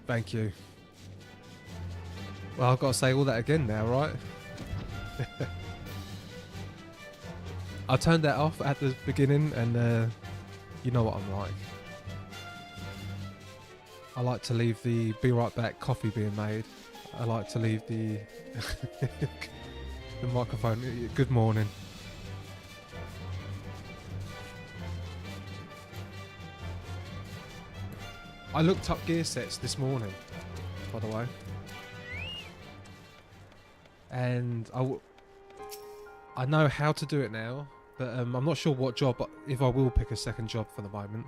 Thank you. Well, I've got to say all that again now, right? I turned that off at the beginning, and you know what I'm like. I like to leave the be right back coffee being made. I like to leave the the microphone. Good morning. I looked up gear sets this morning, by the way, and I know how to do it now, but I'm not sure what job, if I will pick a second job for the moment.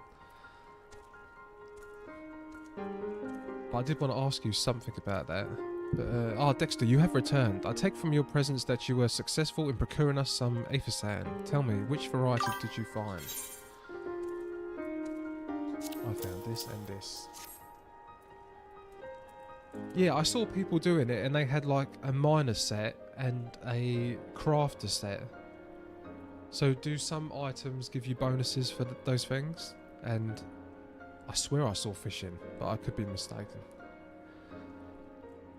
But I did want to ask you something about that. But, Dexter, you have returned. I take from your presence that you were successful in procuring us some Aethersan. Tell me, which variety did you find? I found this and this. Yeah, I saw people doing it, and they had like a miner set and a crafter set. So do some items give you bonuses for those things? And I swear I saw fishing, but I could be mistaken.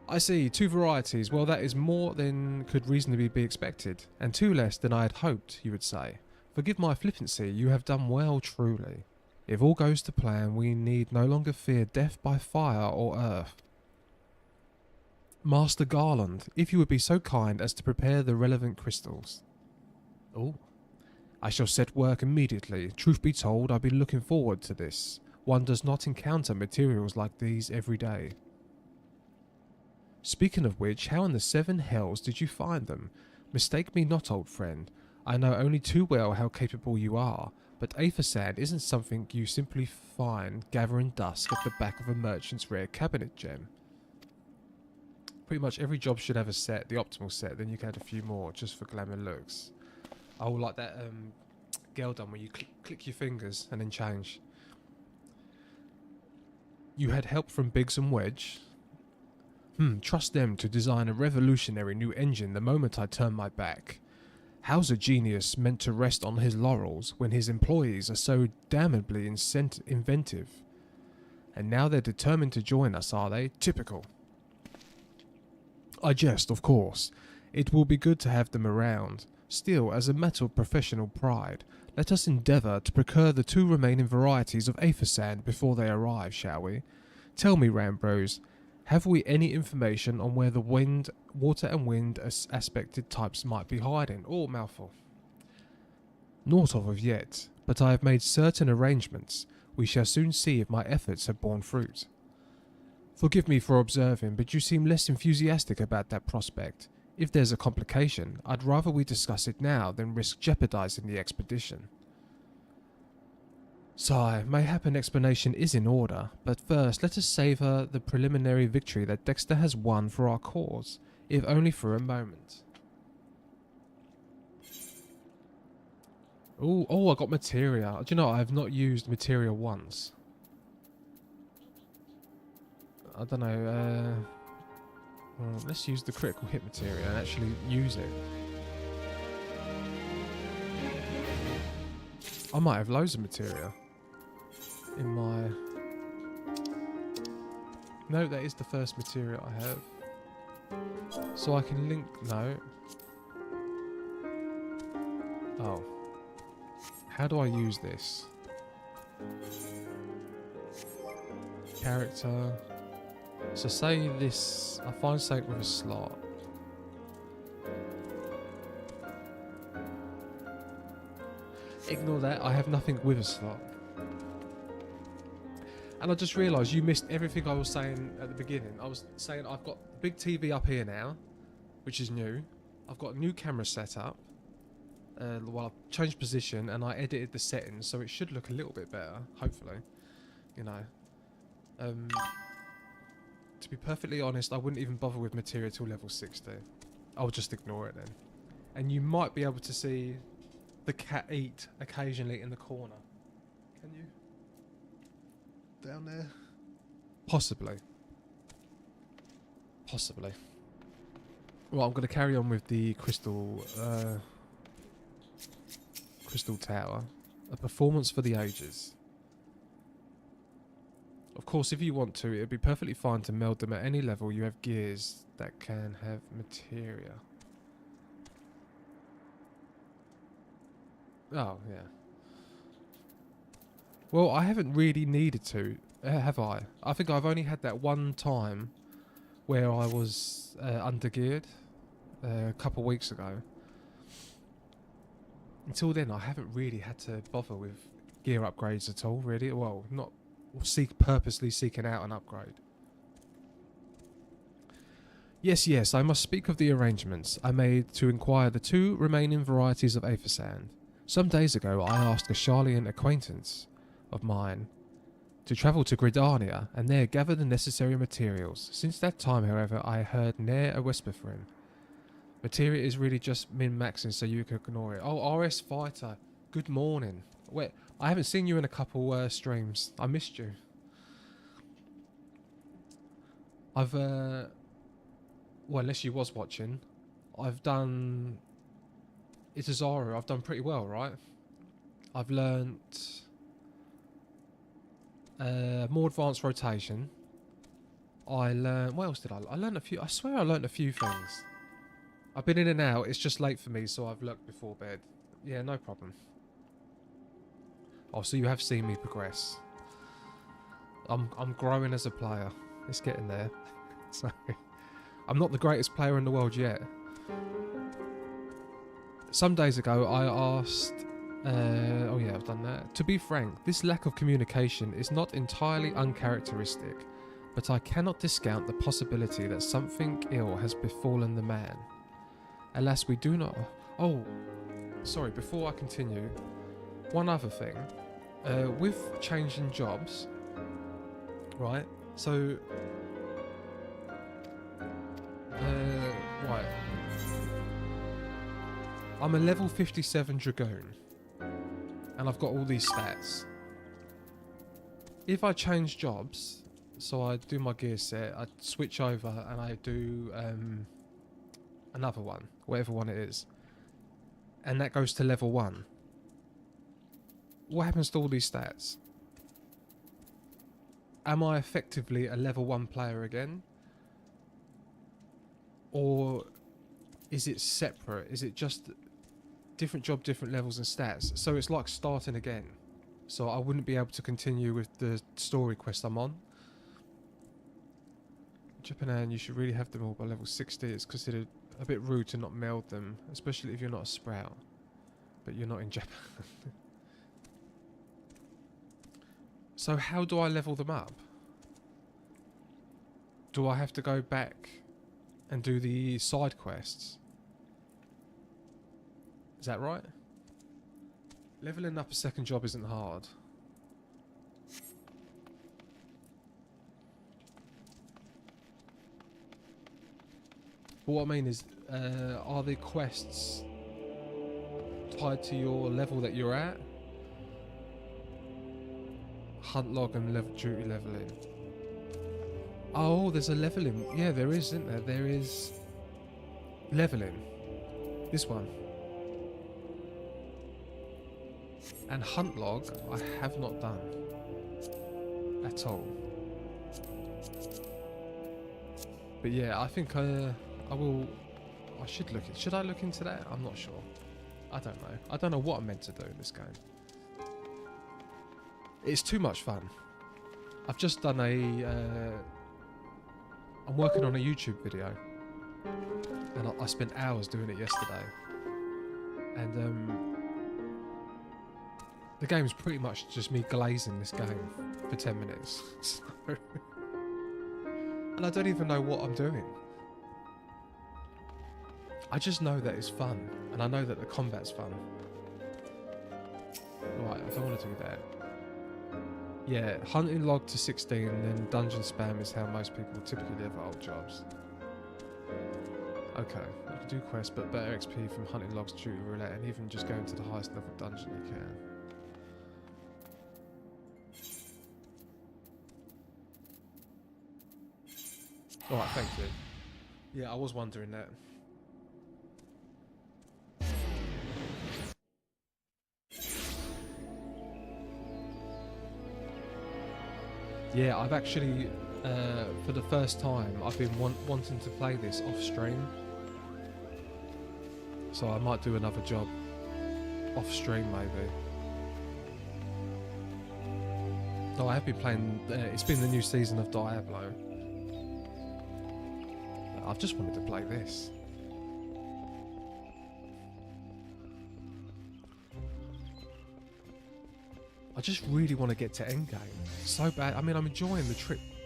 I see, 2 varieties. Well, that is more than could reasonably be expected, and 2 less than I had hoped, you would say. Forgive my flippancy, you have done well, truly. If all goes to plan, we need no longer fear death by fire or earth. Master Garland, if you would be so kind as to prepare the relevant crystals. Oh. I shall set work immediately. Truth be told, I've been looking forward to this. One does not encounter materials like these every day. Speaking of which, how in the 7 hells did you find them? Mistake me not, old friend. I know only too well how capable you are, but Aethersan isn't something you simply find gathering dust at the back of a merchant's rare cabinet gem. Pretty much every job should have a set, the optimal set, then you can add a few more just for glamour looks. Oh, like that girl done where you click your fingers and then change. You had help from Biggs and Wedge. Trust them to design a revolutionary new engine the moment I turn my back. How's a genius meant to rest on his laurels when his employees are so damnably inventive? And now they're determined to join us, are they? Typical. I jest, of course. It will be good to have them around. Still, as a matter of professional pride, let us endeavour to procure the 2 remaining varieties of Aethersan before they arrive, shall we? Tell me, Rambrose, have we any information on where the water and wind aspected types might be hiding? Oh, mouthful. Naught of yet, but I have made certain arrangements. We shall soon see if my efforts have borne fruit. Forgive me for observing, but you seem less enthusiastic about that prospect. If there's a complication, I'd rather we discuss it now than risk jeopardizing the expedition. Sigh, mayhap an explanation is in order, but first let us savour the preliminary victory that Dexter has won for our cause, if only for a moment. Oh, I got materia. Do you know, I have not used materia once. I don't know, well, let's use the critical hit materia and actually use it. I might have loads of materia in my... No, that is the first materia I have. So I can link... No. Oh. How do I use this? Character... So say this, I find something with a slot. Ignore that, I have nothing with a slot. And I just realised you missed everything I was saying at the beginning. I was saying I've got a big TV up here now, which is new. I've got a new camera set up. Well, I've changed position and I edited the settings, so it should look a little bit better, hopefully. You know. To be perfectly honest, I wouldn't even bother with materia till level 60. I'll just ignore it then. And you might be able to see the cat eat occasionally in the corner. Can you? Down there? Possibly. Possibly. Well, I'm going to carry on with the crystal tower. A performance for the ages. Of course, if you want to, it'd be perfectly fine to meld them at any level you have gears that can have materia. Oh, yeah. Well, I haven't really needed to, have I? I think I've only had that one time where I was undergeared a couple of weeks ago. Until then, I haven't really had to bother with gear upgrades at all, really. Well, not purposely seeking out an upgrade. Yes, I must speak of the arrangements I made to inquire the 2 remaining varieties of aether sand. Some days ago, I asked a Charlian acquaintance of mine to travel to Gridania and there gather the necessary materials. Since that time, however, I heard ne'er a whisper for him. Materia is really just min-maxing, so you can ignore it. Oh, RS Fighter, good morning. Wait, I haven't seen you in a couple streams. I missed you. I've, well, unless you was watching, I've done Itazaru. I've done pretty well, right? I've learnt more advanced rotation. I learned, what else did I learned a few, I swear I learned a few things. I've been in and out, it's just late for me, so I've looked before bed. Yeah, no problem. Oh, so you have seen me progress. I'm growing as a player. It's getting there. So, I'm not the greatest player in the world yet. Some days ago, I asked... oh yeah, I've done that. To be frank, this lack of communication is not entirely uncharacteristic, but I cannot discount the possibility that something ill has befallen the man. Alas, we do not... Oh, sorry, before I continue, one other thing. With changing jobs, right, so... right. I'm a level 57 Dragoon, and I've got all these stats. If I change jobs, so I do my gear set, I switch over and I do another one, whatever one it is, and that goes to level 1. What happens to all these stats? Am I effectively a level 1 player again? Or is it separate? Is it just different job, different levels and stats? So it's like starting again. So I wouldn't be able to continue with the story quest I'm on. Japan, you should really have them all by level 60. It's considered a bit rude to not meld them, especially if you're not a sprout. But you're not in Japan. So how do I level them up? Do I have to go back and do the side quests? Is that right? Leveling up a second job isn't hard. But what I mean is, are the quests tied to your level that you're at? Hunt log and level duty leveling. Oh, there's a leveling. Yeah, there is, isn't there? There is leveling. This one. And hunt log, I have not done at all. But yeah, I think I will. I should look. Should I look into that? I'm not sure. I don't know. I don't know what I'm meant to do in this game. It's too much fun. I've just done a... I'm working on a YouTube video. And I spent hours doing it yesterday. And the game's pretty much just me glazing this game for 10 minutes. So and I don't even know what I'm doing. I just know that it's fun. And I know that the combat's fun. Right, I don't want to do that. Yeah, hunting log to 16 and then dungeon spam is how most people typically level old jobs. Okay, you can do quests, but better XP from hunting logs, duty roulette, and even just going to the highest level dungeon you can. Alright, thank you. Yeah, I was wondering that. Yeah, I've actually, for the first time, I've been wanting to play this off stream. So I might do another job off stream maybe. No, I have been playing, it's been the new season of Diablo. I've just wanted to play this. I just really want to get to endgame so bad. I mean, I'm enjoying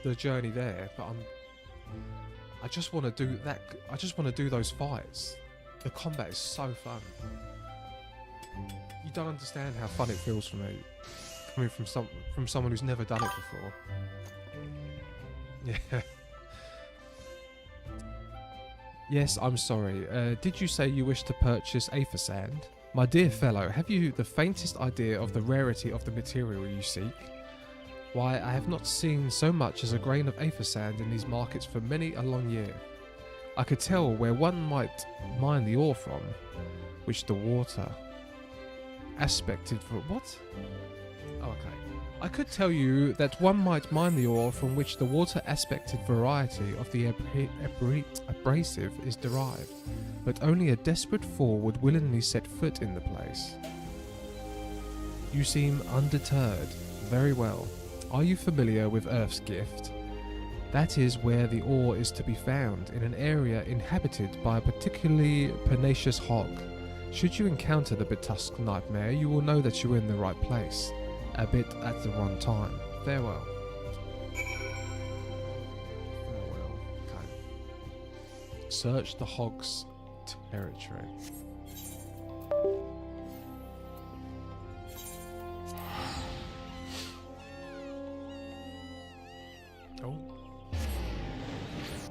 the journey there, but I just want to do that. I just want to do those fights. The combat is so fun. You don't understand how fun it feels for me, coming from someone who's never done it before. Yeah. Yes, I'm sorry. Did you say you wish to purchase aether sand? My dear fellow, have you the faintest idea of the rarity of the material you seek? Why, I have not seen so much as a grain of aether sand in these markets for many a long year. I could tell where one might mine the ore from, which the water aspected for what? Oh, okay. I could tell you that one might mine the ore from which the water aspected variety of the abrasive is derived, but only a desperate fool would willingly set foot in the place. You seem undeterred. Very well. Are you familiar with Earth's Gift? That is where the ore is to be found, in an area inhabited by a particularly pernicious hog. Should you encounter the Bitusk nightmare, you will know that you are in the right place, a bit at the wrong time. Farewell. Farewell. Okay. Search the hog's territory. Oh.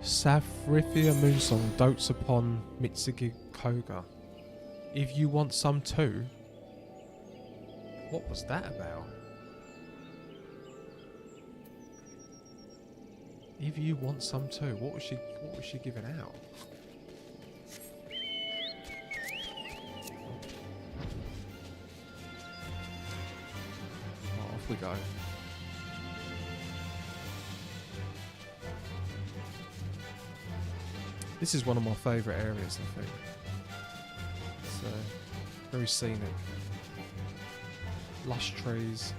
Saphriphia Moonsong dotes upon Mitsugi Koga. If you want some too. What was that about? If you want some too. What was she giving out? Oh, off we go. This is one of my favourite areas, I think. It's very scenic. Lush trees.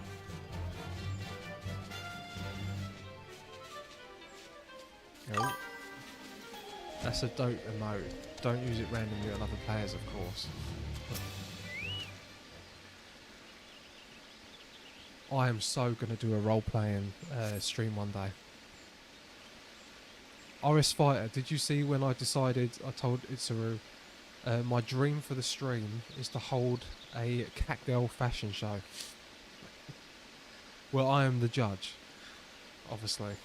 Oh. That's a dope emote. Don't use it randomly on other players, of course. I am so going to do a role-playing stream one day. RS Fighter, did you see when I decided, I told Itzaru, my dream for the stream is to hold a cat girl fashion show. Well, I am the judge, obviously.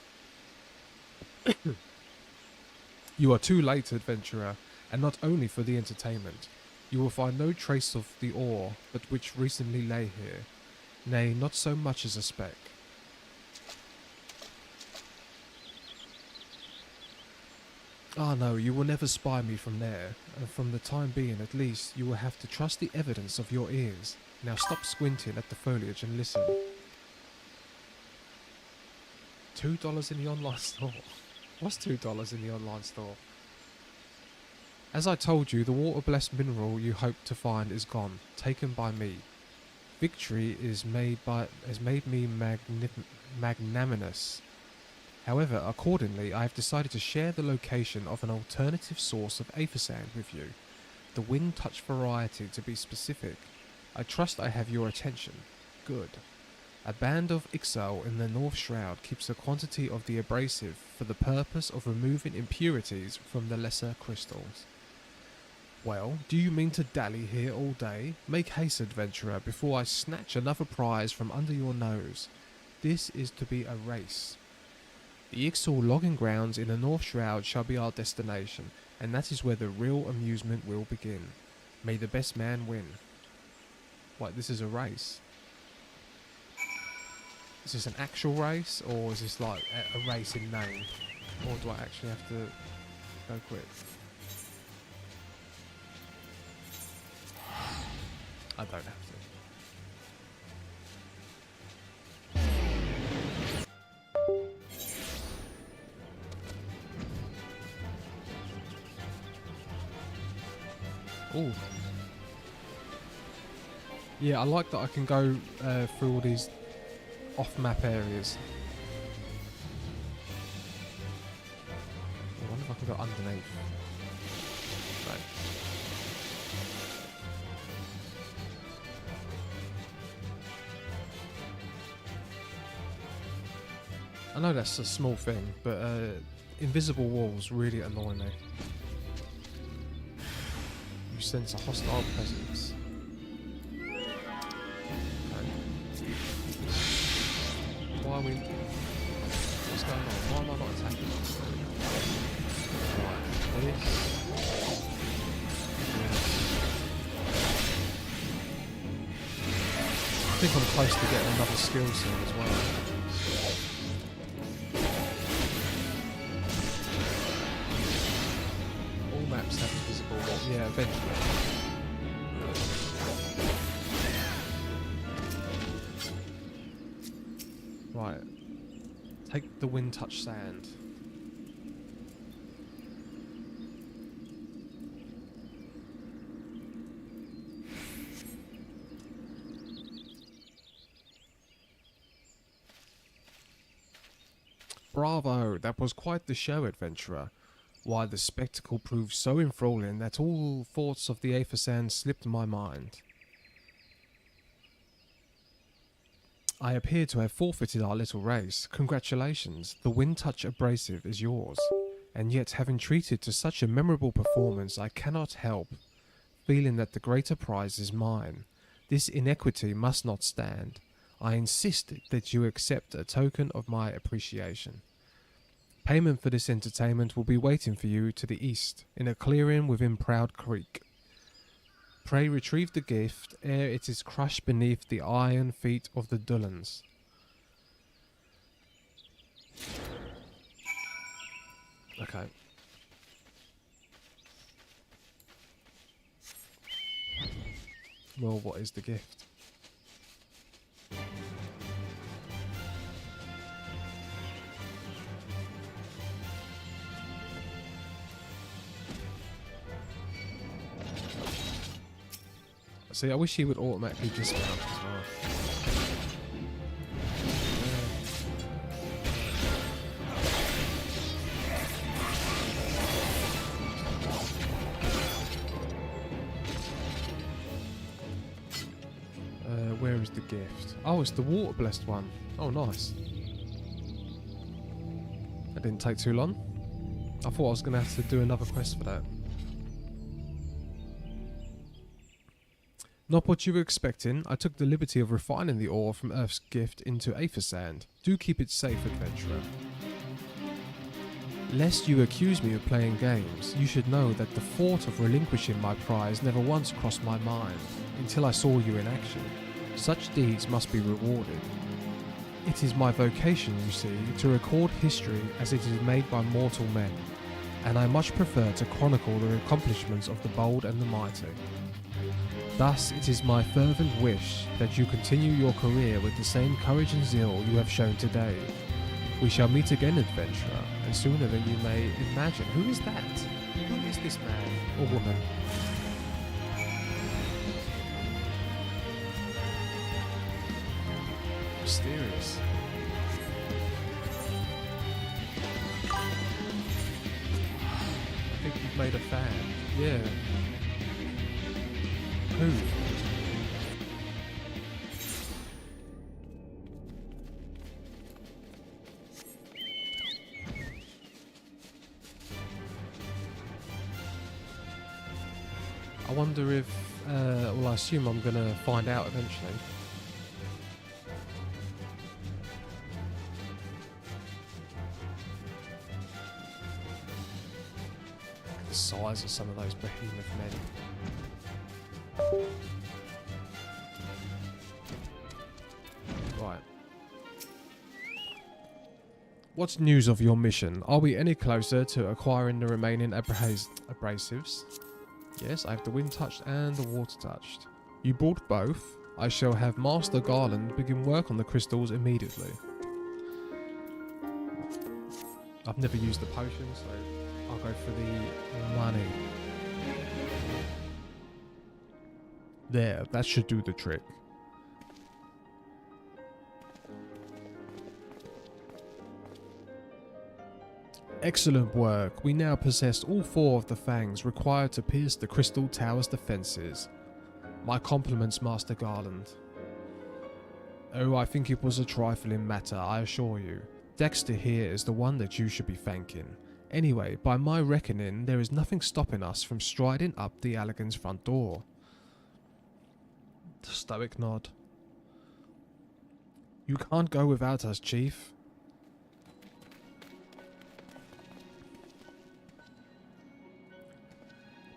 You are too late, adventurer, and not only for the entertainment. You will find no trace of the ore, but which recently lay here. Nay, not so much as a speck. Ah no, you will never spy me from there, and from the time being at least, you will have to trust the evidence of your ears. Now stop squinting at the foliage and listen. $2 in the online store? What's $2 in the online store? As I told you, the water-blessed mineral you hoped to find is gone, taken by me. Victory has made me magnanimous. However, accordingly, I have decided to share the location of an alternative source of aether sand with you. The wind touch variety, to be specific. I trust I have your attention. Good. A band of Ixal in the North Shroud keeps a quantity of the abrasive for the purpose of removing impurities from the lesser crystals. Well, do you mean to dally here all day? Make haste, adventurer, before I snatch another prize from under your nose. This is to be a race. The Ixal logging grounds in the North Shroud shall be our destination, and that is where the real amusement will begin. May the best man win. What, this is a race? Is this an actual race, or is this like a race in name? Or do I actually have to go quick? I don't have to. Oh. Yeah, I like that I can go through all these off-map areas. I wonder if I can go underneath. No. I know that's a small thing, but invisible walls really annoy me. You sense a hostile presence. Okay. Why are we... What's going on? Why am I not attacking? Right, this... I think I'm close to getting another skill soon as well. Maps have invisible walls. Yeah, eventually. Right. Take the wind touch sand. Bravo! That was quite the show, adventurer. Why, the spectacle proved so enthralling that all thoughts of the FFXIV slipped my mind. I appear to have forfeited our little race. Congratulations, the Wind Touch Abrasive is yours. And yet, having treated to such a memorable performance, I cannot help feeling that the greater prize is mine. This inequity must not stand. I insist that you accept a token of my appreciation. Payment for this entertainment will be waiting for you to the east, in a clearing within Proud Creek. Pray retrieve the gift ere it is crushed beneath the iron feet of the Dullans. Okay. Well, what is the gift? See, I wish he would automatically dismount as well. Where is the gift? Oh, it's the water blessed one. Oh, nice. That didn't take too long. I thought I was going to have to do another quest for that. Not what you were expecting. I took the liberty of refining the ore from Earth's gift into FFXIV. Do keep it safe, adventurer. Lest you accuse me of playing games, you should know that the thought of relinquishing my prize never once crossed my mind, until I saw you in action. Such deeds must be rewarded. It is my vocation, you see, to record history as it is made by mortal men, and I much prefer to chronicle the accomplishments of the bold and the mighty. Thus, it is my fervent wish that you continue your career with the same courage and zeal you have shown today. We shall meet again, adventurer, and sooner than you may imagine. Who is that? Who is this man or woman? Mysterious. I think you've made a fan. Yeah. Who? I wonder if, well, I assume I'm going to find out eventually. The size of some of those behemoth men. Right. What's news of your mission? Are we any closer to acquiring the remaining abrasives? Yes, I have the wind touched and the water touched. You bought both. I shall have Master Garland begin work on the crystals immediately. I've never used the potion, so I'll go for the money. There, that should do the trick. Excellent work. We now possess all 4 of the fangs required to pierce the Crystal Tower's defences. My compliments, Master Garland. Oh, I think it was a trifling matter, I assure you. Dexter here is the one that you should be thanking. Anyway, by my reckoning, there is nothing stopping us from striding up the Allegan's front door. Stoic nod. You can't go without us, Chief.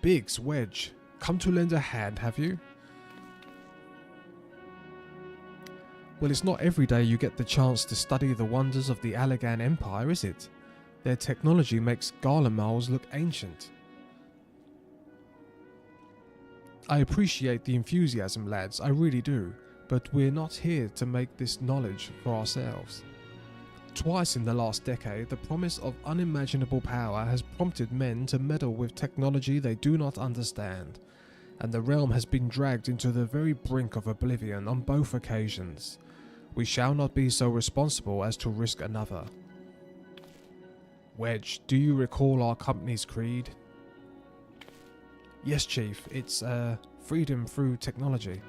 Biggs, Wedge, come to lend a hand, have you? Well, it's not every day you get the chance to study the wonders of the Allegan Empire, is it? Their technology makes Garlemals look ancient. I appreciate the enthusiasm, lads, I really do, but we're not here to make this knowledge for ourselves. Twice in the last decade, the promise of unimaginable power has prompted men to meddle with technology they do not understand, and the realm has been dragged into the very brink of oblivion on both occasions. We shall not be so responsible as to risk another. Wedge, do you recall our company's creed? Yes, Chief, it's freedom through technology.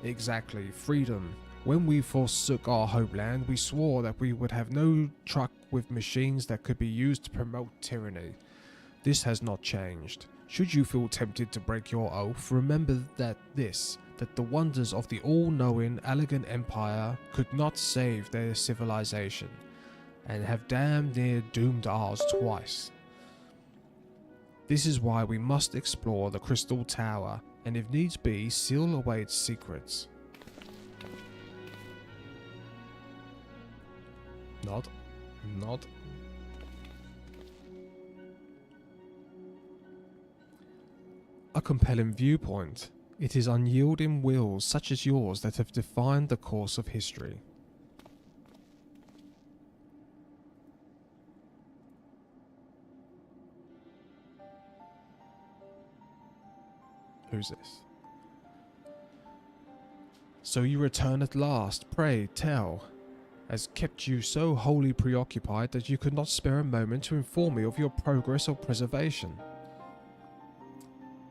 Exactly, freedom. When we forsook our homeland, we swore that we would have no truck with machines that could be used to promote tyranny. This has not changed. Should you feel tempted to break your oath, remember that the wonders of the all-knowing Allegan Empire could not save their civilization, and have damn near doomed ours twice. This is why we must explore the Crystal Tower, and if needs be, seal away its secrets. Nod. Nod. A compelling viewpoint. It is unyielding wills such as yours that have defined the course of history. Who's this? So you return at last, pray tell. Has kept you so wholly preoccupied that you could not spare a moment to inform me of your progress or preservation.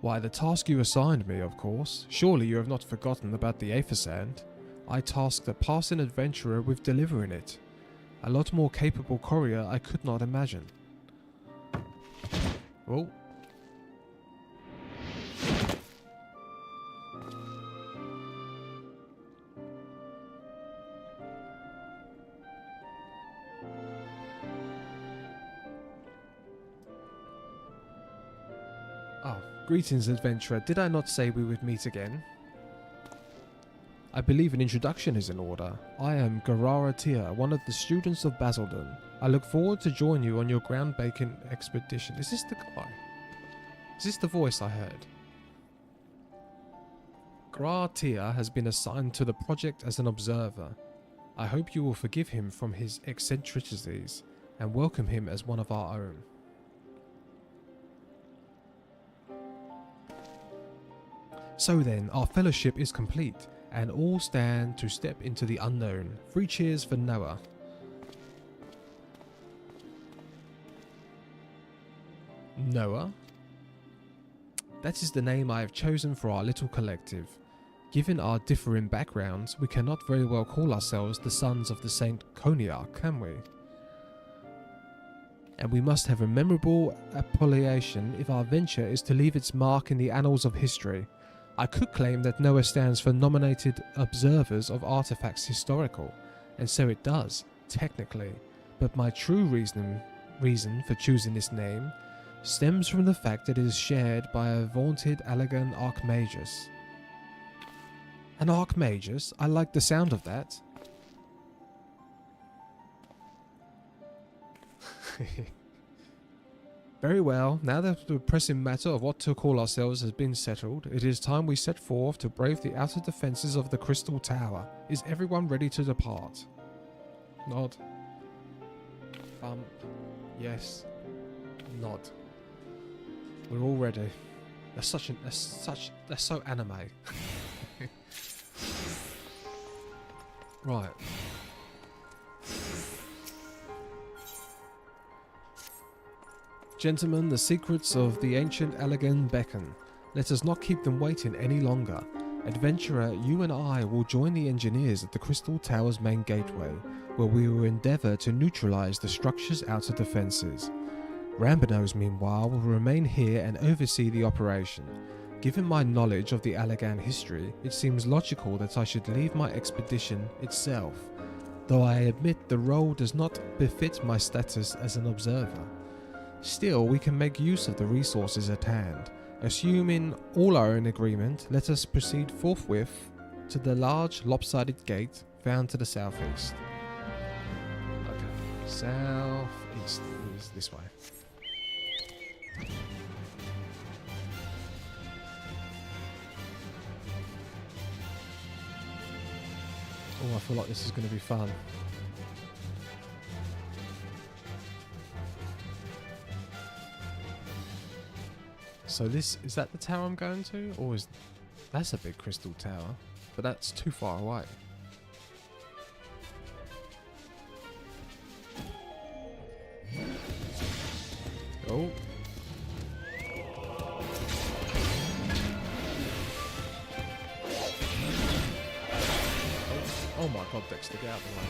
Why, the task you assigned me, of course. Surely you have not forgotten about the Aethersand. I tasked a passing adventurer with delivering it. A lot more capable courier I could not imagine. Oh. Greetings, adventurer. Did I not say we would meet again? I believe an introduction is in order. I am Garara Tia, one of the students of Basildon. I look forward to join you on your groundbreaking expedition. Is this the guy? Is this the voice I heard? Garara Tia has been assigned to the project as an observer. I hope you will forgive him from his eccentricities and welcome him as one of our own. So then, our fellowship is complete, and all stand to step into the unknown. 3 cheers for Noah. Noah? That is the name I have chosen for our little collective. Given our differing backgrounds, we cannot very well call ourselves the sons of the Saint Coniac, can we? And we must have a memorable appellation if our venture is to leave its mark in the annals of history. I could claim that Noah stands for Nominated Observers of Artifacts Historical, and so it does, technically, but my true reason for choosing this name stems from the fact that it is shared by a vaunted Allegan Archmagus. An Archmagus? I like the sound of that. Very well, now that the pressing matter of what to call ourselves has been settled, it is time we set forth to brave the outer defences of the Crystal Tower. Is everyone ready to depart? Nod. Yes. Nod. We're all ready. That's so anime. Right. Gentlemen, the secrets of the ancient Allegan beckon. Let us not keep them waiting any longer. Adventurer, you and I will join the engineers at the Crystal Tower's main gateway, where we will endeavour to neutralise the structure's outer defences. Rambonos, meanwhile, will remain here and oversee the operation. Given my knowledge of the Allegan history, it seems logical that I should leave my expedition itself, though I admit the role does not befit my status as an observer. Still, we can make use of the resources at hand. Assuming all are in agreement, let us proceed forthwith to the large lopsided gate found to the southeast. Okay, southeast is this way. Oh, I feel like this is going to be fun. So this, is that the tower I'm going to? Or is... That's a big crystal tower. But that's too far away. Oh. Oh my god, Dexter, get out of the way.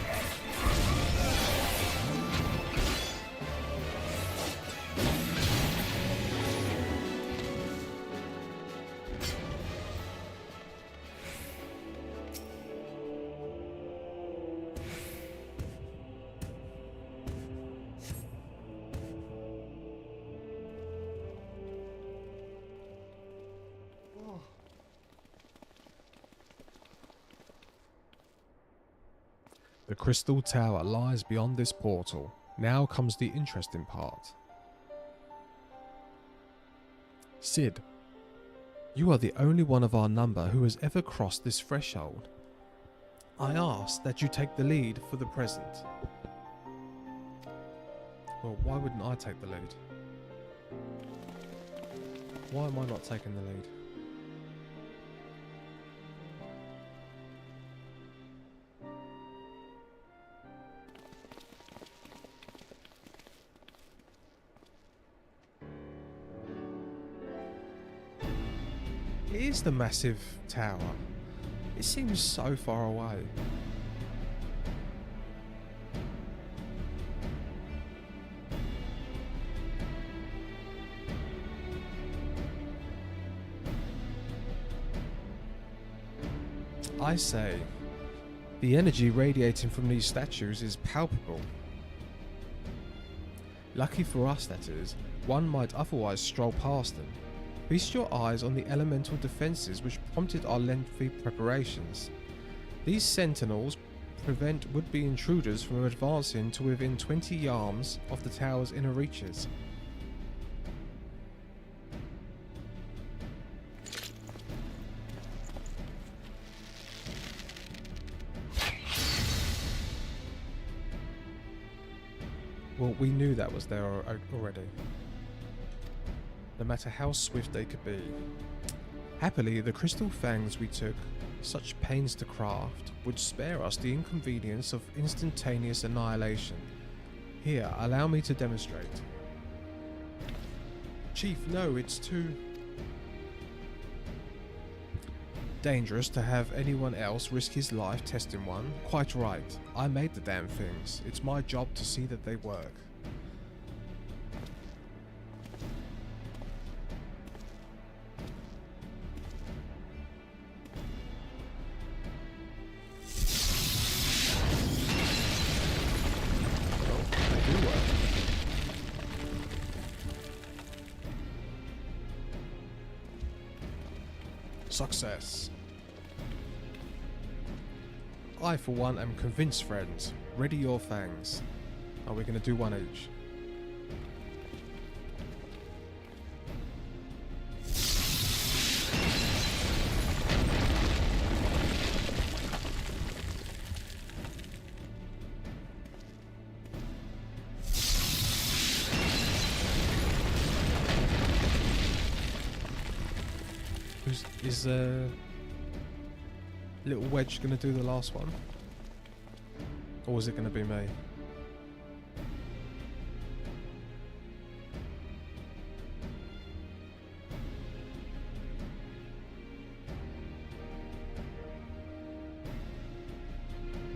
The Crystal Tower lies beyond this portal. Now comes the interesting part. Sid, you are the only one of our number who has ever crossed this threshold. I ask that you take the lead for the present. Well, why wouldn't I take the lead? Why am I not taking the lead? It is the massive tower. It seems so far away. I say, the energy radiating from these statues is palpable. Lucky for us, that is, one might otherwise stroll past them. Feast your eyes on the elemental defences which prompted our lengthy preparations. These sentinels prevent would-be intruders from advancing to within 20 yards of the tower's inner reaches. Well, we knew that was there already. No matter how swift they could be. Happily, the crystal fangs we took such pains to craft would spare us the inconvenience of instantaneous annihilation. Here, allow me to demonstrate. Chief, no, it's too dangerous to have anyone else risk his life testing one. Quite right. I made the damn things. It's my job to see that they work. Success. I, for one, am convinced, friends. Ready your fangs. Are we going to do one each? Is little Wedge gonna do the last one? Or is it gonna be me?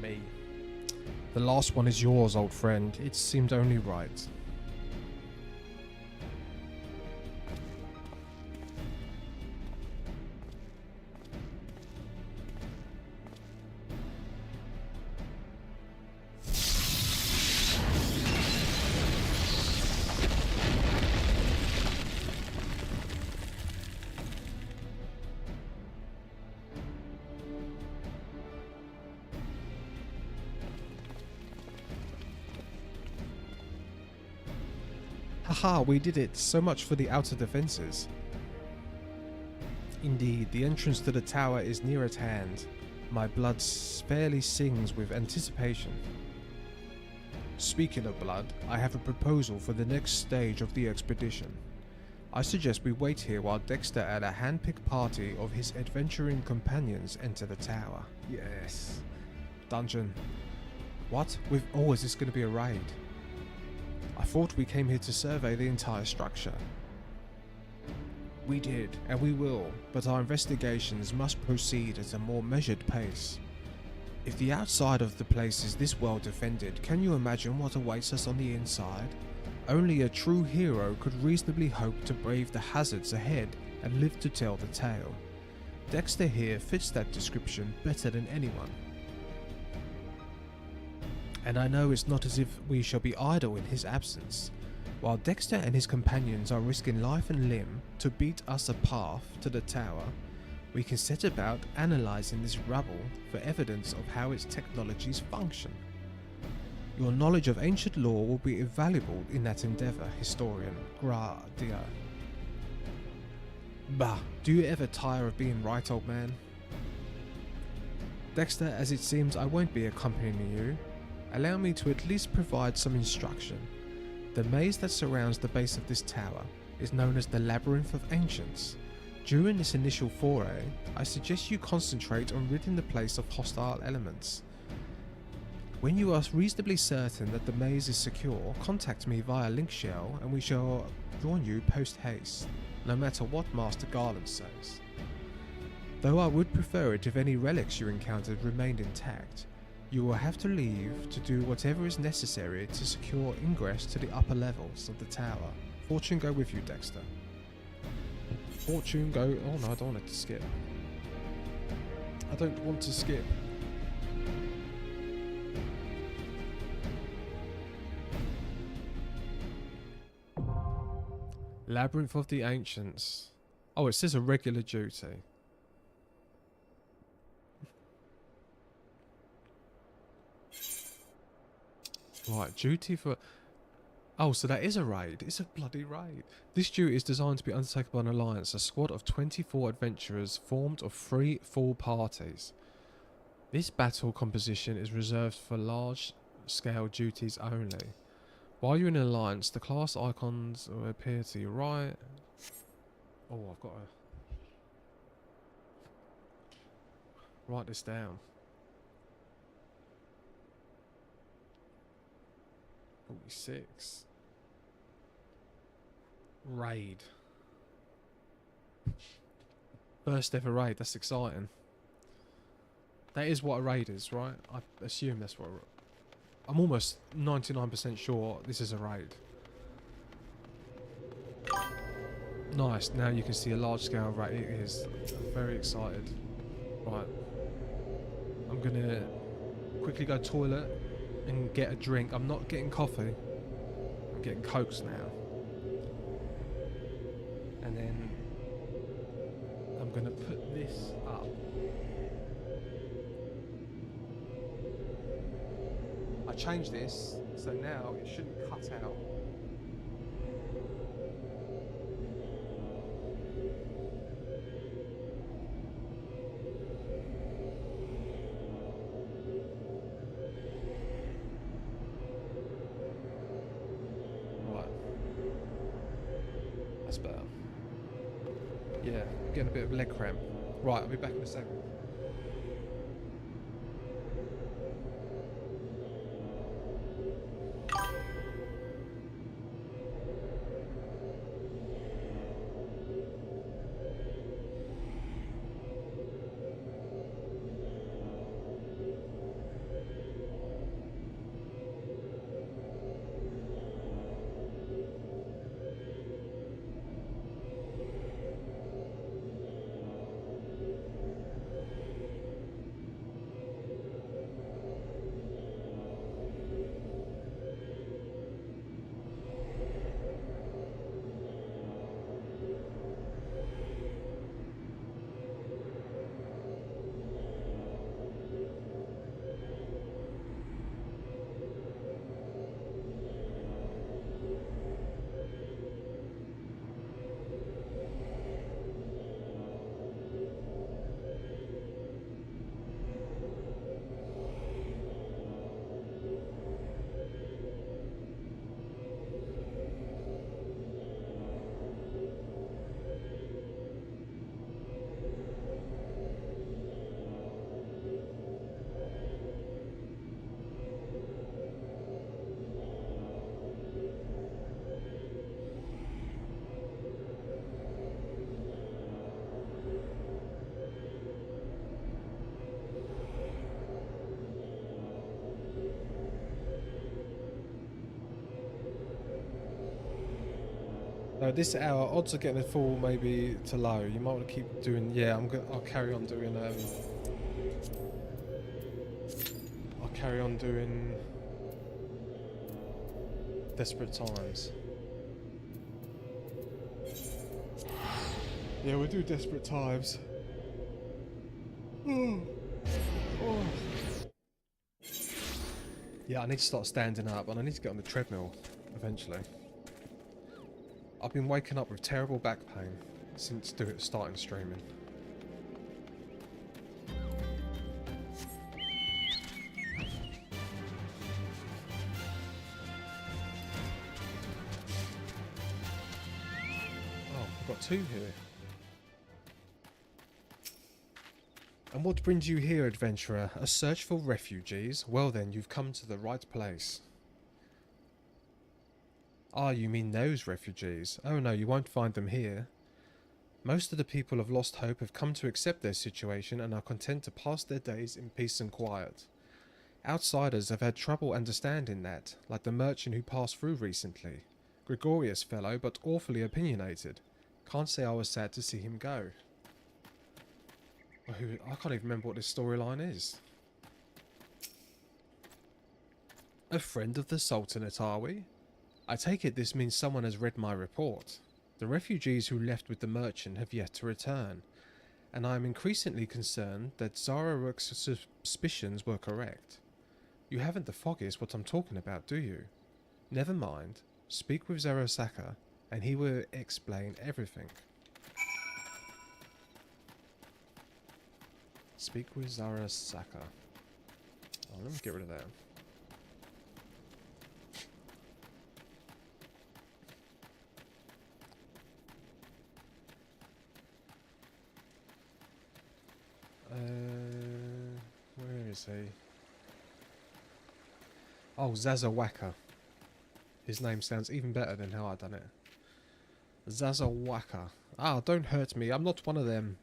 Me. The last one is yours, old friend. It seemed only right. Haha, we did it. So much for the outer defences. Indeed, the entrance to the tower is near at hand. My blood fairly sings with anticipation. Speaking of blood, I have a proposal for the next stage of the expedition. I suggest we wait here while Dexter and a hand-picked party of his adventuring companions enter the tower. Yes. Dungeon. What? Oh, is this going to be a raid? I thought we came here to survey the entire structure. We did, and we will, but our investigations must proceed at a more measured pace. If the outside of the place is this well defended, can you imagine what awaits us on the inside? Only a true hero could reasonably hope to brave the hazards ahead and live to tell the tale. Dexter here fits that description better than anyone. And I know it's not as if we shall be idle in his absence. While Dexter and his companions are risking life and limb to beat us a path to the tower, we can set about analysing this rubble for evidence of how its technologies function. Your knowledge of ancient lore will be invaluable in that endeavour, historian Gradia. Bah, do you ever tire of being right, old man? Dexter, as it seems I won't be accompanying you, allow me to at least provide some instruction. The maze that surrounds the base of this tower is known as the Labyrinth of Ancients. During this initial foray, I suggest you concentrate on ridding the place of hostile elements. When you are reasonably certain that the maze is secure, contact me via link shell and we shall join you post-haste, no matter what Master Garland says. Though I would prefer it if any relics you encountered remained intact, you will have to leave to do whatever is necessary to secure ingress to the upper levels of the tower. Fortune go with you, Dexter. Fortune go... Oh no, I don't want it to skip. I don't want to skip. Labyrinth of the Ancients. Oh, it says a regular duty. Right, duty for... Oh, so that is a raid. It's a bloody raid. This duty is designed to be undertaken by an alliance, a squad of 24 adventurers formed of 3 full parties. This battle composition is reserved for large-scale duties only. While you're in an alliance, the class icons will appear to your right. Oh, I've got to write this down. 46. Raid. First ever raid, that's exciting. That is what a raid is, right? I assume that's what I'm almost 99% sure this is a raid. Nice, now you can see a large scale raid. It is. I'm very excited. Right. I'm gonna quickly go toilet and get a drink. I'm not getting coffee. I'm getting Cokes now. And then I'm gonna put this up. I changed this, so now it shouldn't cut out. Right. That's better. Yeah, getting a bit of leg cramp. Right, I'll be back in a second. No, this hour, odds are getting a full maybe to low. You might want to keep doing. Yeah, I'll carry on doing. I'll carry on doing Desperate Times. Yeah, we'll do Desperate Times. Yeah, I need to start standing up, and I need to get on the treadmill eventually. I've been waking up with terrible back pain since starting streaming. Oh, I've got two here. And what brings you here, adventurer? A search for refugees? Well then, you've come to the right place. Ah, you mean those refugees? Oh no, you won't find them here. Most of the people of Lost Hope have come to accept their situation and are content to pass their days in peace and quiet. Outsiders have had trouble understanding that, like the merchant who passed through recently. Gregorious fellow, but awfully opinionated. Can't say I was sad to see him go. I can't even remember what this storyline is. A friend of the Sultanate, are we? I take it this means someone has read my report. The refugees who left with the merchant have yet to return, and I am increasingly concerned that Zararuk's suspicions were correct. You haven't the foggiest what I'm talking about, do you? Never mind. Speak with Zarosaka, and he will explain everything. Speak with Zarosaka. Oh, let me get rid of that. Where is he? Oh, Zazawaka. His name sounds even better than how I done it. Zazawaka. Ah, don't hurt me. I'm not one of them.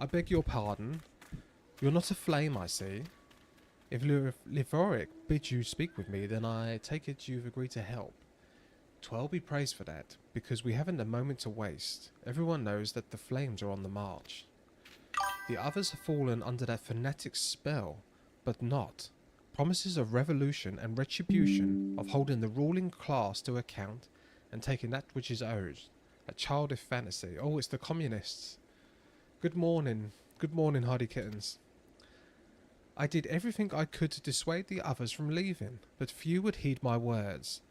I beg your pardon. You're not a flame, I see. If Livoric bids you speak with me, then I take it you've agreed to help. 'Twill be praised for that, because we haven't a moment to waste. Everyone knows that the flames are on the march. The others have fallen under that fanatic's spell, but not. Promises of revolution and retribution, of holding the ruling class to account and taking that which is ours. A childish fantasy. Oh, it's the communists. Good morning. Good morning, hardy kittens. I did everything I could to dissuade the others from leaving, but few would heed my words.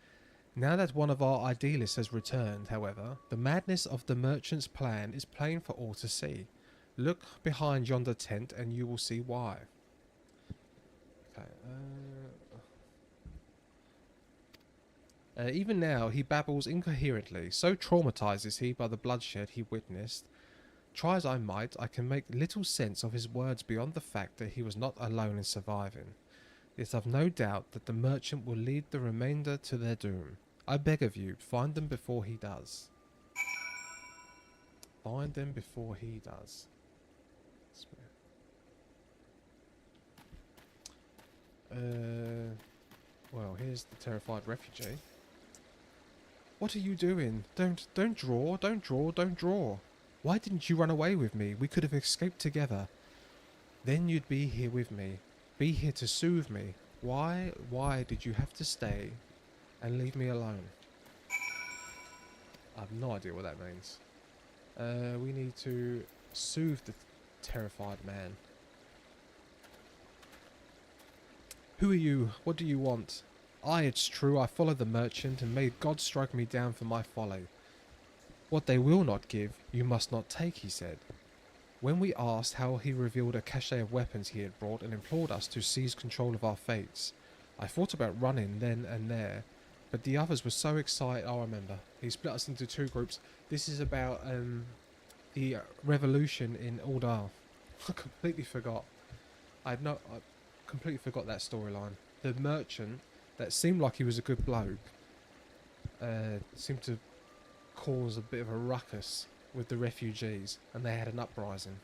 Now that one of our idealists has returned, however, the madness of the merchant's plan is plain for all to see. Look behind yonder tent and you will see why. Okay, even now he babbles incoherently, so traumatized is he by the bloodshed he witnessed, Try as I might, I can make little sense of his words beyond the fact that he was not alone in surviving. Yet I've no doubt that the merchant will lead the remainder to their doom. I beg of you, find them before he does. Find them before he does. Well, here's the terrified refugee. What are you doing? Don't draw, don't draw, don't draw. Why didn't you run away with me? We could have escaped together. Then you'd be here with me. Be here to soothe me. Why did you have to stay and leave me alone? I have no idea what that means. We need to soothe the terrified man. Who are you? What do you want? Aye, it's true, I followed the merchant, and may God strike me down for my folly. What they will not give, you must not take, he said. When we asked how, he revealed a cache of weapons he had brought and implored us to seize control of our fates. I thought about running then and there, but the others were so excited. I remember. He split us into two groups. This is about the revolution in Aldar. I completely forgot. I completely forgot that storyline. The merchant, that seemed like he was a good bloke, seemed to cause a bit of a ruckus with the refugees, and they had an uprising.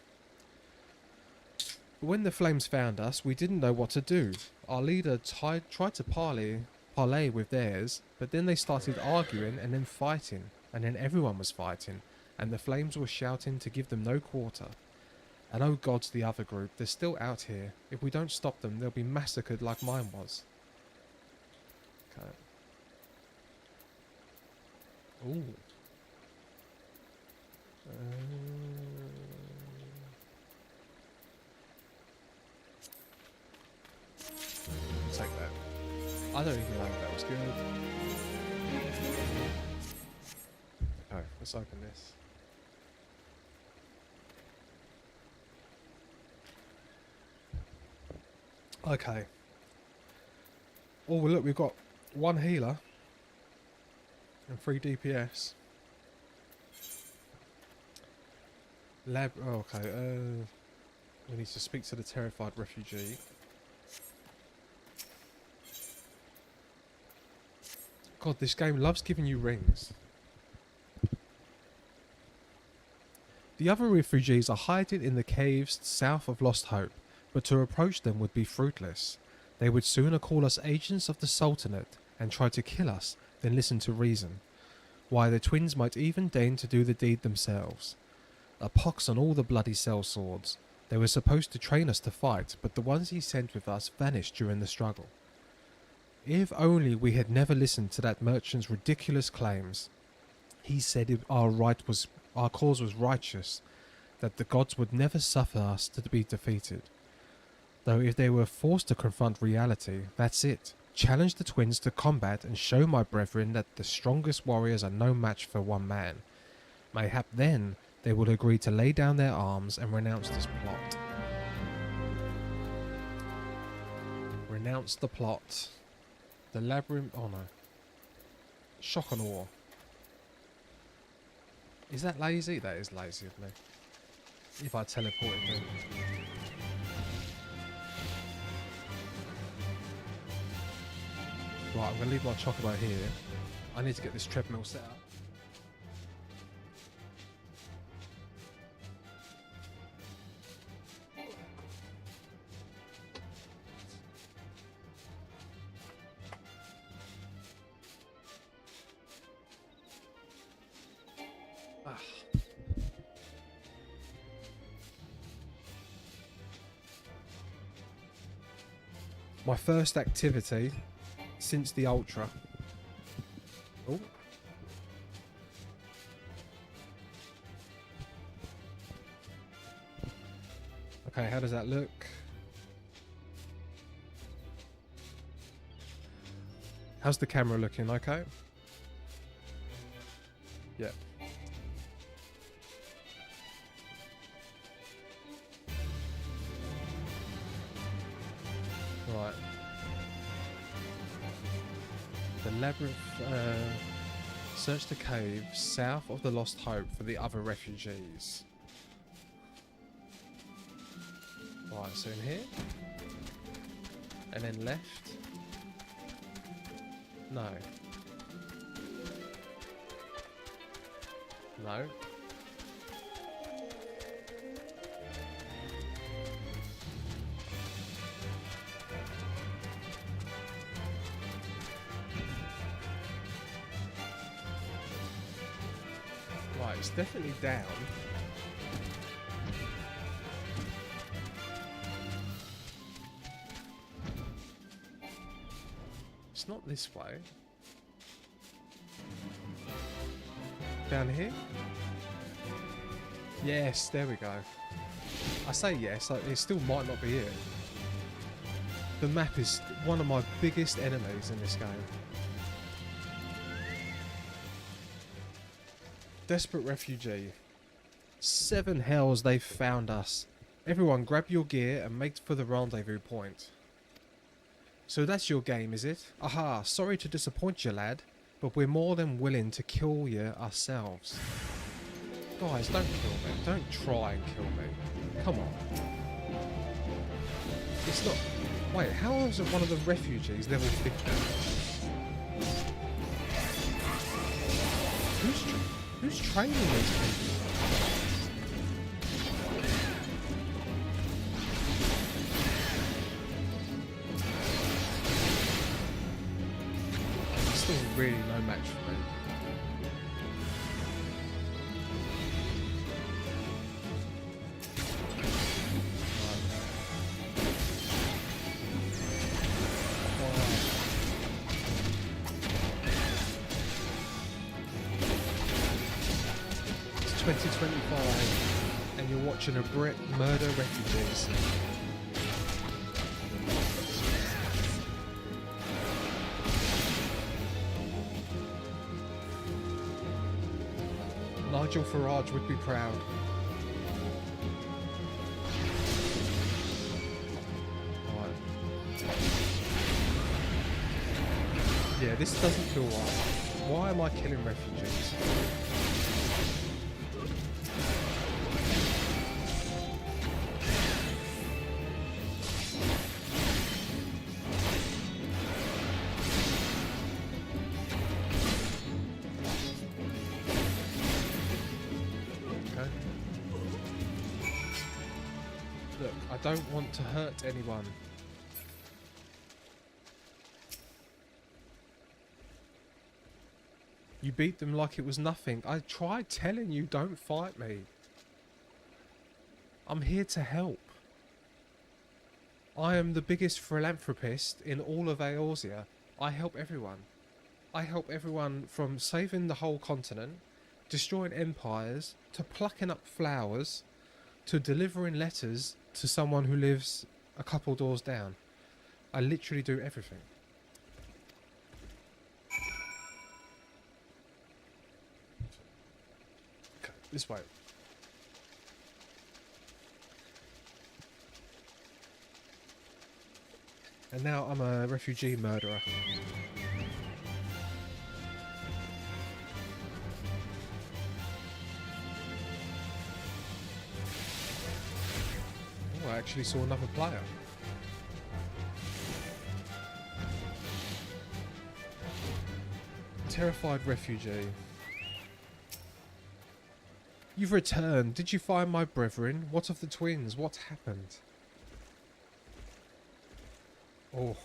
But when the flames found us, we didn't know what to do. Our leader tried to parley with theirs, but then they started arguing and then fighting, and then everyone was fighting, and the flames were shouting to give them no quarter. And oh gods, the other group, they're still out here. If we don't stop them, they'll be massacred like mine was. Okay. Ooh. Take that. I don't even know if that was good. Oh, let's open this. Okay. Oh, well, look, we've got one healer and 3 DPS. Oh, okay. We need to speak to the terrified refugee. God, this game loves giving you rings. The other refugees are hiding in the caves south of Lost Hope, but to approach them would be fruitless. They would sooner call us agents of the Sultanate and try to kill us than listen to reason. Why, the twins might even deign to do the deed themselves. A pox on all the bloody sellswords. They were supposed to train us to fight, but the ones he sent with us vanished during the struggle. If only we had never listened to that merchant's ridiculous claims. He said our cause was righteous, that the gods would never suffer us to be defeated. Though if they were forced to confront reality, that's it. Challenge the twins to combat and show my brethren that the strongest warriors are no match for one man. Mayhap then they would agree to lay down their arms and renounce this plot. Renounce the plot. The labyrinth. Oh no. Shock and awe. Is that lazy? That is lazy of me. If I teleported them. Right, I'm going to leave my chocobo here. I need to get this treadmill set up. My first activity since the Ultra. Oh. Okay, how does that look? How's the camera looking? Okay. Yeah. Right. The labyrinth. Search the cave south of the Lost Hope for the other refugees. Right, so in here. And then left. No. No. Right, it's definitely down. It's not this way. Down here? Yes, there we go. I say yes, it still might not be it. The map is one of my biggest enemies in this game. Desperate refugee. 7 hells they've found us. Everyone grab your gear and make for the rendezvous point. So that's your game, is it? Aha, sorry to disappoint you, lad, but we're more than willing to kill you ourselves. Guys, don't kill me. Don't try and kill me. Come on. It's not... Wait, how is it one of the refugees level 50? Who's training these people? It's still really no match for me. It's 2025 and you're watching a Brit murder refugees. Nigel Farage would be proud. Right. Yeah, this doesn't feel right. Why am I killing refugees? Look, I don't want to hurt anyone. You beat them like it was nothing. I tried telling you, don't fight me. I'm here to help. I am the biggest philanthropist in all of Eorzea. I help everyone. I help everyone from saving the whole continent, destroying empires, to plucking up flowers, to delivering letters to someone who lives a couple doors down. I literally do everything. Okay, this way. And now I'm a refugee murderer. Oh, I actually saw another player. Terrified refugee. You've returned. Did you find my brethren? What of the twins? What happened? Oh.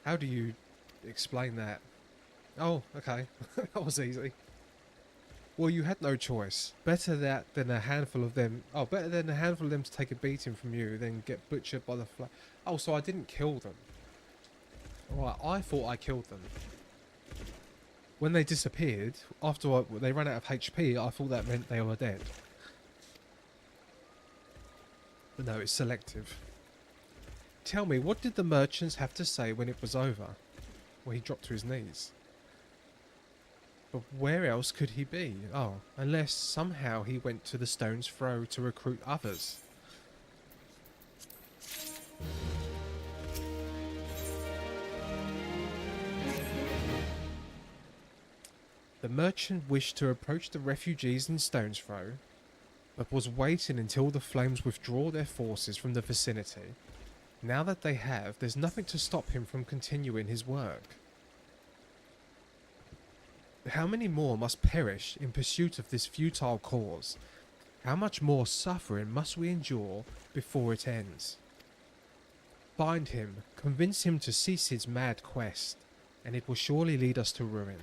How do you explain that? Oh, okay. That was easy. Well, you had no choice. Better that than a handful of them. Oh, better than a handful of them to take a beating from you than get butchered by the Oh, so I didn't kill them. Alright, I thought I killed them. When they disappeared, after they ran out of HP, I thought that meant they were dead. But no, it's selective. Tell me, what did the merchants have to say when it was over? Well, he dropped to his knees. But where else could he be? Oh, unless somehow he went to the Stone's Throw to recruit others. The merchant wished to approach the refugees in Stone's Throw. but was waiting until the flames withdraw their forces from the vicinity. Now that they have, there's nothing to stop him from continuing his work. How many more must perish in pursuit of this futile cause? How much more suffering must we endure before it ends? Find him, convince him to cease his mad quest, and it will surely lead us to ruin.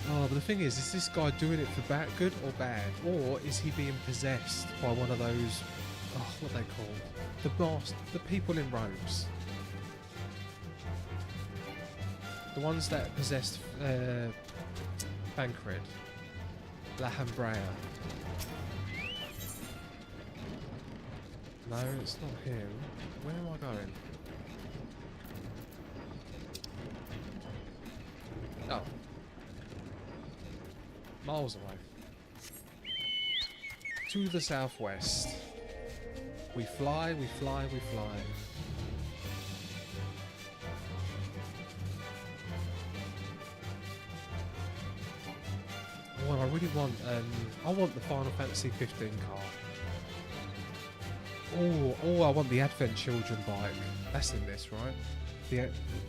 Oh, but the thing is this guy doing it for good or bad? Or is he being possessed by one of those, what are they called? The people in robes. The ones that possessed Bancred. La Hambrea. No, it's not him. Where am I going? Oh. Miles away. To the southwest. We fly, we fly, we fly. Well, I really want, I want the Final Fantasy 15 car. Oh, I want the Advent Children bike. That's in this, right?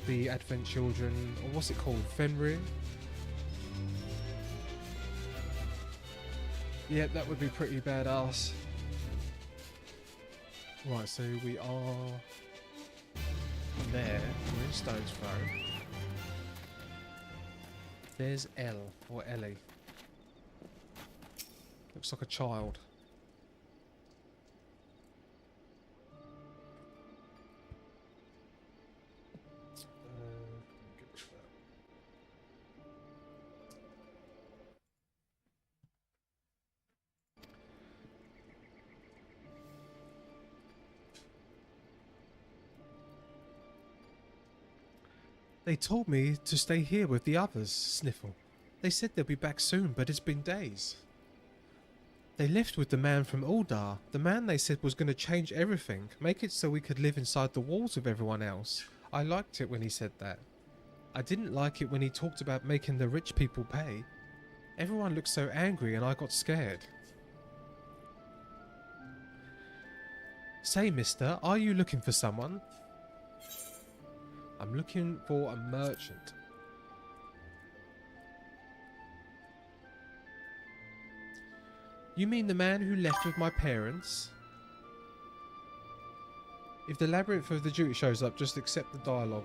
The Advent Children, or what's it called? Fenrir? Yeah, that would be pretty badass. Right, so we are there. We're in Stone's Throw. There's Elle, or Ellie. Looks like a child. They told me to stay here with the others, Sniffle. They said they'll be back soon, but it's been days. They left with the man from Uldar. The man they said was going to change everything, make it so we could live inside the walls with everyone else. I liked it when he said that. I didn't like it when he talked about making the rich people pay. Everyone looked so angry and I got scared. Say, mister, are you looking for someone? I'm looking for a merchant. You mean the man who left with my parents? If the labyrinth of the duty shows up, just accept the dialogue.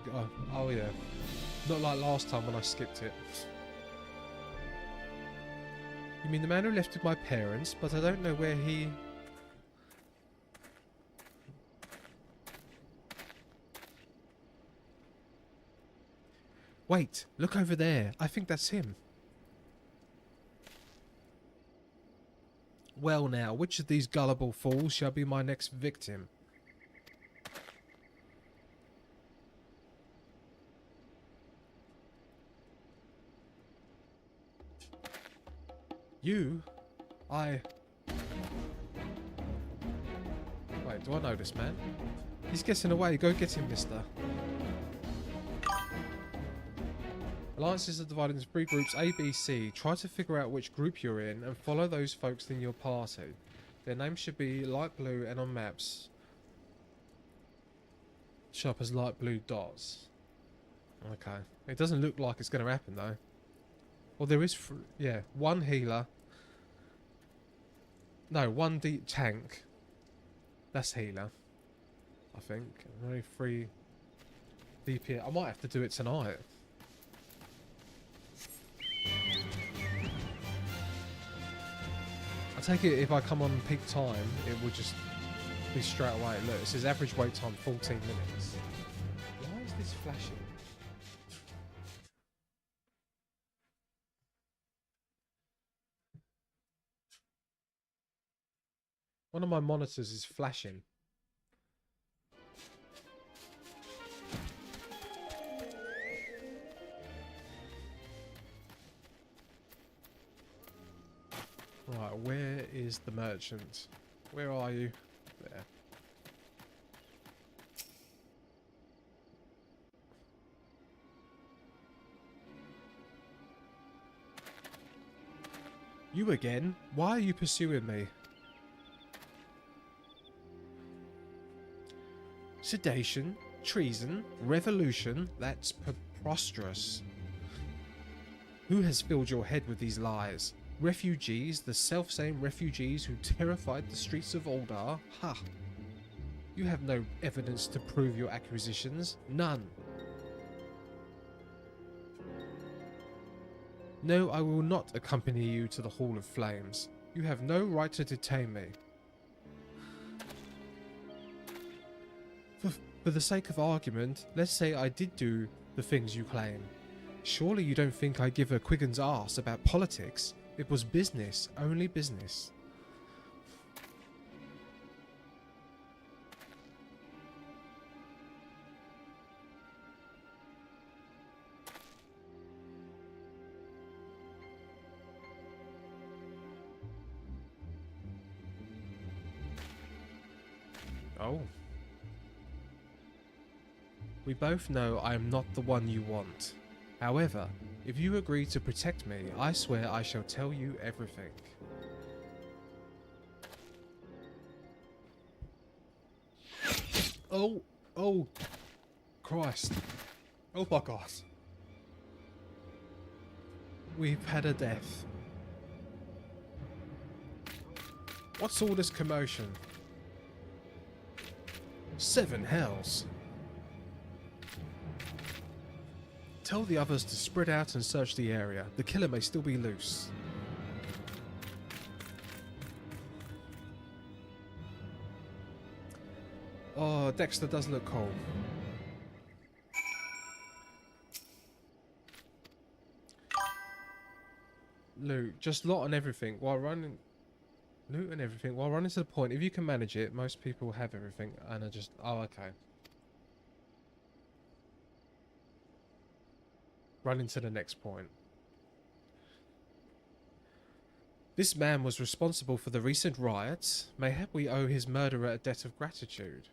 Oh yeah. Not like last time when I skipped it. You mean the man who left with my parents, but I don't know where he... Wait, look over there. I think that's him. Well now, which of these gullible fools shall be my next victim? You? Wait, do I know this man? He's getting away. Go get him, mister. Alliances are divided into 3 groups, A, B, C. Try to figure out which group you're in and follow those folks in your party. Their names should be light blue and on maps show up as light blue dots. Okay. It doesn't look like it's going to happen though. Well, there is, yeah, 1 healer. No, 1 tank. That's healer, I think. Only 3 DPS. I might have to do it tonight. I take it if I come on peak time, it will just be straight away. Look, it says average wait time 14 minutes. Why is this flashing? One of my monitors is flashing. Right, where is the merchant? Where are you? There. You again? Why are you pursuing me? Sedation, treason, revolution, that's preposterous. Who has filled your head with these lies? Refugees, the self-same refugees who terrified the streets of Aldar? Ha! You have no evidence to prove your accusations. None. No, I will not accompany you to the Hall of Flames. You have no right to detain me. For the sake of argument, let's say I did do the things you claim. Surely you don't think I give a Quiggin's arse about politics? It was business, only business. Oh. We both know I am not the one you want. However, if you agree to protect me, I swear I shall tell you everything. Oh, Christ. Oh my God. We've had a death. What's all this commotion? 7 hells. Tell the others to spread out and search the area. The killer may still be loose. Oh, Dexter does look cool. Loot, just lot and everything while running. Loot and everything while running to the point. If you can manage it, most people have everything and are just. Oh, okay. Running to the next point. This man was responsible for the recent riots. Mayhap we owe his murderer a debt of gratitude.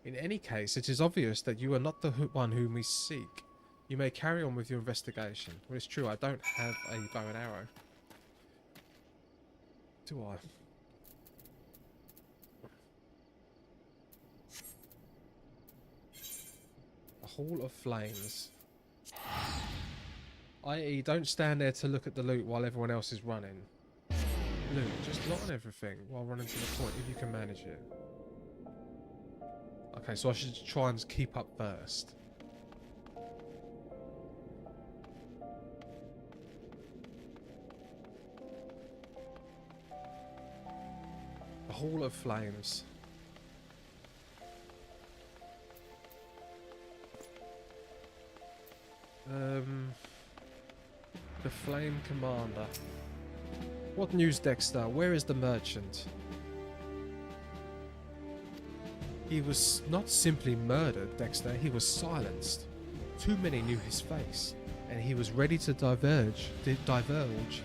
In any case, it is obvious that you are not the one whom we seek. You may carry on with your investigation. Well, it's true, I don't have a bow and arrow. Do I? A Hall of Flames. I.e., don't stand there to look at the loot while everyone else is running. Loot, just lot on everything while running to the point if you can manage it. Okay, so I should try and keep up first. The Hall of Flames. The Flame Commander. What news, Dexter? Where is the merchant? He was not simply murdered, Dexter. He was silenced. Too many knew his face, and he was ready to divulge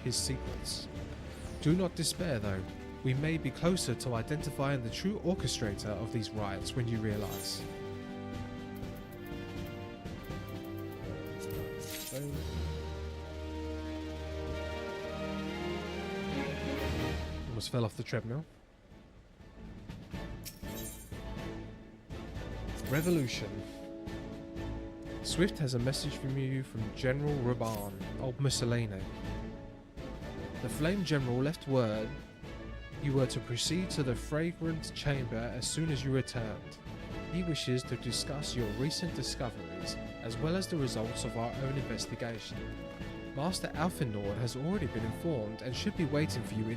his secrets. Do not despair, though. We may be closer to identifying the true orchestrator of these riots when you realize. Almost fell off the treadmill. Revolution. Swift has a message from you from General Raban, old Mussolini. The Flame General left word you were to proceed to the Fragrant Chamber as soon as you returned. He wishes to discuss your recent discoveries, as well as the results of our own investigation. Master Alfinord has already been informed and should be waiting for you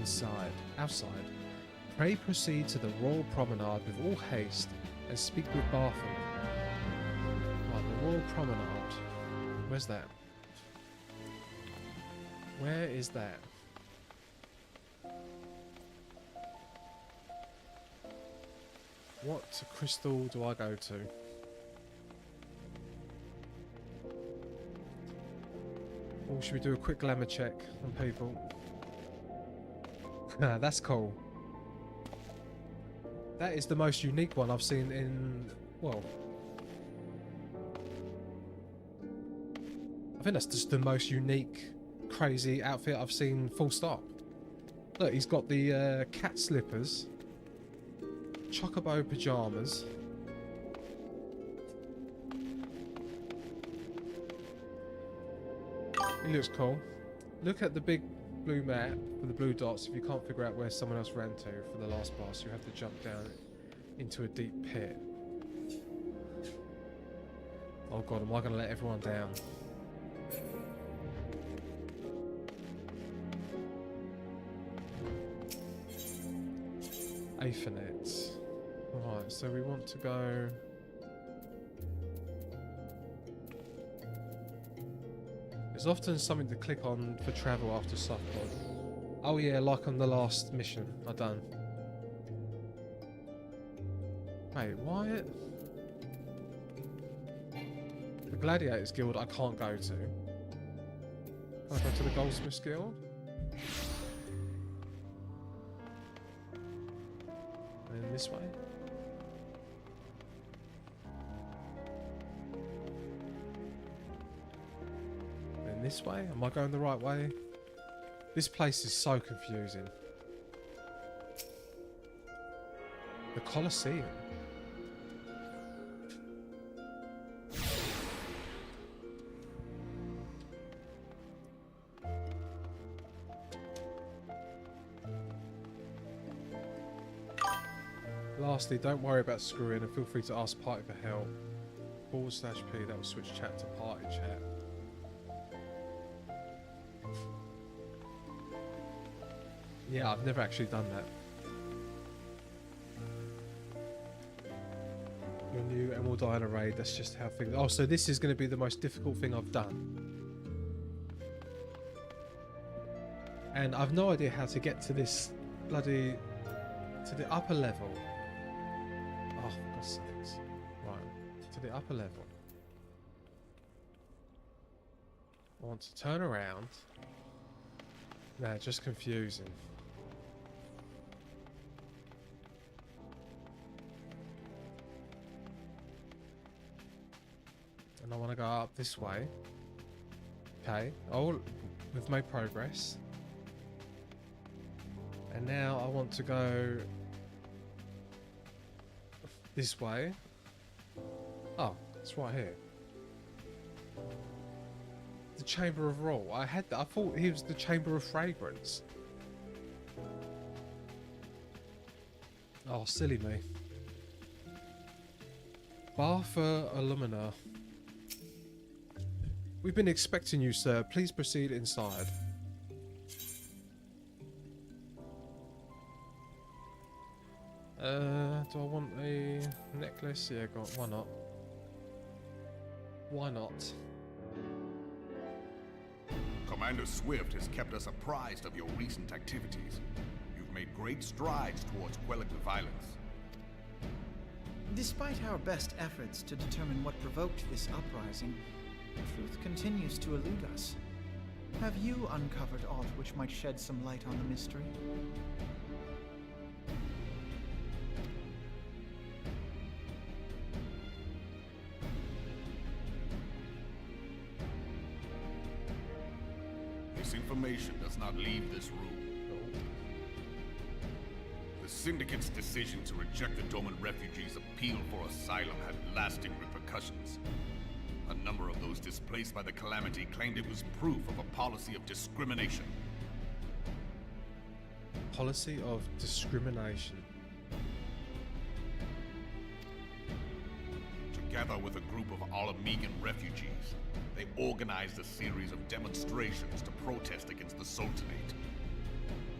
outside. Pray proceed to the Royal Promenade with all haste and speak with Bartham. Right, the Royal Promenade. Where's that? Where is that? What crystal do I go to? Or should we do a quick glamour check on people? That's cool. That is the most unique one I've seen in... well... I think that's just the most unique, crazy outfit I've seen, full stop. Look, he's got the cat slippers, chocobo pajamas. He looks cool. Look at the big blue map with the blue dots. If you can't figure out where someone else ran to for the last boss, you have to jump down into a deep pit. Oh god, am I going to let everyone down? Ethernet. Right, so we want to go... There's often something to click on for travel after softpod. Oh yeah, like on the last mission I done. Wait, Wyatt? The Gladiators Guild I can't go to. Can I go to the Goldsmiths Guild? And then this way? This way? Am I going the right way? This place is so confusing. The Colosseum. Lastly, don't worry about screwing and feel free to ask party for help. /P, that will switch chat to party chat. Yeah, I've never actually done that. You're new and will die in a raid, that's just how things... Oh, so this is going to be the most difficult thing I've done. And I've no idea how to get to this bloody... to the upper level. Oh, for God's sakes. Right, to the upper level. I want to turn around. Nah, just confusing. And I want to go up this way. Okay. Oh, we've made progress. And now I want to go this way. Oh, it's right here. The Chamber of Rule. I thought he was the Chamber of Fragrance. Oh, silly me. Bar for Alumina. We've been expecting you, sir. Please proceed inside. Do I want a necklace? Yeah, why not? Why not? Commander Swift has kept us apprised of your recent activities. You've made great strides towards quelling the violence. Despite our best efforts to determine what provoked this uprising, truth continues to elude us. Have you uncovered aught which might shed some light on the mystery? This information does not leave this room. The Syndicate's decision to reject the Doman refugees' appeal for asylum had lasting repercussions. A number of those displaced by the calamity claimed it was proof of a policy of discrimination. Policy of discrimination. Together with a group of Alamegan refugees, they organized a series of demonstrations to protest against the Sultanate.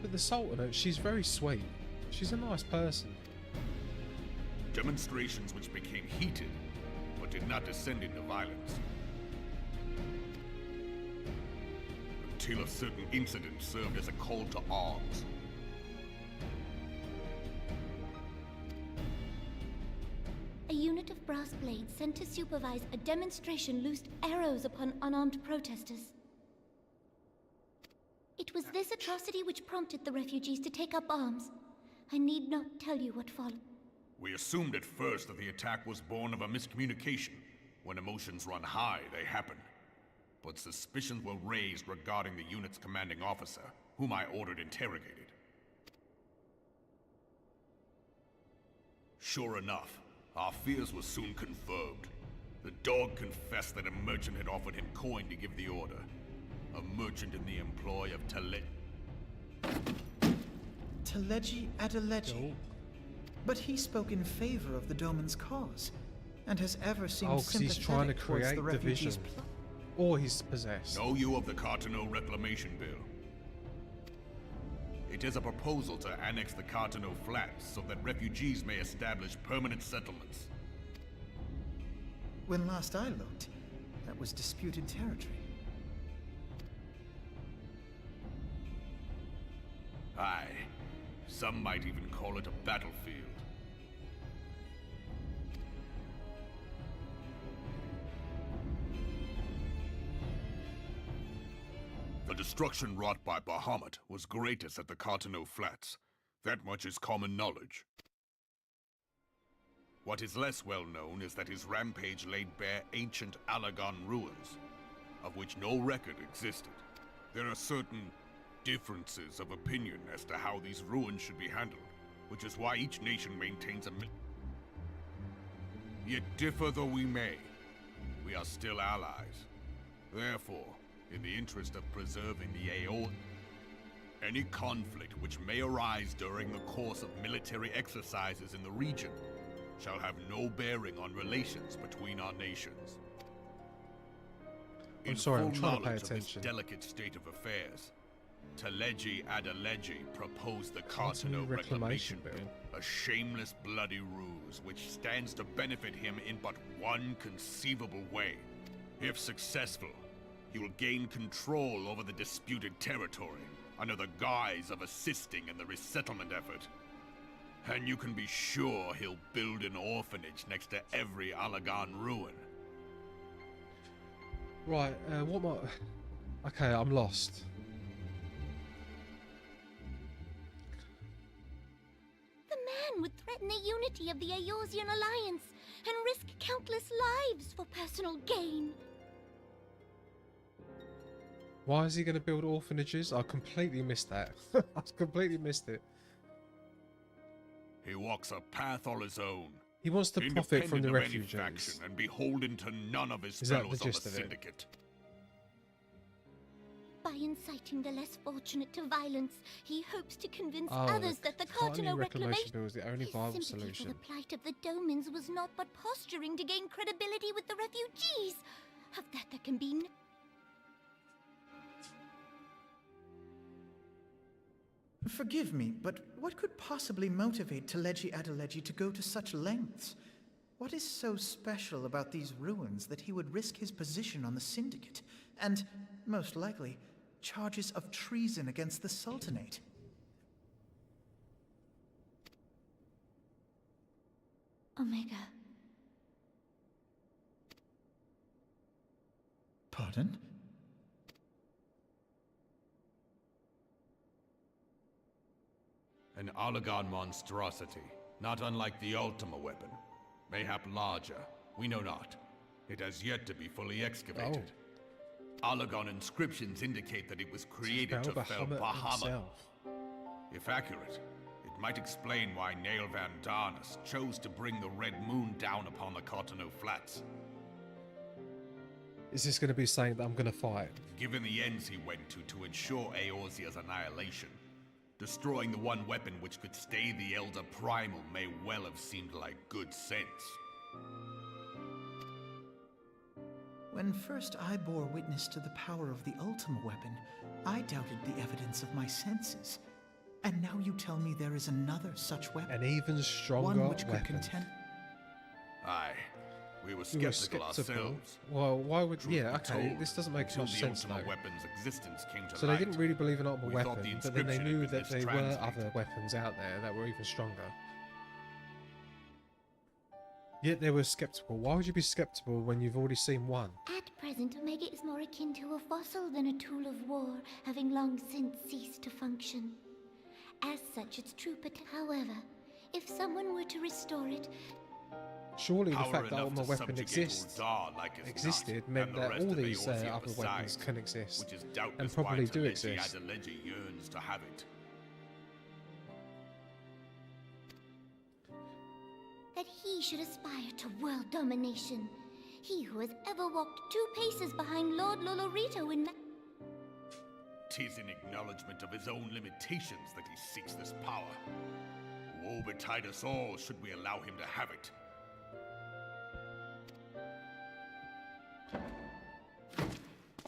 But the Sultanate, she's very sweet. She's a nice person. Demonstrations which became heated, but did not descend into violence. Until a certain incident served as a call to arms. A unit of brass blades sent to supervise a demonstration loosed arrows upon unarmed protesters. It was this atrocity which prompted the refugees to take up arms. I need not tell you what followed. We assumed at first that the attack was born of a miscommunication. When emotions run high, they happen. But suspicions were raised regarding the unit's commanding officer, whom I ordered interrogated. Sure enough, our fears were soon confirmed. The dog confessed that a merchant had offered him coin to give the order. A merchant in the employ of Teleji Adeleji. Oh. But he spoke in favor of the Doman's cause, and has ever seemed Oh, because he's trying to sympathetic towards create the refugees' division. Or he's possessed. Know you of the Cartano Reclamation Bill? It is a proposal to annex the Cartano Flats so that refugees may establish permanent settlements. When last I looked, that was disputed territory. Aye. Some might even call it a battlefield. The destruction wrought by Bahamut was greatest at the Cartano Flats. That much is common knowledge. What is less well known is that his rampage laid bare ancient Alagon ruins, of which no record existed. There are certain differences of opinion as to how these ruins should be handled, which is why each nation maintains a Yet differ though we may, we are still allies. Therefore, in the interest of preserving the Aeon, any conflict which may arise during the course of military exercises in the region shall have no bearing on relations between our nations. I'm sorry, I'm full trying to pay knowledge of this attention. delicate state of affairs, Teleji Adeleji proposed the Cartano Cartano Reclamation Reclamation Bill. Bill, a shameless bloody ruse which stands to benefit him in but one conceivable way. If successful, he will gain control over the disputed territory under the guise of assisting in the resettlement effort. And you can be sure he'll build an orphanage next to every Alagon ruin. Right, what am I... Okay, I'm lost. The man would threaten the unity of the Eorzean Alliance and risk countless lives for personal gain. Why is he going to build orphanages? I completely missed that. I completely missed it. He walks a path all his own. He wants to profit from the independent of any refugees. faction and beholden to none of his Is that the fellows on gist the of it? syndicate. By inciting the less fortunate to violence, he hopes to convince Oh, others that the Cartano Reclamation Bill is the only His viable sympathy solution. for the plight of the Domans was not but posturing to gain credibility with the refugees. Of that there can be no... Forgive me, but what could possibly motivate Teleji Adeleji to go to such lengths? What is so special about these ruins that he would risk his position on the Syndicate, and, most likely, charges of treason against the Sultanate? Omega. Pardon? An Alagon monstrosity, not unlike the Ultima weapon. Mayhap larger, we know not. It has yet to be fully excavated. Alagon inscriptions indicate that it was created to fell Bahamut. himself. If accurate, it might explain why Nail Van Darnus chose to bring the Red Moon down upon the Cartano Flats. Is this going to be saying that I'm going to fight? Given the ends he went to ensure Eorzea's annihilation, destroying the one weapon which could stay the Elder Primal may well have seemed like good sense. When first I bore witness to the power of the Ultima weapon, I doubted the evidence of my senses. And now you tell me there is another such weapon. An even stronger One which could weapon. contend... Aye, we were You were skeptical skeptical. ourselves. Well, why would... Truth Yeah, be okay, told, this doesn't make until much the sense Ultima though. weapon's existence came to So light, they didn't really believe in Ultima we thought the weapon, but then they inscription knew had been that there were mistranslated. other weapons out there that were even stronger. Yet they were skeptical. Why would you be skeptical when you've already seen one? At present, Omega is more akin to a fossil than a tool of war, having long since ceased to function. As such, it's true, but however, if someone were to restore it, Surely the Power fact that enough Ultima to weapon subjugate exists, Ul'dah like as existed not, meant and the that rest all of these Eorzea other weapons besides, can exist. which is doubtless and probably why do Teleji exist. Adeleji yearns to have it. that he should aspire to world domination. He who has ever walked 2 paces behind Lord Lolorito in... 'Tis in acknowledgement of his own limitations that he seeks this power. Woe betide us all should we allow him to have it.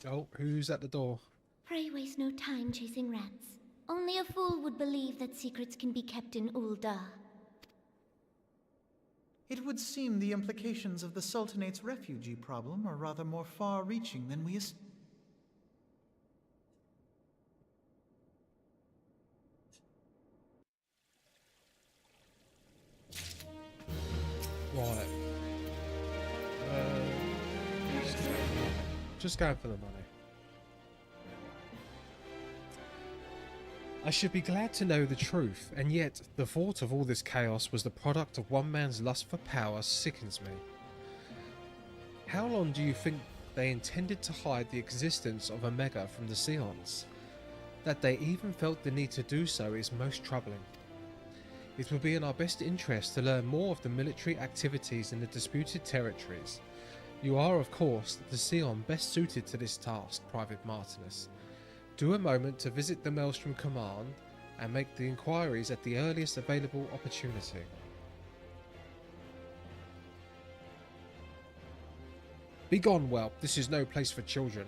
Oh, who's at the door? Pray waste no time chasing rats. Only a fool would believe that secrets can be kept in Ul'dah. It would seem the implications of the Sultanate's refugee problem are rather more far-reaching than we Right. Just going for the money. I should be glad to know the truth, and yet the thought of all this chaos was the product of one man's lust for power sickens me. How long do you think they intended to hide the existence of Omega from the Scions? That they even felt the need to do so is most troubling. It would be in our best interest to learn more of the military activities in the disputed territories. You are, of course, the Scion best suited to this task, Private Martinus. Do a moment to visit the Maelstrom Command and make the inquiries at the earliest available opportunity. Begone, whelp, this is no place for children.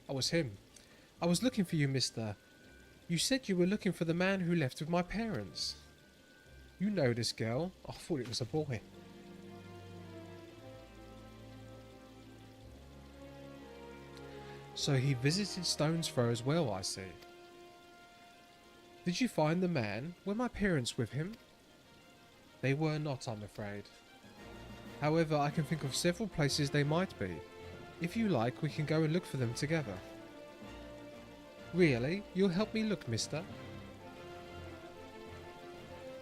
I was him. I was looking for you, mister. You said you were looking for the man who left with my parents. You know this girl. I thought it was a boy. So he visited Stone's Throw as well, I see. Did you find the man? Were my parents with him? They were not, I'm afraid. However, I can think of several places they might be. If you like, we can go and look for them together. Really? You'll help me look, mister?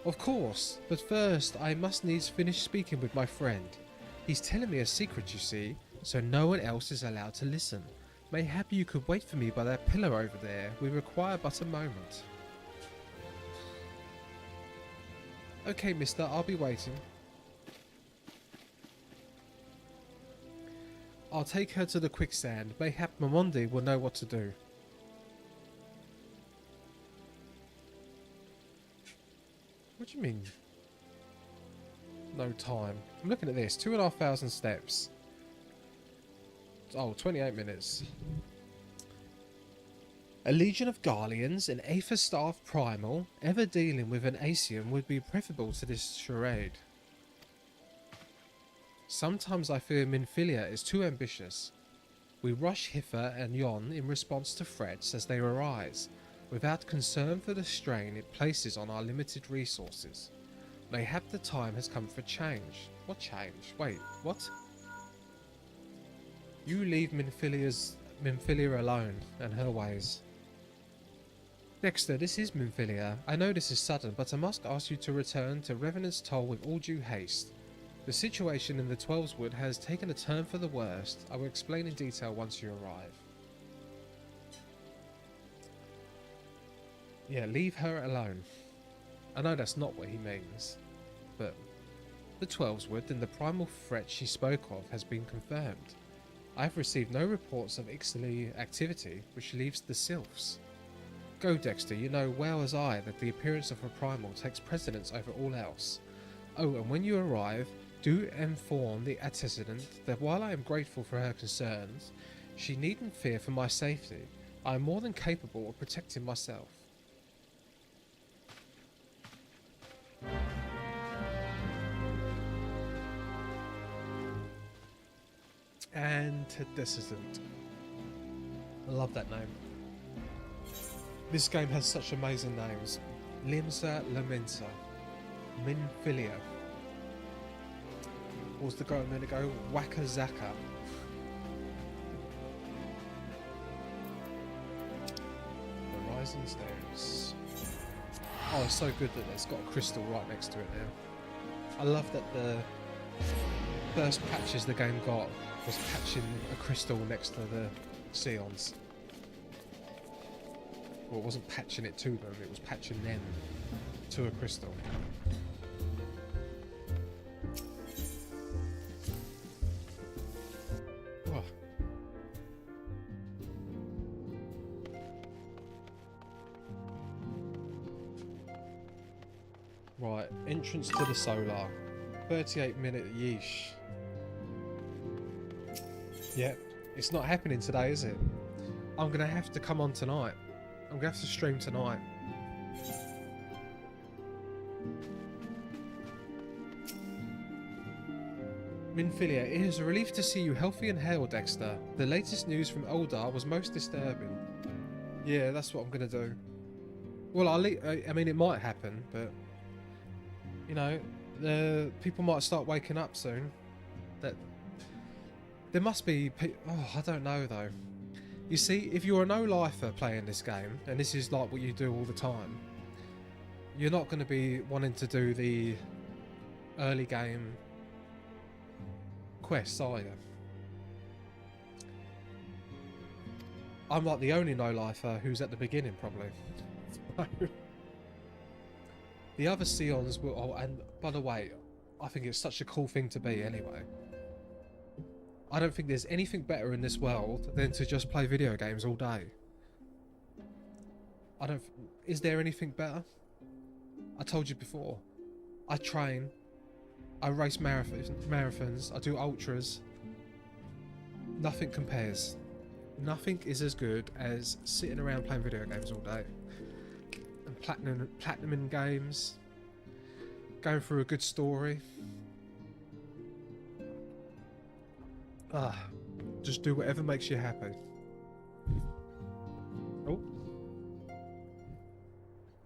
Of course, but first I must needs finish speaking with my friend. He's telling me a secret, you see, so no one else is allowed to listen. Mayhap you could wait for me by that pillar over there. We require but a moment. Okay, mister, I'll be waiting. I'll take her to the quicksand. Mayhap Mamondi will know what to do. What do you mean? No time. I'm looking at this. 2,500 steps. Oh, 28 minutes. A legion of Garleans, an Aether-Staff Primal, ever dealing with an Asian would be preferable to this charade. Sometimes I fear Minfilia is too ambitious. We rush hither and yon in response to threats as they arise, without concern for the strain it places on our limited resources. Mayhap the time has come for change. What change? Wait, what? You leave Minfilia alone and her ways. Dexter, this is Minfilia. I know this is sudden, but I must ask you to return to Revenant's Toll with all due haste. The situation in the Twelveswood has taken a turn for the worst. I will explain in detail once you arrive. Yeah, leave her alone. I know that's not what he means, but the Twelveswood and the primal threat she spoke of has been confirmed. I have received no reports of Ixtali activity, which leaves the Sylphs. Go, Dexter, you know well as I that the appearance of a primal takes precedence over all else. Oh, and when you arrive, do inform the antecedent that while I am grateful for her concerns, she needn't fear for my safety. I am more than capable of protecting myself. Antecedent. I love that name. This game has such amazing names. Limsa Lamenta. Minfilia. What was the guy a minute ago? Wakazaka. The Rising Stones. Oh, it's so good that it's got a crystal right next to it now. I love that the first patches the game got was patching a crystal next to the Scions. Well, it wasn't patching it to them, it was patching them to a crystal. Oh. Right, entrance to the solar. 38-minute yeesh. Yep, it's not happening today, is it? I'm gonna have to come on tonight. I'm gonna have to stream tonight. Minfilia, it is a relief to see you healthy and hale, Dexter. The latest news from Eldar was most disturbing. Yeah, that's what I'm gonna do. Well, I mean, it might happen, but you know, the people might start waking up soon. That there must be. Oh, I don't know though. You see, if you're a no-lifer playing this game, and this is like what you do all the time, you're not going to be wanting to do the early game quests, are you? I'm like the only no-lifer who's at the beginning, probably. The other Scions will... Oh, and by the way, I think it's such a cool thing to be anyway. I don't think there's anything better in this world than to just play video games all day. Is there anything better? I told you before. I train. I race marathons. I do ultras. Nothing compares. Nothing is as good as sitting around playing video games all day. And platinum games. Going through a good story. Just do whatever makes you happy. Oh.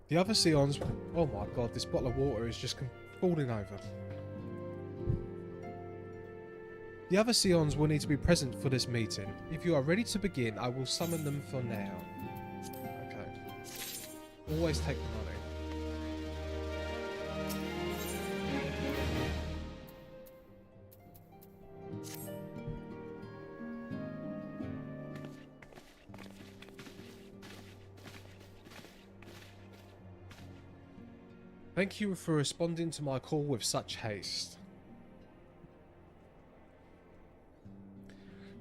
The other Scions... Oh my god, this bottle of water is just falling over. The other Scions will need to be present for this meeting. If you are ready to begin, I will summon them for now. Okay. Always take the money. Thank you for responding to my call with such haste.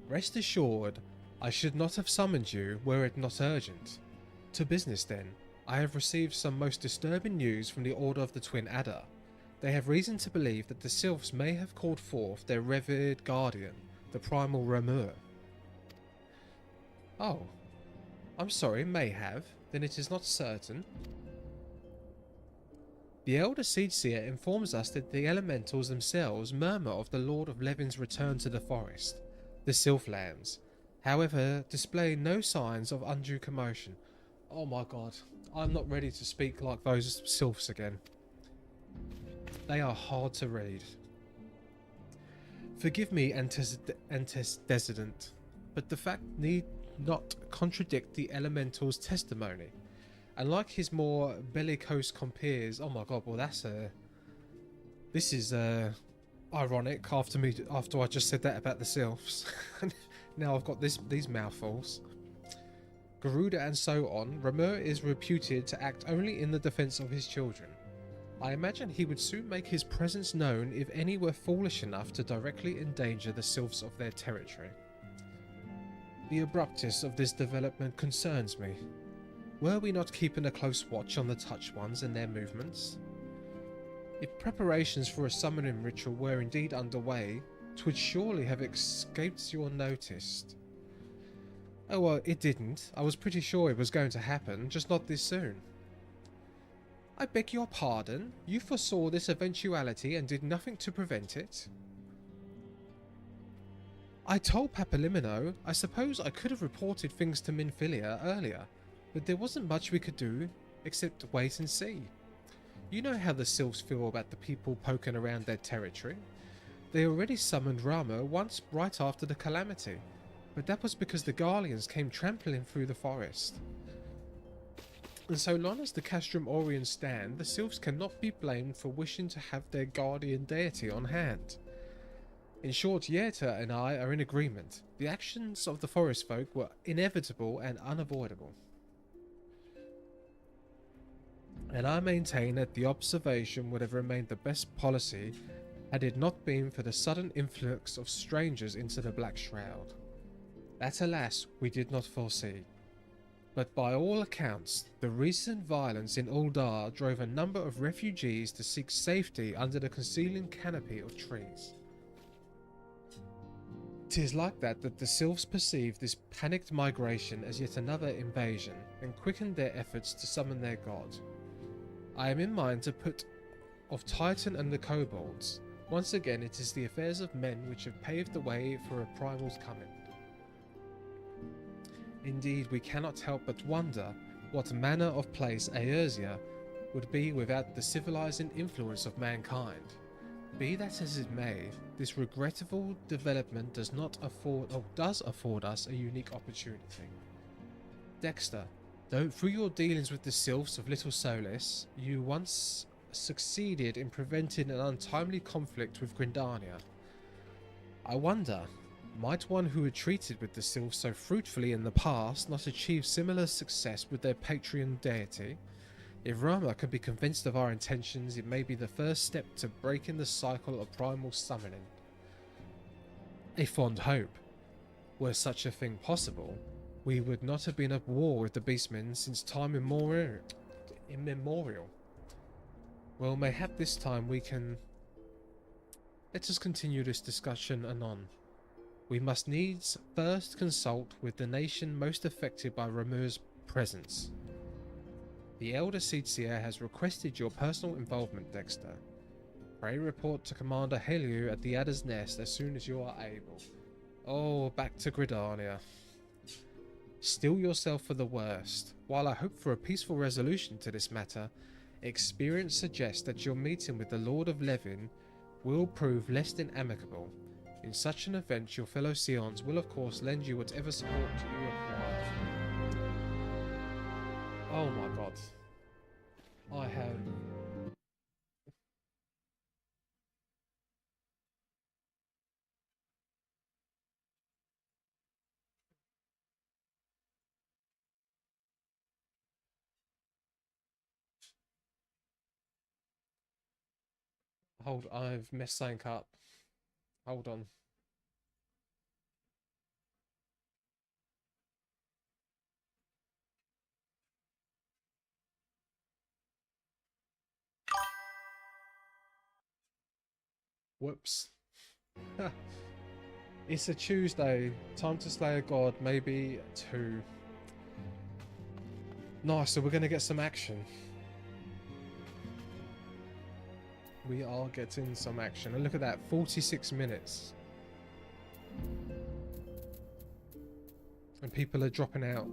Rest assured, I should not have summoned you were it not urgent. To business then. I have received some most disturbing news from the Order of the Twin Adder. They have reason to believe that the Sylphs may have called forth their revered guardian, the Primal Remur. Oh. I'm sorry, may have. Then it is not certain. The Elder Seedseer informs us that the elementals themselves murmur of the Lord of Levin's return to the forest, the Sylphlands, however display no signs of undue commotion. Oh my god, I'm not ready to speak like those Sylphs again. They are hard to read. Forgive me, antecedent, but the fact need not contradict the elemental's testimony. And like his more bellicose compeers, oh my god, well this is ironic after I just said that about the Sylphs. Now I've got these mouthfuls. Garuda and so on, Remur is reputed to act only in the defense of his children. I imagine he would soon make his presence known if any were foolish enough to directly endanger the Sylphs of their territory. The abruptness of this development concerns me. Were we not keeping a close watch on the Touch Ones and their movements? If preparations for a summoning ritual were indeed underway, 'twould surely have escaped your notice. Oh well, it didn't. I was pretty sure it was going to happen, just not this soon. I beg your pardon? You foresaw this eventuality and did nothing to prevent it? I told Papalimino I suppose I could have reported things to Minfilia earlier, but there wasn't much we could do except wait and see. You know how the Sylphs feel about the people poking around their territory. They already summoned Rama once right after the calamity, but that was because the Garleans came trampling through the forest. And so long as the Castrum Oriens stand, the Sylphs cannot be blamed for wishing to have their guardian deity on hand. In short, Yerta and I are in agreement. The actions of the forest folk were inevitable and unavoidable. And I maintain that the observation would have remained the best policy had it not been for the sudden influx of strangers into the Black Shroud. That, alas, we did not foresee. But by all accounts, the recent violence in Uldar drove a number of refugees to seek safety under the concealing canopy of trees. 'Tis like that the Sylphs perceived this panicked migration as yet another invasion, and quickened their efforts to summon their god. I am in mind to put of Titan and the Kobolds. Once again, it is the affairs of men which have paved the way for a primal's coming. Indeed, we cannot help but wonder what manner of place Aerzia would be without the civilizing influence of mankind. Be that as it may, this regrettable development does afford us a unique opportunity. Dexter, though through your dealings with the Sylphs of Little Solace, you once succeeded in preventing an untimely conflict with Grindania, I wonder, might one who had treated with the Sylphs so fruitfully in the past not achieve similar success with their patron deity? If Rama can be convinced of our intentions, it may be the first step to breaking the cycle of primal summoning. A fond hope. Were such a thing possible, we would not have been at war with the Beastmen since time immemorial. Well, mayhap this time we can... Let us continue this discussion anon. We must needs first consult with the nation most affected by Ramuh's presence. The Elder Seedseer has requested your personal involvement, Dexter. Pray report to Commander Helu at the Adder's Nest as soon as you are able. Oh, back to Gridania. Steel yourself for the worst. While I hope for a peaceful resolution to this matter, experience suggests that your meeting with the Lord of Levin will prove less than amicable. In such an event, your fellow Scions will of course lend you whatever support you require. Oh my god. I have... I've messed something up. Hold on. Whoops. It's a Tuesday. Time to slay a god, maybe 2. Nice, so we're going to get some action. We are getting some action. And look at that, 46 minutes. And people are dropping out.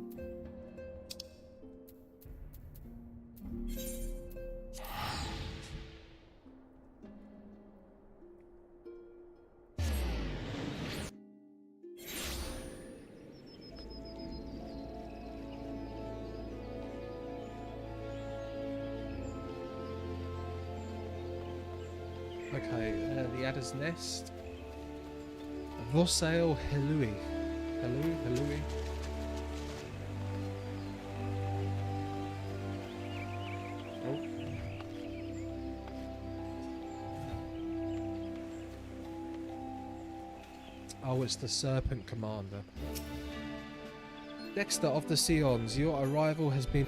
Okay, the Adder's Nest. Vossail Helui. Helui. Oh, it's the Serpent Commander. Dexter of the Scions, your arrival has been...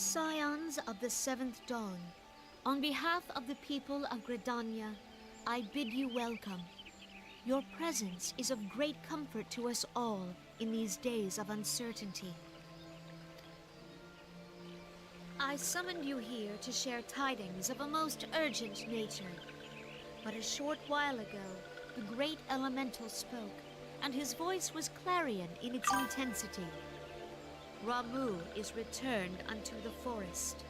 Scions of the Seventh Dawn, on behalf of the people of Gridania, I bid you welcome. Your presence is of great comfort to us all in these days of uncertainty. I summoned you here to share tidings of a most urgent nature. But a short while ago, the great elemental spoke, and his voice was clarion in its intensity. Ramuh is returned unto the forest.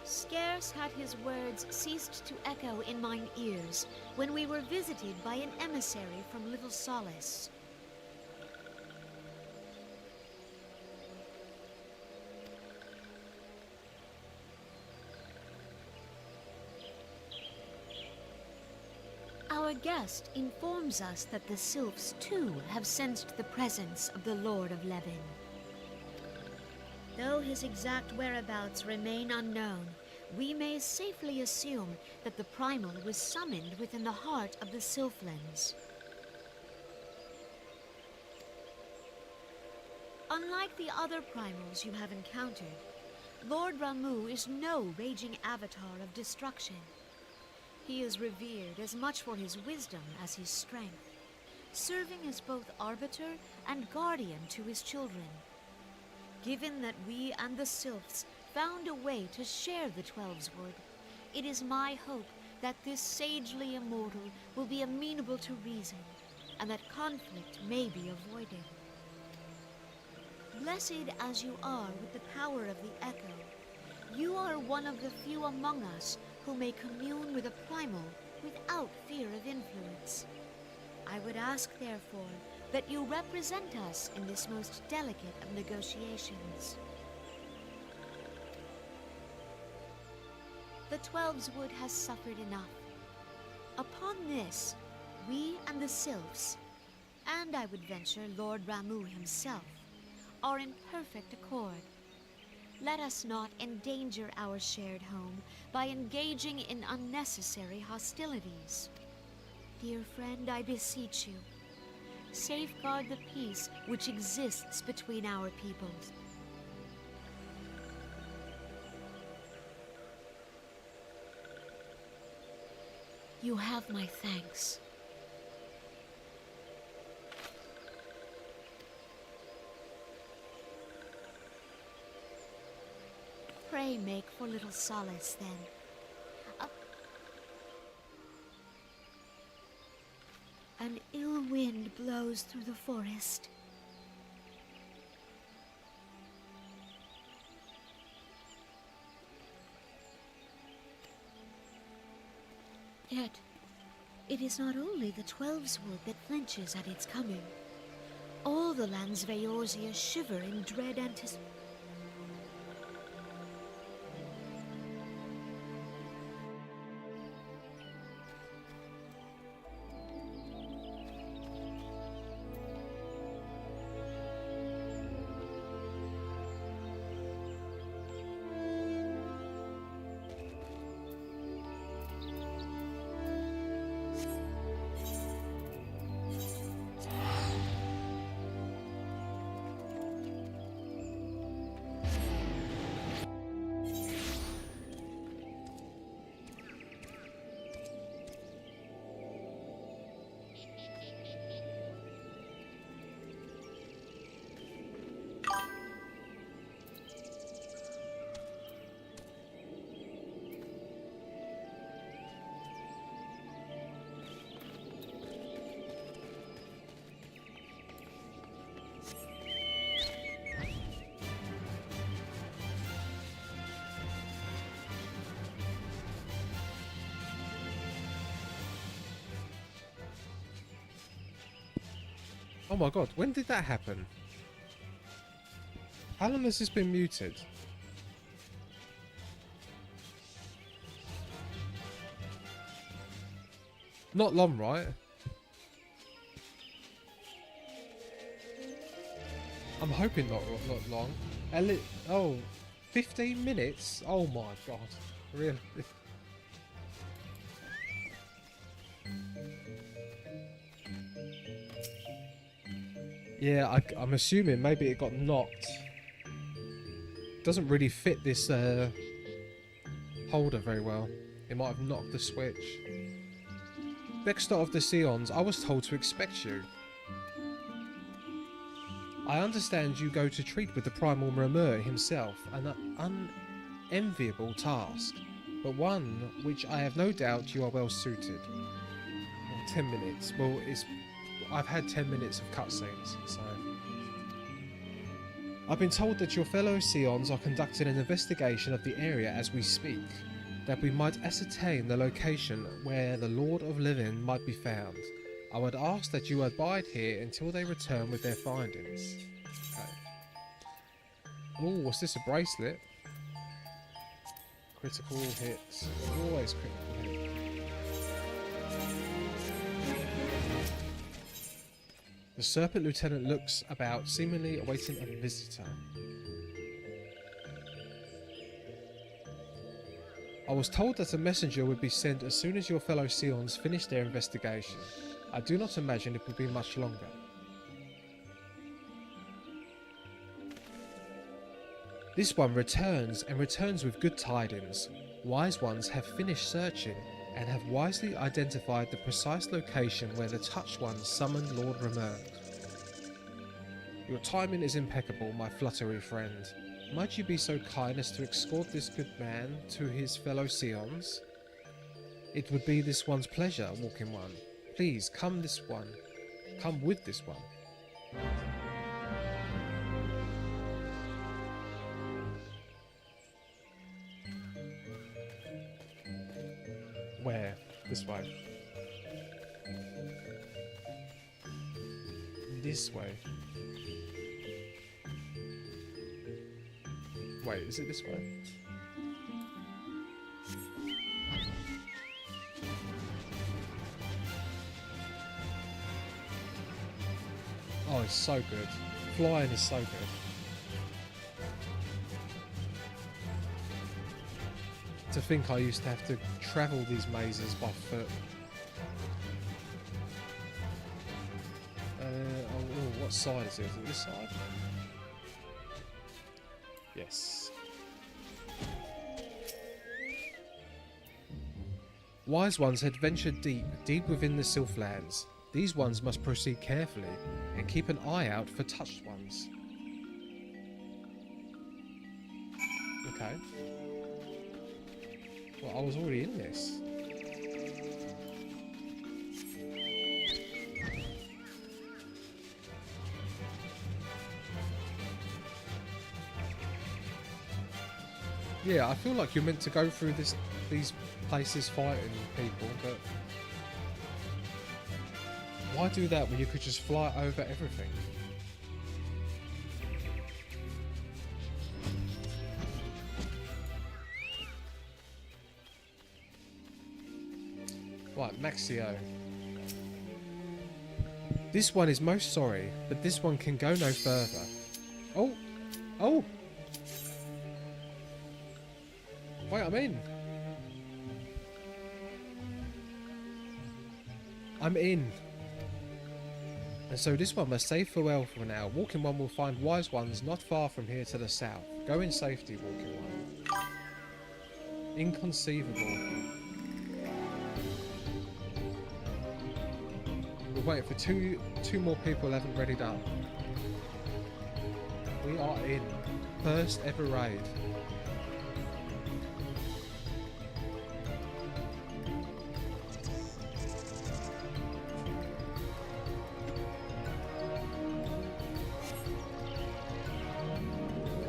Scarce had his words ceased to echo in mine ears when we were visited by an emissary from Little Solace. Our guest informs us that the Sylphs too have sensed the presence of the Lord of Levin. Though his exact whereabouts remain unknown, we may safely assume that the Primal was summoned within the heart of the Sylphlands. Unlike the other Primals you have encountered, Lord Ramuh is no raging avatar of destruction. He is revered as much for his wisdom as his strength, serving as both arbiter and guardian to his children. Given that we and the Sylphs found a way to share the Twelveswood, it is my hope that this sagely immortal will be amenable to reason, and that conflict may be avoided. Blessed as you are with the power of the Echo, you are one of the few among us who may commune with a primal without fear of influence. I would ask, therefore, that you represent us in this most delicate of negotiations. The Twelveswood has suffered enough. Upon this, we and the Sylphs, and I would venture Lord Ramuh himself, are in perfect accord. Let us not endanger our shared home by engaging in unnecessary hostilities. Dear friend, I beseech you, safeguard the peace which exists between our peoples. You have my thanks. Pray make for Little Solace, then. An ill wind blows through the forest. Yet, it is not only the Twelveswood that flinches at its coming. All the lands of Eorzea shiver in dread anticipation. Oh my god, when did that happen? How long has this been muted? Not long, right? I'm hoping not long. Oh, 15 minutes? Oh my god. Really? Yeah, I'm assuming maybe it got knocked doesn't really fit this holder very well. It might have knocked the switch. Dexter of the Scions, I was told to expect you. I understand you go to treat with the Primal Murmur himself, an unenviable task, but one which I have no doubt you are well suited. 10 minutes. Well, I've had 10 minutes of cutscenes, so... I've been told that your fellow Scions are conducting an investigation of the area as we speak, that we might ascertain the location where the Lord of Living might be found. I would ask that you abide here until they return with their findings. Okay. Oh, what's this, a bracelet? Critical hits. Always critical hit. The Serpent Lieutenant looks about, seemingly awaiting a visitor. I was told that a messenger would be sent as soon as your fellow Scions finish their investigation. I do not imagine it will be much longer. This one returns, and returns with good tidings. Wise ones have finished searching, and have wisely identified the precise location where the Touched One summoned Lord Ramur. Your timing is impeccable, my fluttery friend. Might you be so kind as to escort this good man to his fellow Scions? It would be this one's pleasure, Walking One. Please, come with this one. Where? This way. This way. Wait, is it this way? Oh, it's so good. Flying is so good. To think I used to have to travel these mazes by foot. What side is it? Is it this side? Yes. Wise ones had ventured deep within the Sylphlands. These ones must proceed carefully and keep an eye out for touched ones. Okay. Well, I was already in this. Yeah, I feel like you're meant to go through these places fighting people, but why do that when you could just fly over everything? Right, Maxio. This one is most sorry, but this one can go no further. Oh! Oh! Wait, I'm in. I'm in. And so this one must say farewell for now. Walking One will find wise ones not far from here to the south. Go in safety, Walking One. Inconceivable. We're waiting for two more people who haven't readied up. We are in. First ever raid.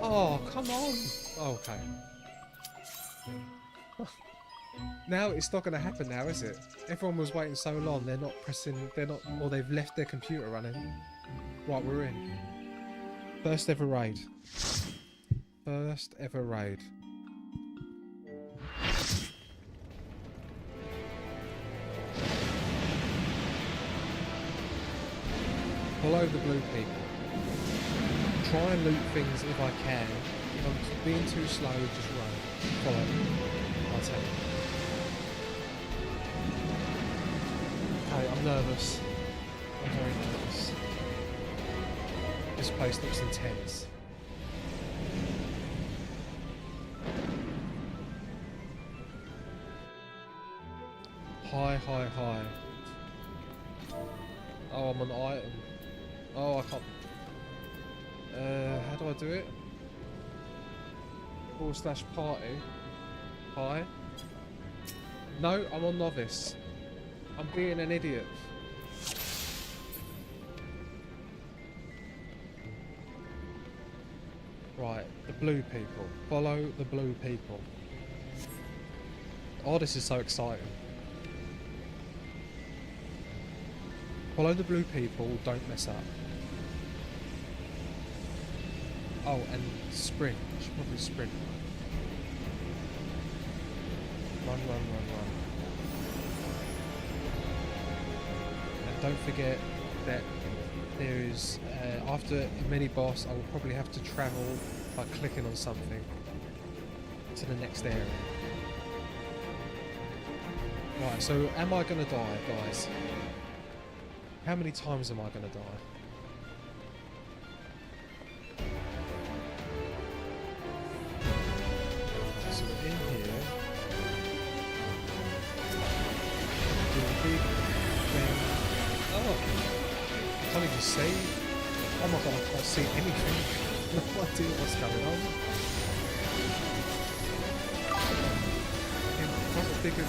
Oh, come on! Oh, okay. Now it's not going to happen now, is it? Everyone was waiting so long, or they've left their computer running. Right, we're in. First ever raid. First ever raid. Follow the blue people. Try and loot things if I can. If I'm being too slow, just run. Follow me. I'll tell you. Okay, I'm nervous. I'm very nervous. This place looks intense. Hi. Oh, I'm on item. Oh, I can't. How do I do it? /party. Hi. No, I'm on novice. I'm being an idiot. Right, the blue people. Follow the blue people. Oh, this is so exciting. Follow the blue people, don't mess up. Oh, and sprint. I should probably sprint. Run. And don't forget that there is, after a mini boss, I will probably have to travel by clicking on something to the next area. Right, so am I going to die, guys? How many times am I going to die? So we're in here. Do a big thing. Oh! Can't even see. Oh my god, I can't see anything. No idea what's going on. In front of bigger.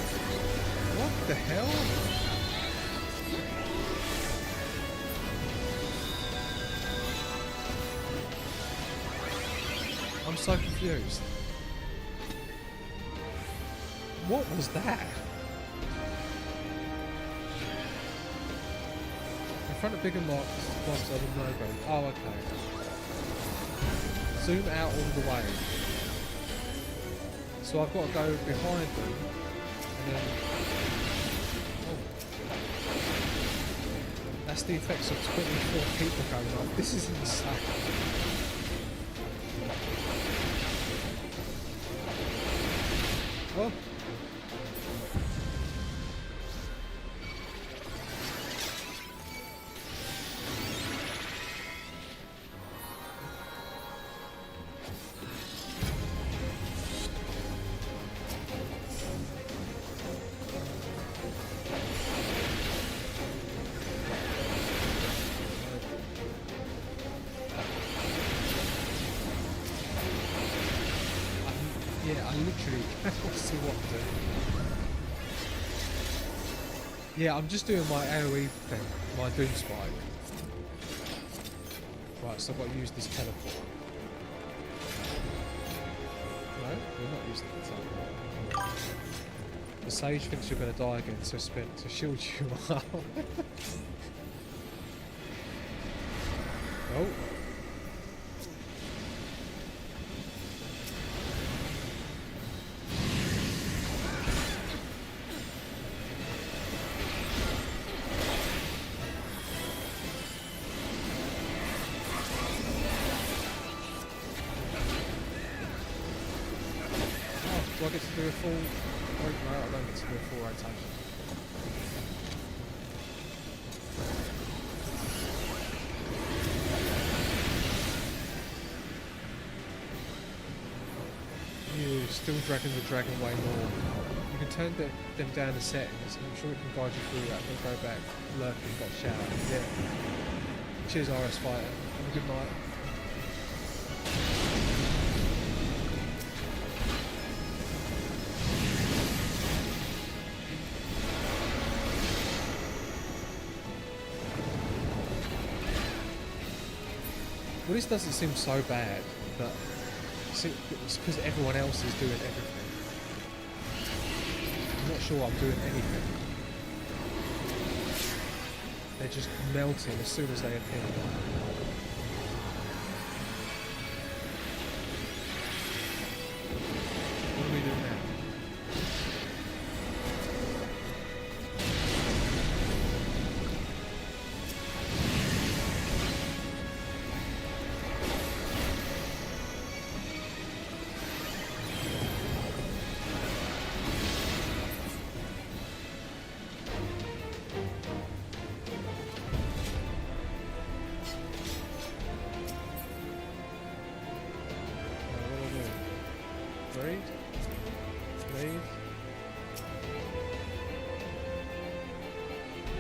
What the hell? I'm so confused. What was that? In front of bigger mobs are the no-go. Oh, okay. Zoom out all the way. So I've got to go behind them and then... Oh. That's the effects of 24 people going on. This is insane. Oh. Yeah, I literally cannot see what to do. Yeah, I'm just doing my AoE thing, my Doom Spike. Right, so I've got to use this teleport. No, we're not using the teleport. The sage thinks you're going to die again, so spent to shield you up. Oh. Do I get to do a full... Oh, no, I don't get to do a full rotation. You still dragging the dragon way more. You can turn them down the settings, and I'm sure it can guide you through that. We'll go back, lurking, got shout. Yeah. Cheers, RS Fighter. Have a good night. Well, this doesn't seem so bad, but it's because everyone else is doing everything. I'm not sure I'm doing anything. They're just melting as soon as they appear. What do we do now?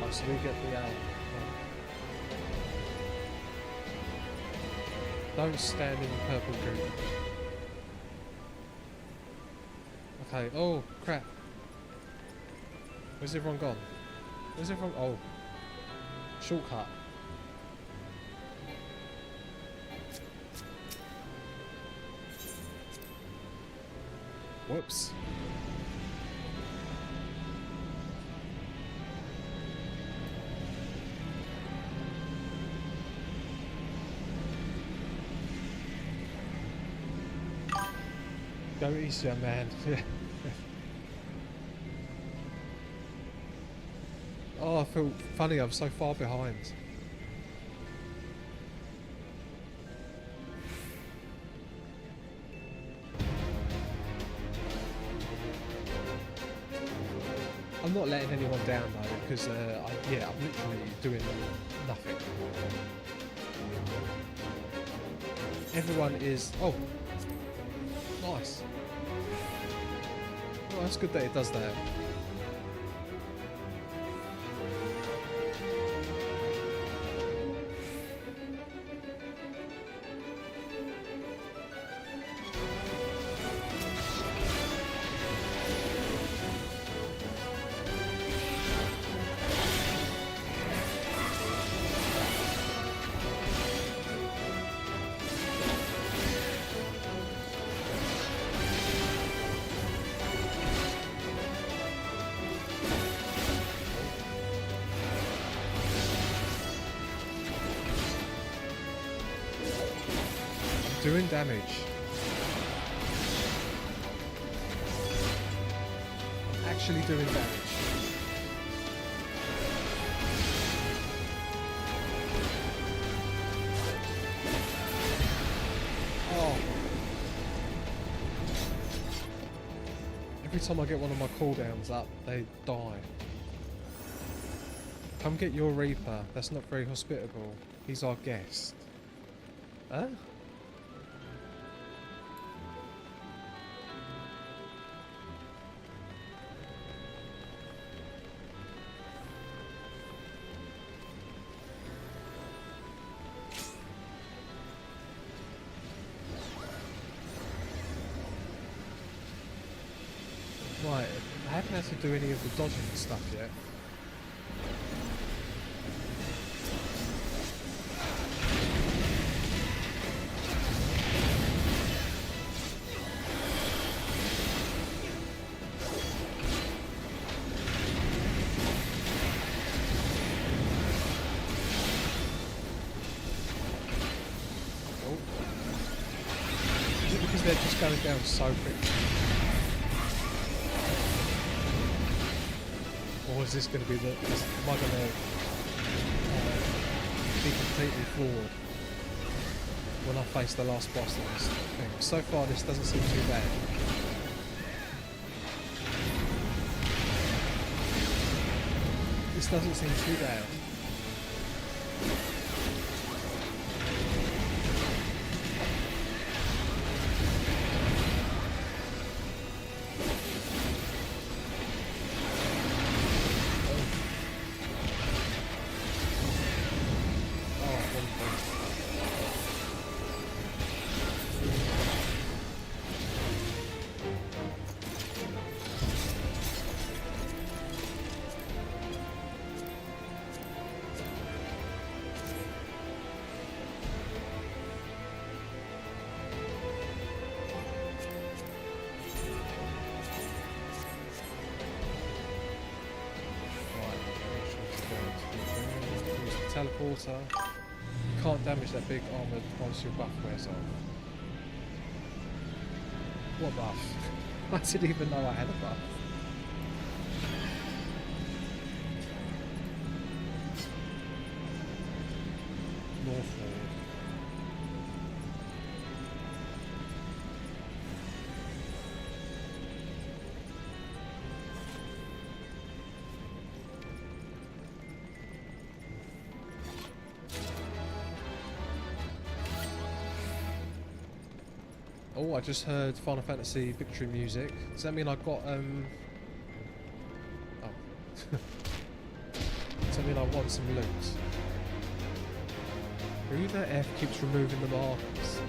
Oh, so we get the owl. Don't stand in the purple goo. Okay, oh crap. Where's everyone gone? Where's everyone? Oh. Shortcut. Whoops. Go easier, man. Oh, I feel funny, I'm so far behind. I'm not letting anyone down though, because I'm literally doing nothing. Everyone is... Oh! Nice. Oh, that's good that it does that. Doing damage. Actually doing damage. Oh. Every time I get one of my cooldowns up, they die. Come get your Reaper. That's not very hospitable. He's our guest. Huh? Right, I haven't had to do any of the dodging stuff yet. Oh. Is it because they're just going down so quickly? Or is this going to be the... Am I going to be completely floored when I face the last boss of this thing? So far this doesn't seem too bad. This doesn't seem too bad. Teleporter. You can't damage that big armoured once your buff wears off. What buff? I didn't even know I had a buff. Northward. Oh, I just heard Final Fantasy victory music. Does that mean I got, Oh. Does that mean I want some loot? Who the F keeps removing the markers?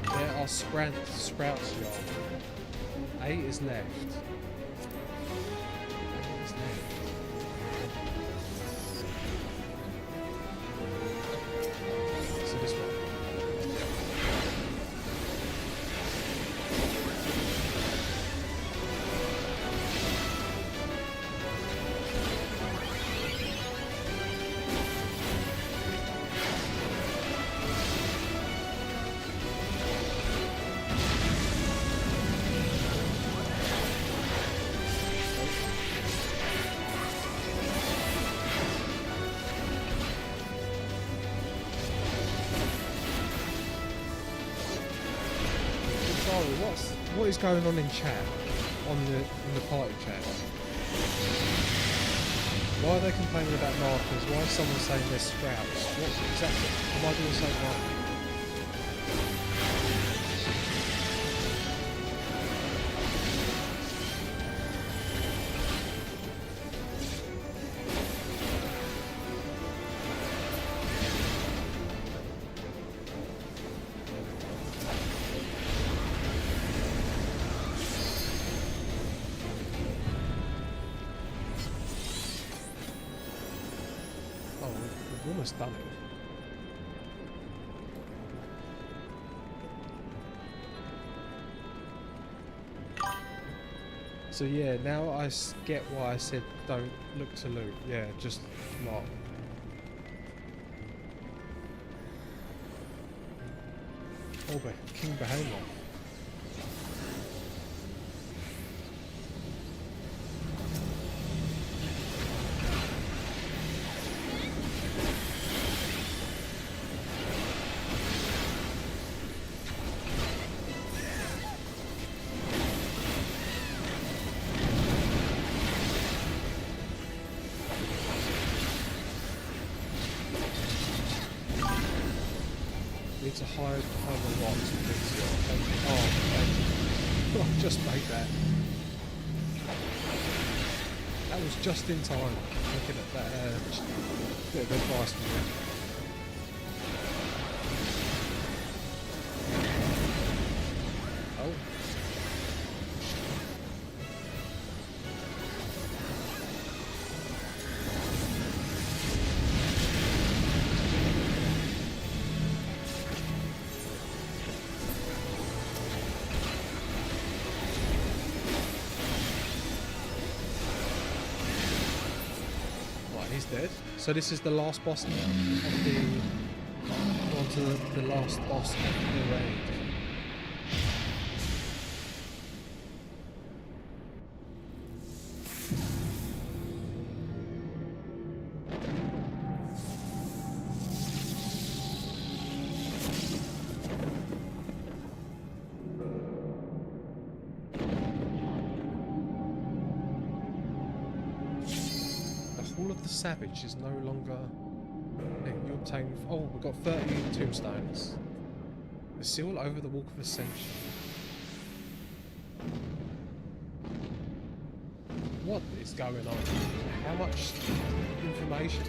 There are sprouts, y'all. 8 is left. 8 is left. So this one. What is going on in chat? In the party chat? Why are they complaining about markers? Why is someone saying there's sprouts? What exactly? Am I doing something wrong? We've almost done it. So yeah, now I get why I said don't look to loot. Yeah, just not. Oh, but King Behemoth. Need to hide behind the rocks and things. Oh, thank you. I just made that. That was just in time. Looking at that bit of advice from you. Oh. He's dead. So this is the last boss now of the... on to the last boss of the raid. Hall of the Savage is no longer... Yeah, you obtain... Oh, we've got 30 tombstones. The seal over the Walk of Ascension. What is going on? How much information?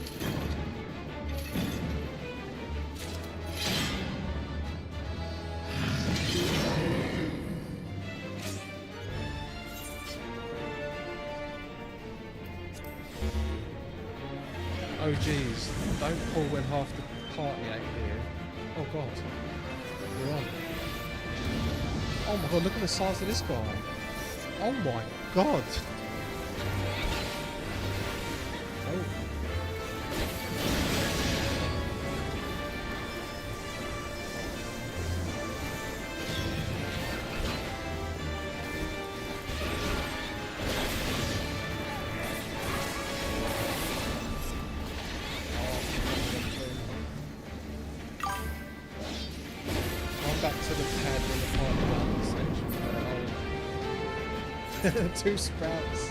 Oh geez, don't pull when half the party ain't here. Oh god. We're on. Oh my god, look at the size of this guy. Oh my god. Oh. Back to the pad in the party section. 2 sprouts.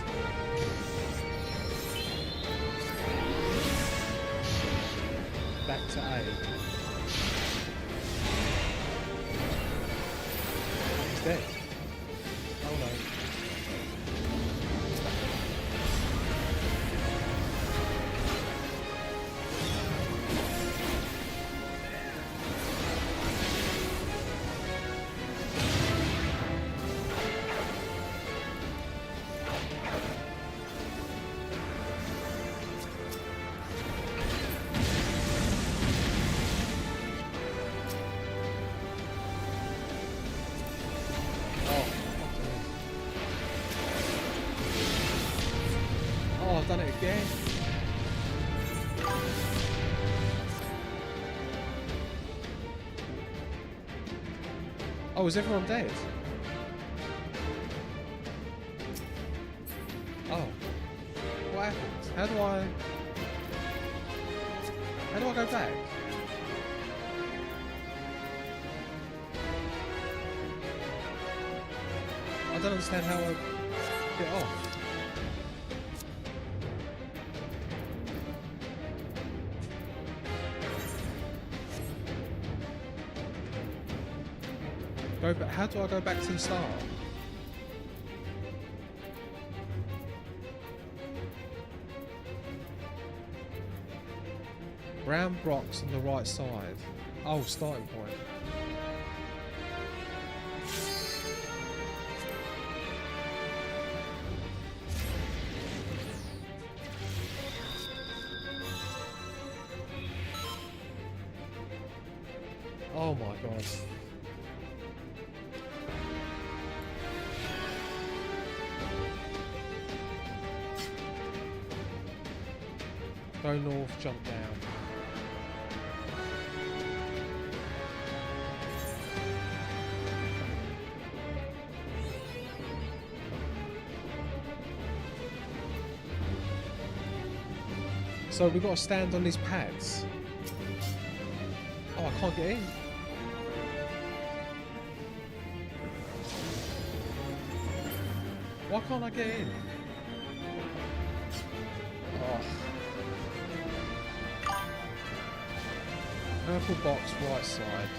Back to A. He's dead. again. Oh, is everyone dead? Oh. What happened? How do I go back? I don't understand how I get off. Go back. How do I go back to the start? Round blocks on the right side. Oh, starting point. Oh my god. Go north, jump down. So we've got to stand on these pads. Oh, I can't get in. Why can't I get in? Oh. Purple box, right side.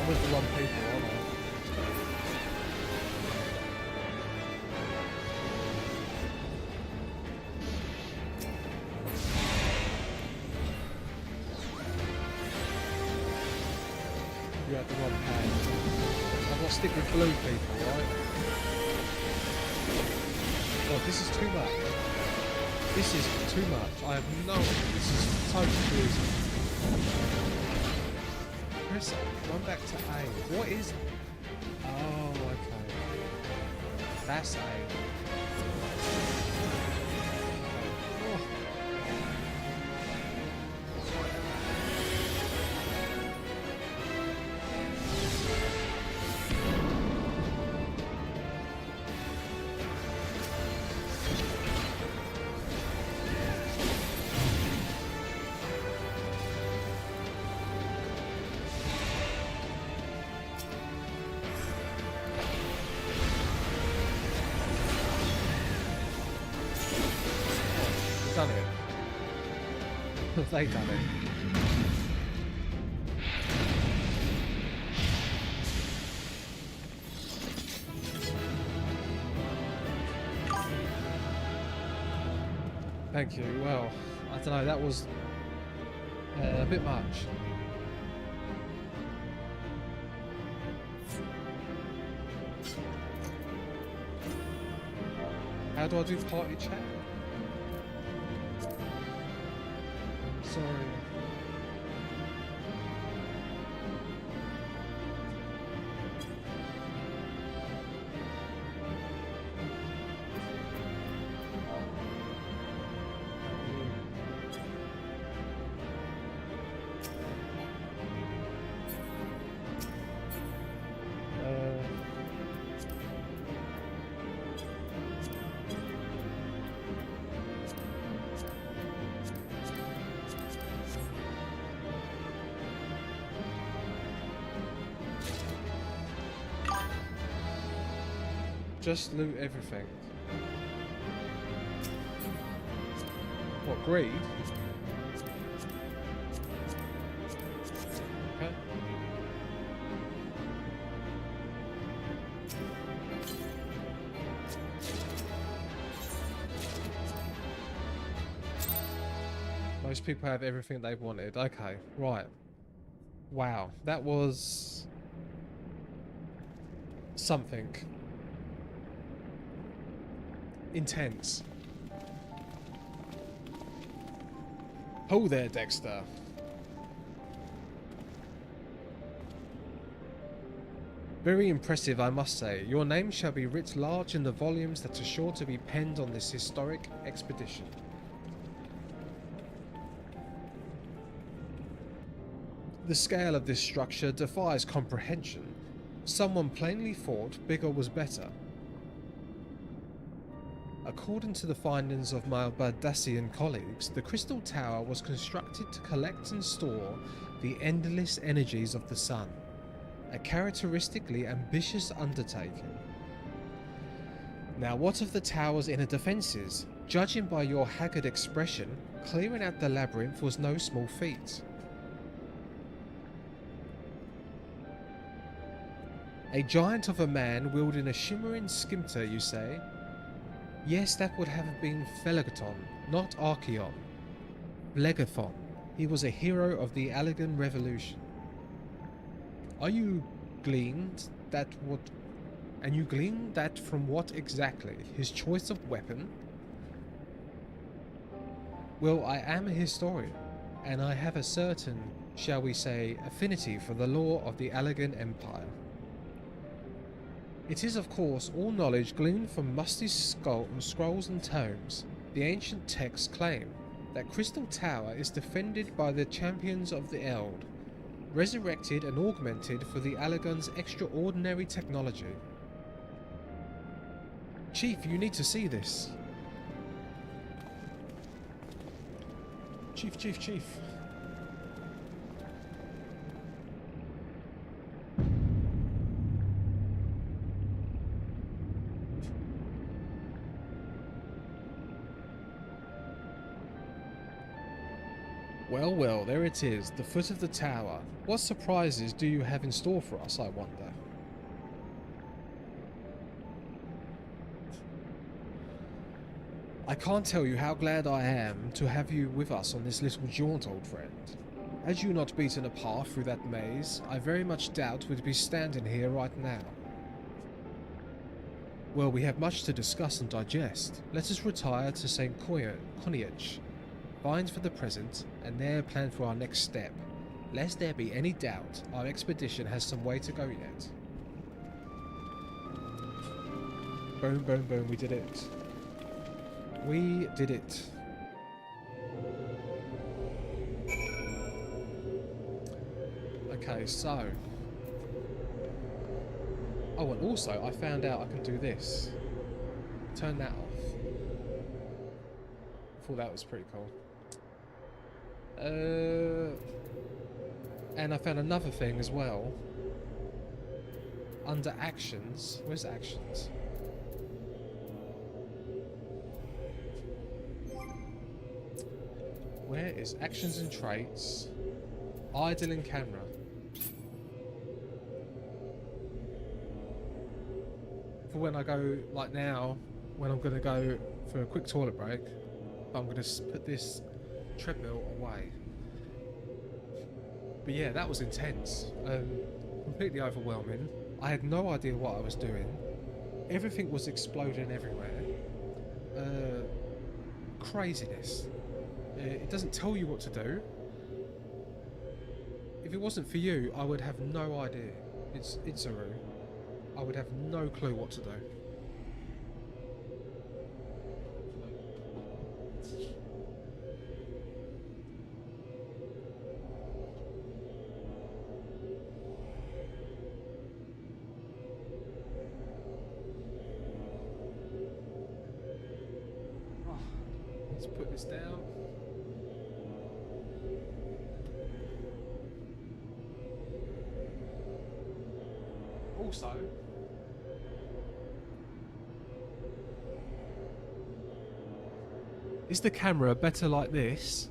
I'm with the wrong people, aren't I? You're at the wrong pad. I've got to stick with blue people, right? Oh, this is too much. This is too much. I have no... This is so confusing. Press A. Run back to A. What is... Oh, okay. That's A. Oh. Done it. They done it. Thank you. Well, I don't know. That was a bit much. How do I do party chat? Sorry. Just loot everything. What, greed? Okay. Most people have everything they wanted. Okay, right. Wow, that was something. Intense. Ho there, Dexter. Very impressive, I must say. Your name shall be writ large in the volumes that are sure to be penned on this historic expedition. The scale of this structure defies comprehension. Someone plainly thought bigger was better. According to the findings of my Bardassian colleagues, the Crystal Tower was constructed to collect and store the endless energies of the sun. A characteristically ambitious undertaking. Now, what of the tower's inner defences? Judging by your haggard expression, clearing out the labyrinth was no small feat. A giant of a man wielding a shimmering scimitar, you say? Yes, that would have been Phlegethon, not Archeon. Phlegethon. He was a hero of the Allegan Revolution. Are you gleaned that what... And you gleaned that from what exactly? His choice of weapon? Well, I am a historian, and I have a certain, shall we say, affinity for the lore of the Allegan Empire. It is, of course, all knowledge gleaned from musty scrolls and tomes. The ancient texts claim that Crystal Tower is defended by the champions of the Eld, resurrected and augmented for the Allegan's extraordinary technology. Chief, you need to see this. Chief. Well, there it is, the foot of the tower. What surprises do you have in store for us, I wonder? I can't tell you how glad I am to have you with us on this little jaunt, old friend. Had you not beaten a path through that maze, I very much doubt we'd be standing here right now. Well, we have much to discuss and digest. Let us retire to St. Coniach. Bind for the present, and there plan for our next step. Lest there be any doubt, our expedition has some way to go yet. Boom, we did it. We did it. Okay, so... Oh, and also, I found out I can do this. Turn that off. I thought that was pretty cool. And I found another thing as well. Under actions, where's actions? Where is actions and traits? Idling camera. For when I go, like now, when I'm going to go for a quick toilet break, I'm going to put this treadmill away. But yeah, that was intense. Completely overwhelming. I had no idea what I was doing. Everything was exploding everywhere. Craziness. It doesn't tell you what to do. If it wasn't for you, I would have no idea. It's Itzaru. I would have no clue what to do. Let's put this down. Also, is the camera better like this?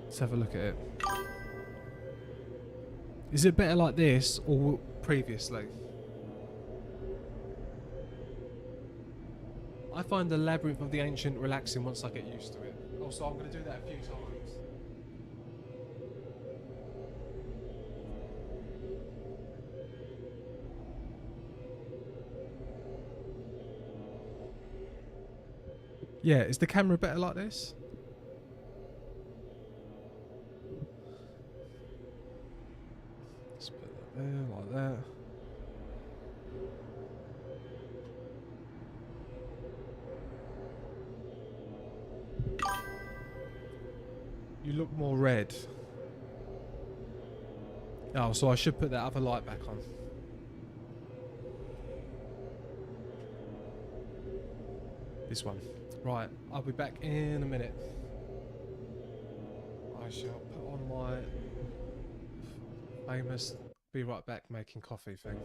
Let's have a look at it. Is it better like this or previously? I find the Labyrinth of the Ancient relaxing once I get used to it. Also, I'm going to do that a few times. Yeah, is the camera better like this? You look more red. Oh, so I should put that other light back on. This one. Right, I'll be back in a minute. I shall put on my famous be right back making coffee thing.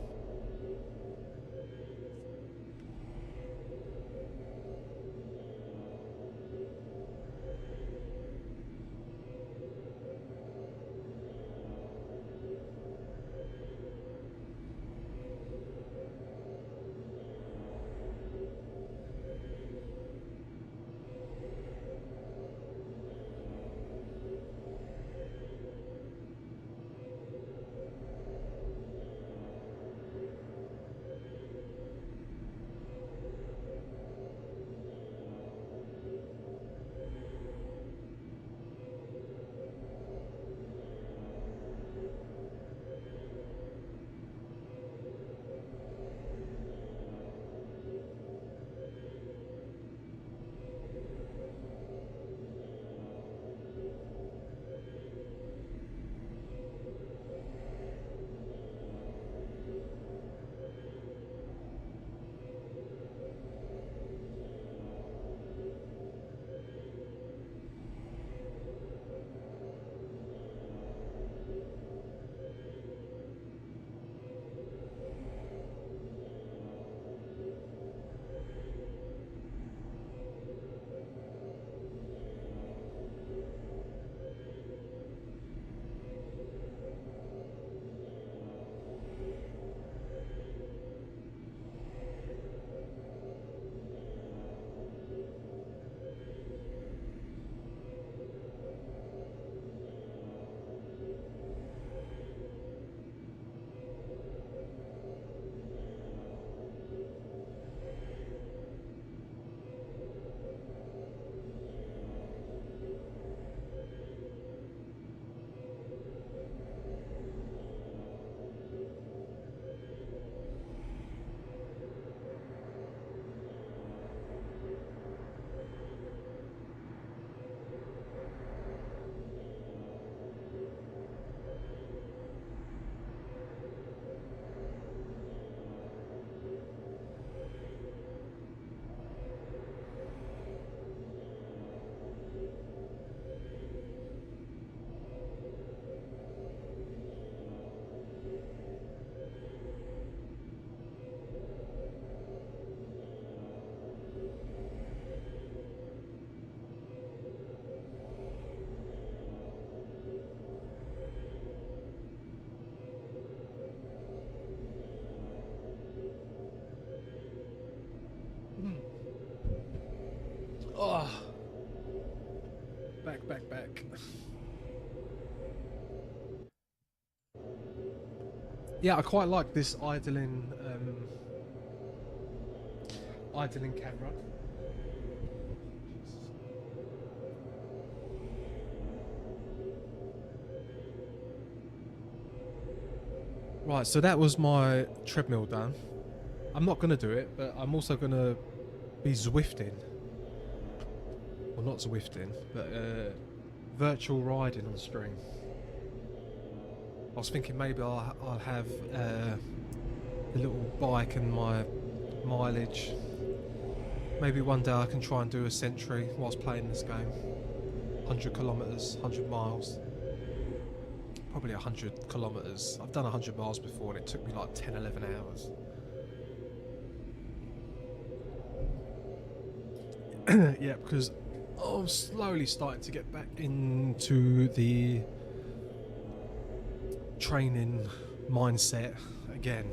Oh, back. Yeah, I quite like this idling camera. Right, so that was my treadmill done. I'm not gonna do it, but I'm also gonna be Zwifting. Well, not Zwifting, but virtual riding on stream. I was thinking maybe I'll have the little bike and my mileage. Maybe one day I can try and do a century whilst playing this game. 100 kilometres, 100 miles. Probably 100 kilometres. I've done 100 miles before and it took me like 10, 11 hours. Yeah, because I'm slowly starting to get back into the training mindset again.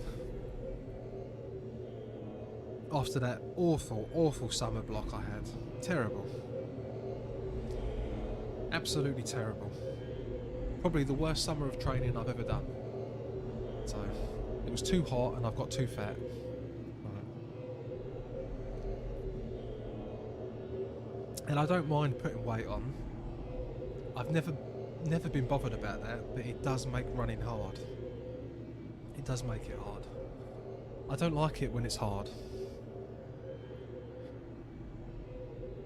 After that awful summer block I had. Terrible. Absolutely terrible. Probably the worst summer of training I've ever done. So, it was too hot and I've got too fat. And I don't mind putting weight on. I've never been bothered about that, but it does make running hard. It does make it hard. I don't like it when it's hard.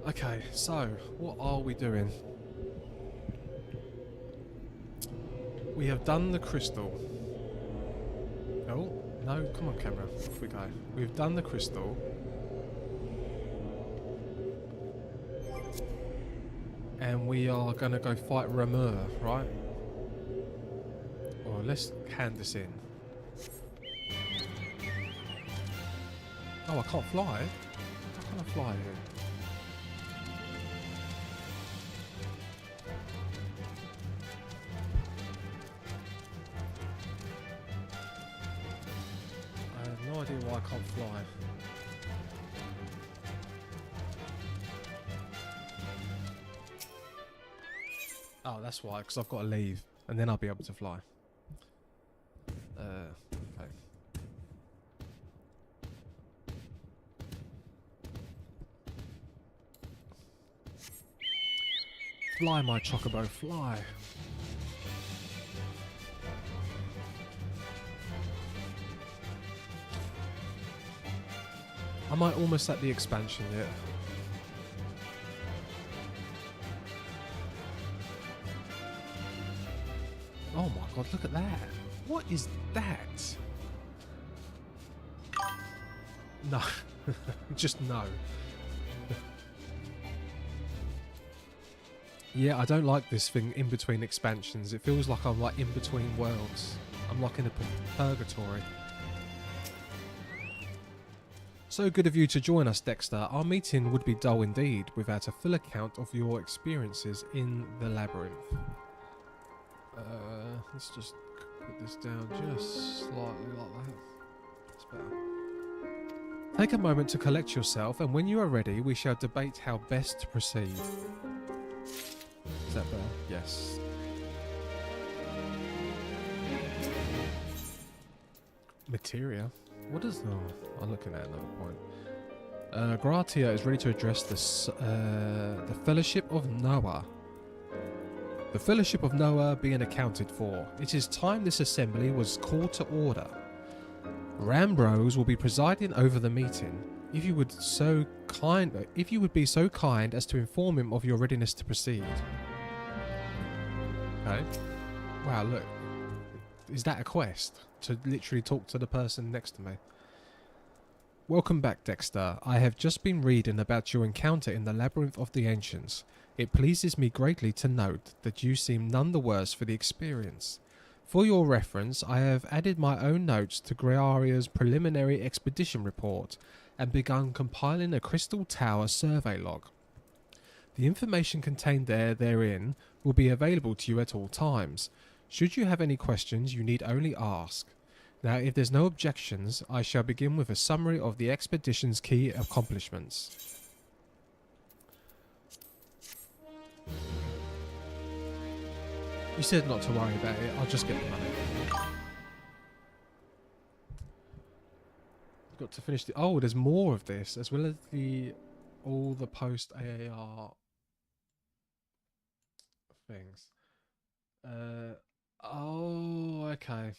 Okay, so what are we doing? We have done the crystal. Oh, no, come on camera, off we go. We've done the crystal. And we are going to go fight Ramur, right? Well, let's hand this in. Oh, I can't fly. How can I fly here? I have no idea why I can't fly. Oh, that's why, because I've got to leave, and then I'll be able to fly. Okay. Fly, my chocobo, fly. Am I almost at the expansion yet? Oh my god, look at that. What is that? No. Just no. Yeah, I don't like this thing in between expansions. It feels like I'm like in between worlds. I'm like in a purgatory. So good of you to join us, Dexter. Our meeting would be dull indeed without a full account of your experiences in the labyrinth. Let's just put this down just slightly like that. That's better. Take a moment to collect yourself, and when you are ready, we shall debate how best to proceed. Is that better? Yes. Materia? What is... Oh, I'm looking at another point. Gratia is ready to address the Fellowship of Noah. The Fellowship of Noah being accounted for, it is time this assembly was called to order. Rambros will be presiding over the meeting. If you would be so kind as to inform him of your readiness to proceed. Okay. Wow, look. Is that a quest? To literally talk to the person next to me. Welcome back, Dexter. I have just been reading about your encounter in the Labyrinth of the Ancients. It pleases me greatly to note that you seem none the worse for the experience. For your reference, I have added my own notes to Graria's preliminary expedition report and begun compiling a Crystal Tower survey log. The information contained therein will be available to you at all times. Should you have any questions, you need only ask. Now, if there's no objections, I shall begin with a summary of the expedition's key accomplishments. You said not to worry about it, I'll just get the money. Got to finish the... Oh, there's more of this, as well as all the post-AAR things. Oh, okay.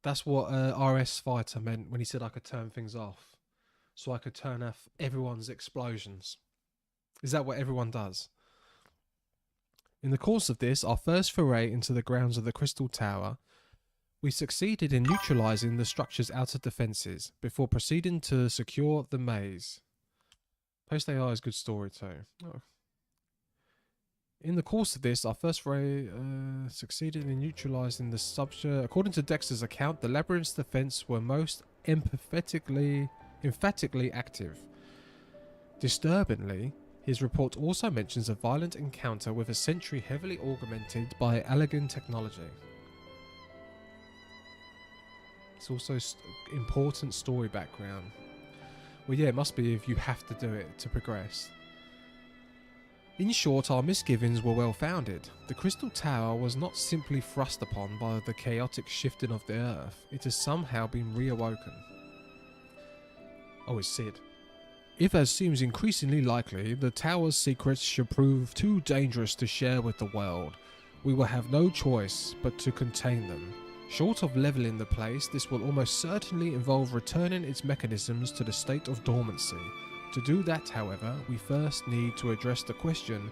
That's what RS Fighter meant when he said I could turn things off. So I could turn off everyone's explosions. Is that what everyone does? In the course of this, our first foray into the grounds of the Crystal Tower, we succeeded in neutralizing the structure's outer defenses before proceeding to secure the maze. Post-AR is good story too. Oh. In the course of this, our first foray succeeded in neutralizing the structure. According to Dexter's account, the labyrinth's defense were most emphatically active. Disturbingly, his report also mentions a violent encounter with a sentry heavily augmented by Allegan technology. It's also important story background. Well, yeah, it must be if you have to do it to progress. In short, our misgivings were well founded. The Crystal Tower was not simply thrust upon by the chaotic shifting of the earth, it has somehow been reawoken. Oh, it's Sid. If, as seems increasingly likely, the tower's secrets should prove too dangerous to share with the world, we will have no choice but to contain them. Short of levelling the place, this will almost certainly involve returning its mechanisms to the state of dormancy. To do that, however, we first need to address the question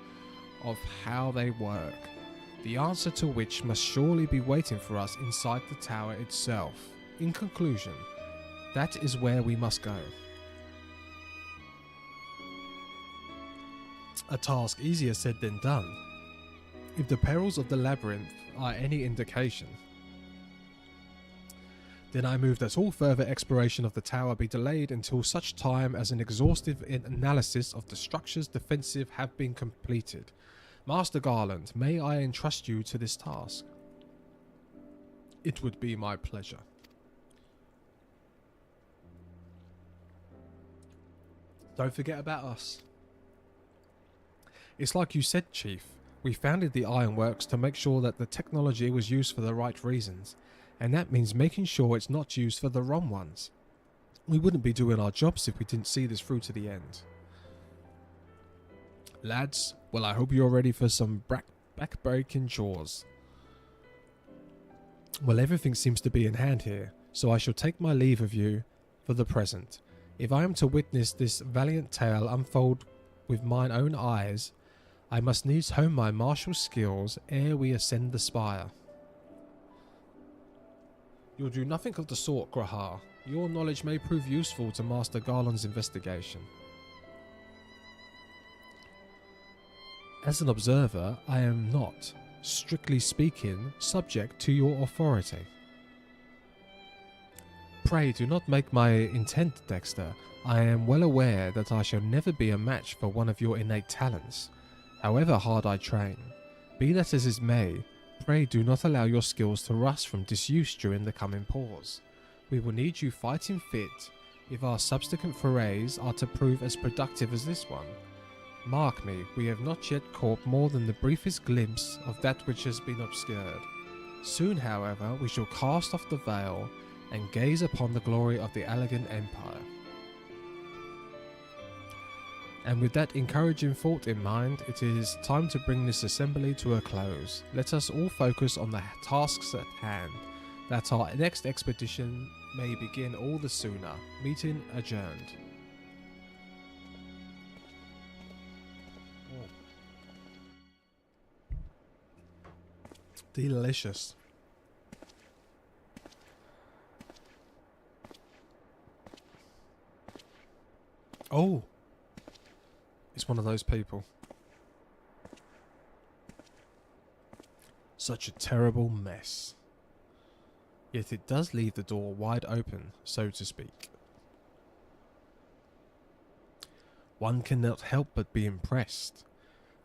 of how they work. the answer to which must surely be waiting for us inside the tower itself. In conclusion, that is where we must go. A task easier said than done. If the perils of the labyrinth are any indication, then I move that all further exploration of the tower be delayed until such time as an exhaustive analysis of the structure's defensive have been completed. Master Garland, may I entrust you to this task? It would be my pleasure. Don't forget about us. It's like you said, Chief. We founded the Ironworks to make sure that the technology was used for the right reasons, and that means making sure it's not used for the wrong ones. We wouldn't be doing our jobs if we didn't see this through to the end. Lads, well, I hope you're ready for some back-breaking chores. Well, everything seems to be in hand here, so I shall take my leave of you for the present. If I am to witness this valiant tale unfold with mine own eyes, I must needs hone my martial skills ere we ascend the spire. You'll do nothing of the sort, Grahar. Your knowledge may prove useful to Master Garland's investigation. As an observer, I am not, strictly speaking, subject to your authority. Pray do not make my intent, Dexter. I am well aware that I shall never be a match for one of your innate talents, however hard I train. Be that as it may, pray do not allow your skills to rust from disuse during the coming pause. We will need you fighting fit if our subsequent forays are to prove as productive as this one. Mark me, we have not yet caught more than the briefest glimpse of that which has been obscured. Soon, however, we shall cast off the veil and gaze upon the glory of the Allegan Empire. And with that encouraging thought in mind, it is time to bring this assembly to a close. Let us all focus on the tasks at hand, that our next expedition may begin all the sooner. Meeting adjourned. Delicious. Oh, it's one of those people. Such a terrible mess. Yet it does leave the door wide open, so to speak. One cannot help but be impressed.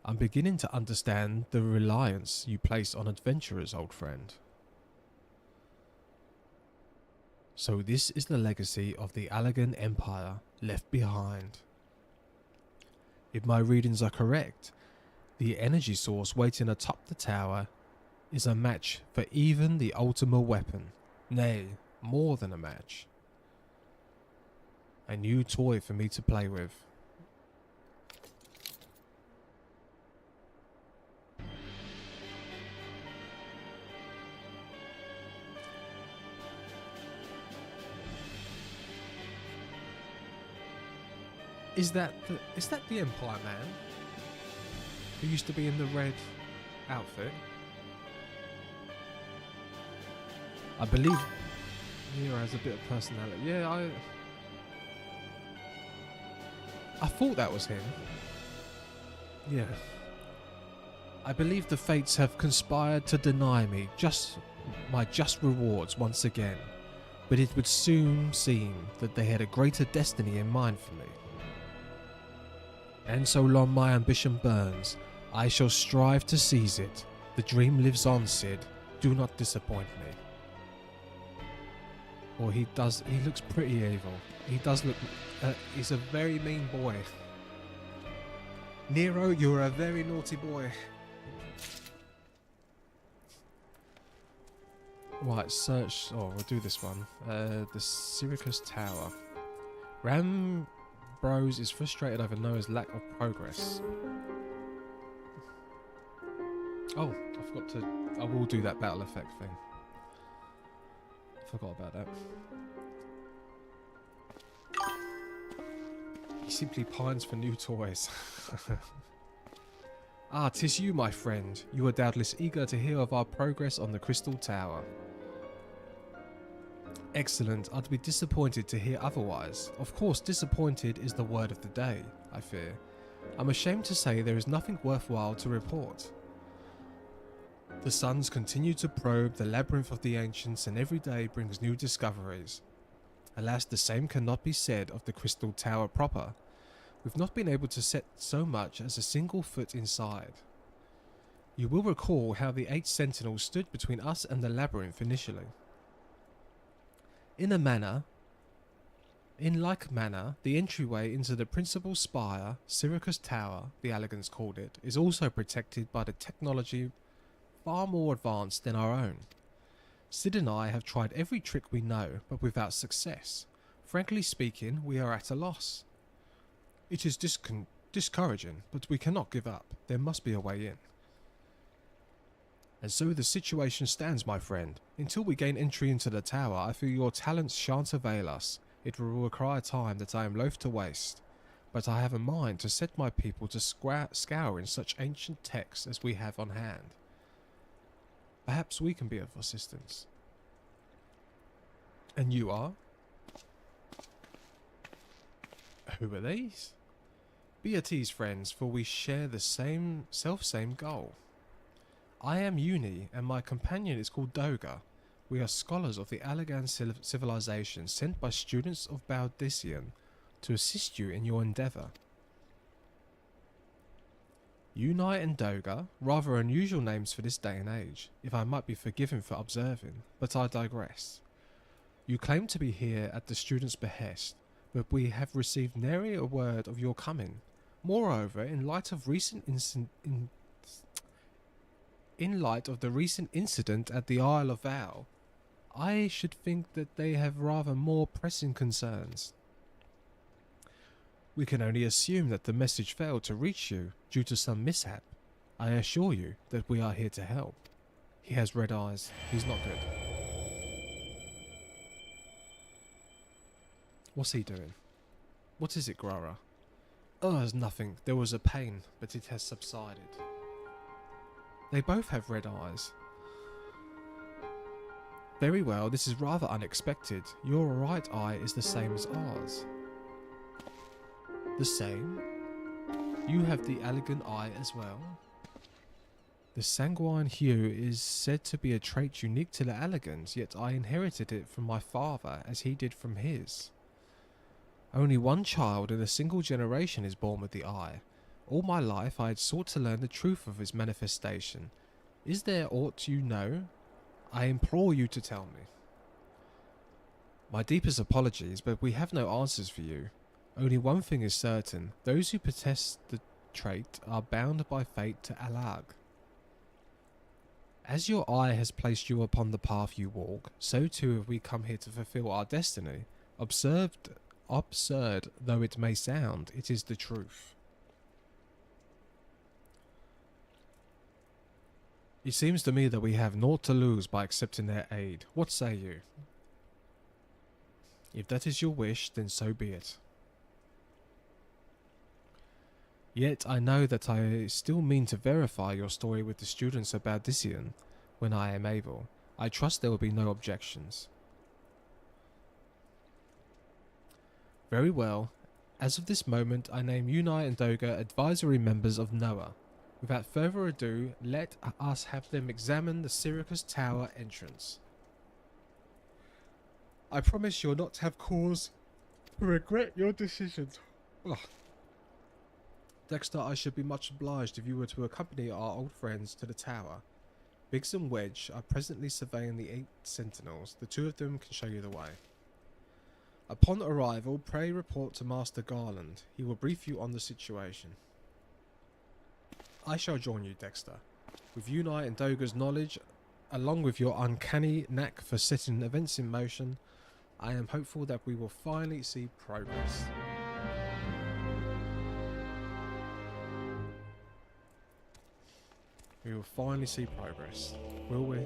I'm beginning to understand the reliance you place on adventurers, old friend. So this is the legacy of the Allegan Empire left behind. If my readings are correct, the energy source waiting atop the tower is a match for even the ultimate weapon. Nay, more than a match. A new toy for me to play with. Is that the Empire Man who used to be in the red outfit? I believe Nero has a bit of personality. Yeah, I thought that was him. Yeah. I believe the fates have conspired to deny me my just rewards once again, but it would soon seem that they had a greater destiny in mind for me. And so long my ambition burns, I shall strive to seize it. The dream lives on, Sid. Do not disappoint me. Or he looks pretty evil. He does look, he's a very mean boy. Nero, you're a very naughty boy. Right, search, we'll do this one. The Syracuse Tower. Bros is frustrated over Noah's lack of progress. Oh, I will do that battle effect thing. Forgot about that. He simply pines for new toys. Ah, 'tis you, my friend. You are doubtless eager to hear of our progress on the Crystal Tower. Excellent. I'd be disappointed to hear otherwise. Of course, disappointed is the word of the day, I fear. I'm ashamed to say there is nothing worthwhile to report. The suns continue to probe the labyrinth of the ancients, and every day brings new discoveries. Alas, the same cannot be said of the Crystal Tower proper. We've not been able to set so much as a single foot inside. You will recall how the 8 sentinels stood between us and the labyrinth initially. In like manner, the entryway into the principal spire, Syracuse Tower, the elegants called it, is also protected by the technology far more advanced than our own. Sid and I have tried every trick we know, but without success. Frankly speaking, we are at a loss. It is discouraging, but we cannot give up. There must be a way in. And so the situation stands, my friend. Until we gain entry into the tower, I feel your talents shan't avail us. It will require time that I am loath to waste. But I have a mind to set my people to scour in such ancient texts as we have on hand. Perhaps we can be of assistance. And you are? Who are these? Be at ease, friends, for we share the same goal. I am Uni, and my companion is called Doga. We are scholars of the Allegan civilization sent by students of Baldician to assist you in your endeavour. Uni and Doga, rather unusual names for this day and age, if I might be forgiven for observing, but I digress. You claim to be here at the students' behest, but we have received nary a word of your coming. Moreover, in light of the recent incident at the Isle of Vow, I should think that they have rather more pressing concerns. We can only assume that the message failed to reach you due to some mishap. I assure you that we are here to help. He has red eyes. He's not good. What's he doing? What is it, Grara? Oh, there's nothing. There was a pain, but it has subsided. They both have red eyes. Very well, this is rather unexpected. Your right eye is the same as ours. The same? You have the elegant eye as well? The sanguine hue is said to be a trait unique to the elegans, yet I inherited it from my father as he did from his. Only one child in a single generation is born with the eye. All my life I had sought to learn the truth of his manifestation. Is there aught you know? I implore you to tell me. My deepest apologies, but we have no answers for you. Only one thing is certain. Those who possess the trait are bound by fate to Alag. As your eye has placed you upon the path you walk, so too have we come here to fulfill our destiny. Absurd though it may sound, it is the truth. It seems to me that we have naught to lose by accepting their aid. What say you? If that is your wish, then so be it. Yet I know that I still mean to verify your story with the students of Baldician when I am able. I trust there will be no objections. Very well. As of this moment, I name Uni and Doga advisory members of Noah. Without further ado, let us have them examine the Syracuse Tower entrance. I promise you'll not have cause to regret your decisions. Ugh. Dexter, I should be much obliged if you were to accompany our old friends to the tower. Biggs and Wedge are presently surveying the 8 sentinels. The 2 of them can show you the way. Upon arrival, pray report to Master Garland. He will brief you on the situation. I shall join you, Dexter. With Uni and Doga's knowledge, along with your uncanny knack for setting events in motion, I am hopeful that we will finally see progress. We will finally see progress, will we?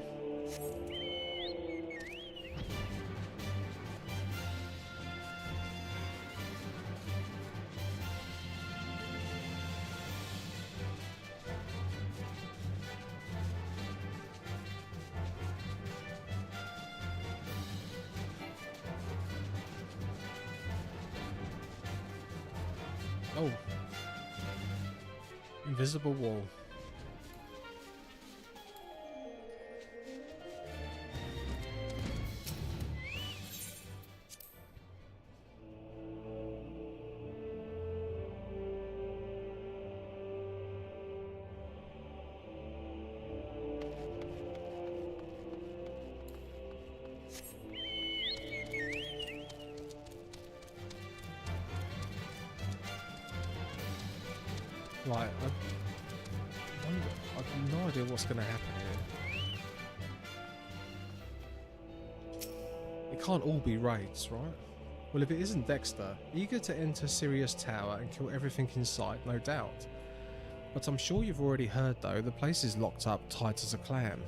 Oh. Invisible wall. Right, I've no idea what's going to happen here. It can't all be raids, right? Well, if it isn't Dexter, eager to enter Sirius Tower and kill everything in sight, no doubt. But I'm sure you've already heard though, the place is locked up tight as a clam.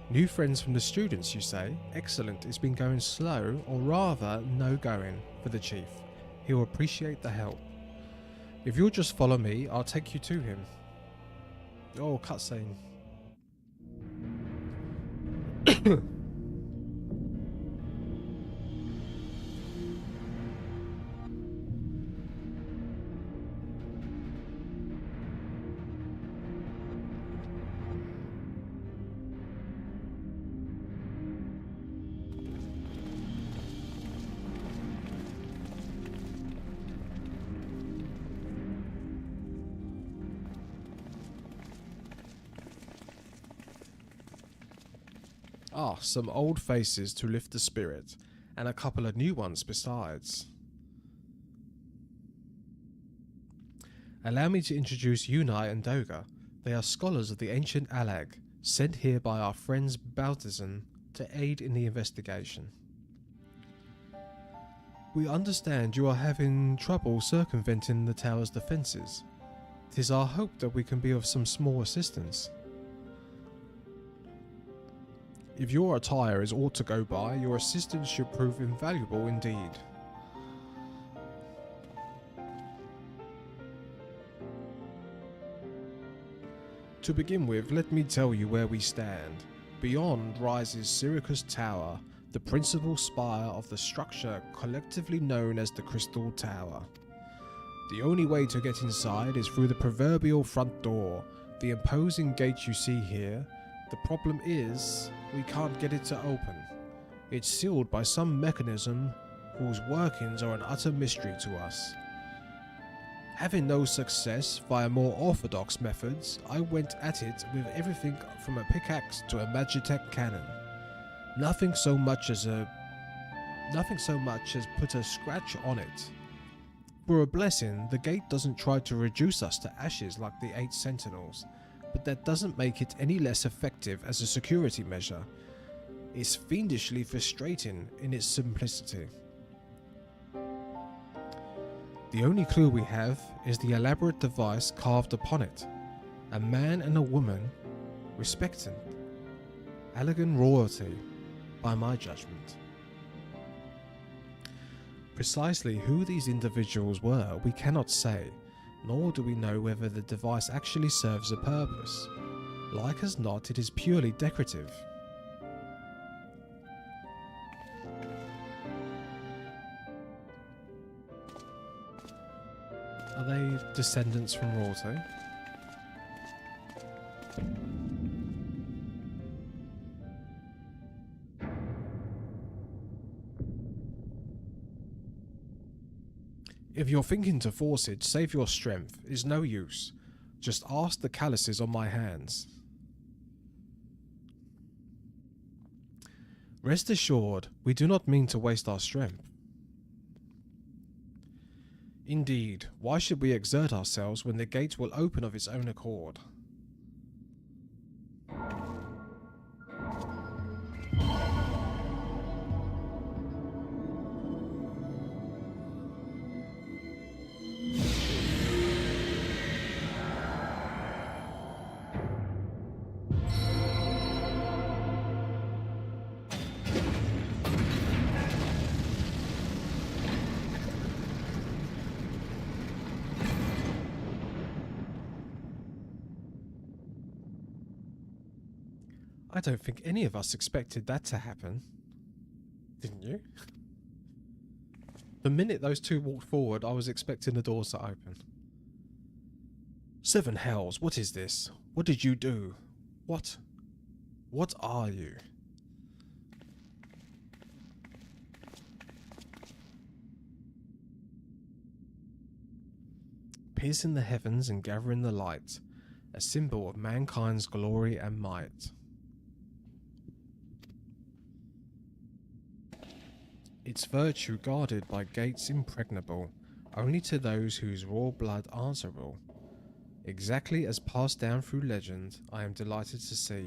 New friends from the students, you say? Excellent, it's been going slow, or rather, no going, for the Chief. He'll appreciate the help. If you'll just follow me, I'll take you to him. Oh, cutscene. Ah, some old faces to lift the spirit, and a couple of new ones besides. Allow me to introduce Unai and Doga. They are scholars of the ancient Alag, sent here by our friends Baltazan to aid in the investigation. We understand you are having trouble circumventing the tower's defences. It is our hope that we can be of some small assistance. If your attire is aught to go by, your assistance should prove invaluable indeed. To begin with, let me tell you where we stand. Beyond rises Syracuse Tower, the principal spire of the structure collectively known as the Crystal Tower. The only way to get inside is through the proverbial front door, the imposing gate you see here. The problem is, we can't get it to open. It's sealed by some mechanism whose workings are an utter mystery to us. Having no success via more orthodox methods, I went at it with everything from a pickaxe to a Magitech cannon. Nothing so much as put a scratch on it. For a blessing, the gate doesn't try to reduce us to ashes like the 8 Sentinels, but that doesn't make it any less effective as a security measure. It's fiendishly frustrating in its simplicity. The only clue we have is the elaborate device carved upon it. A man and a woman, respected, elegant royalty, by my judgment. Precisely who these individuals were we cannot say, nor do we know whether the device actually serves a purpose. Like as not, it is purely decorative. Are they descendants from royalty? If you're thinking to force it, save your strength. It's no use. Just ask the calluses on my hands. Rest assured, we do not mean to waste our strength. Indeed, why should we exert ourselves when the gate will open of its own accord? I don't think any of us expected that to happen. Didn't you? The minute those two walked forward, I was expecting the doors to open. Seven hells, what is this? What did you do? What are you? Piercing the heavens and gathering the light, a symbol of mankind's glory and might. Its virtue guarded by gates impregnable, only to those whose raw blood answerable. Exactly as passed down through legend, I am delighted to see.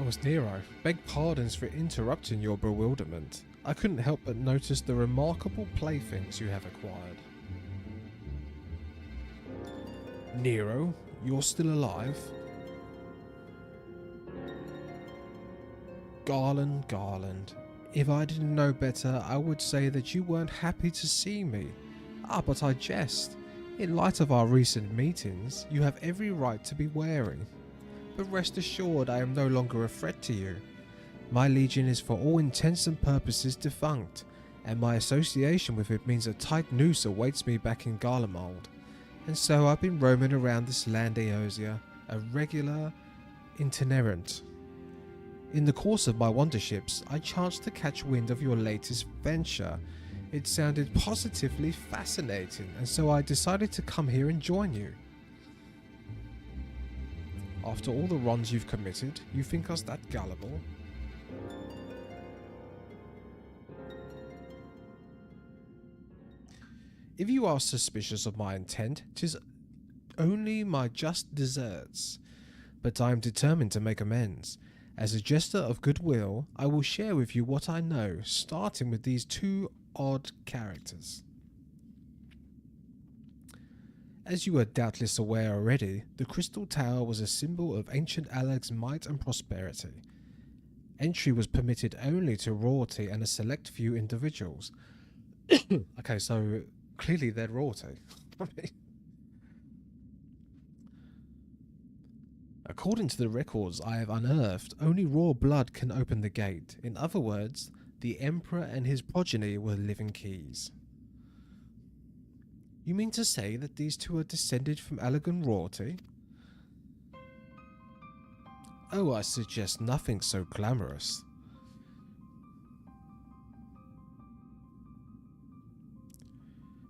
Oh, it's Nero. Beg pardons for interrupting your bewilderment. I couldn't help but notice the remarkable playthings you have acquired. Nero, you're still alive? Garland. If I didn't know better, I would say that you weren't happy to see me. Ah, but I jest. In light of our recent meetings, you have every right to be wary. But rest assured, I am no longer a threat to you. My legion is for all intents and purposes defunct, and my association with it means a tight noose awaits me back in Garlemald. And so I've been roaming around this land Eosia, a regular itinerant. In the course of my wanderships, I chanced to catch wind of your latest venture. It sounded positively fascinating, and so I decided to come here and join you. After all the wrongs you've committed, you think us that gullible? If you are suspicious of my intent, 'tis only my just deserts. But I am determined to make amends. As a gesture of goodwill, I will share with you what I know, starting with these two odd characters. As you are doubtless aware already, the Crystal Tower was a symbol of ancient Alag's might and prosperity. Entry was permitted only to royalty and a select few individuals. Okay, so clearly they're royalty. According to the records I have unearthed, only royal blood can open the gate. In other words, the Emperor and his progeny were living keys. You mean to say that these two are descended from Alagan royalty? Oh, I suggest nothing so glamorous.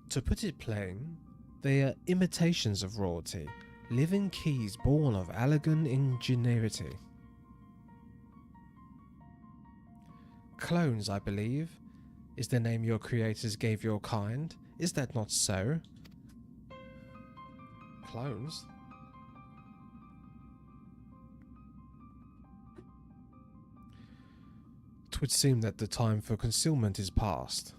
To put it plain, they are imitations of royalty, living keys born of Alagan ingenuity. Clones, I believe, is the name your creators gave your kind. Is that not so? Clones? Twould seem that the time for concealment is past.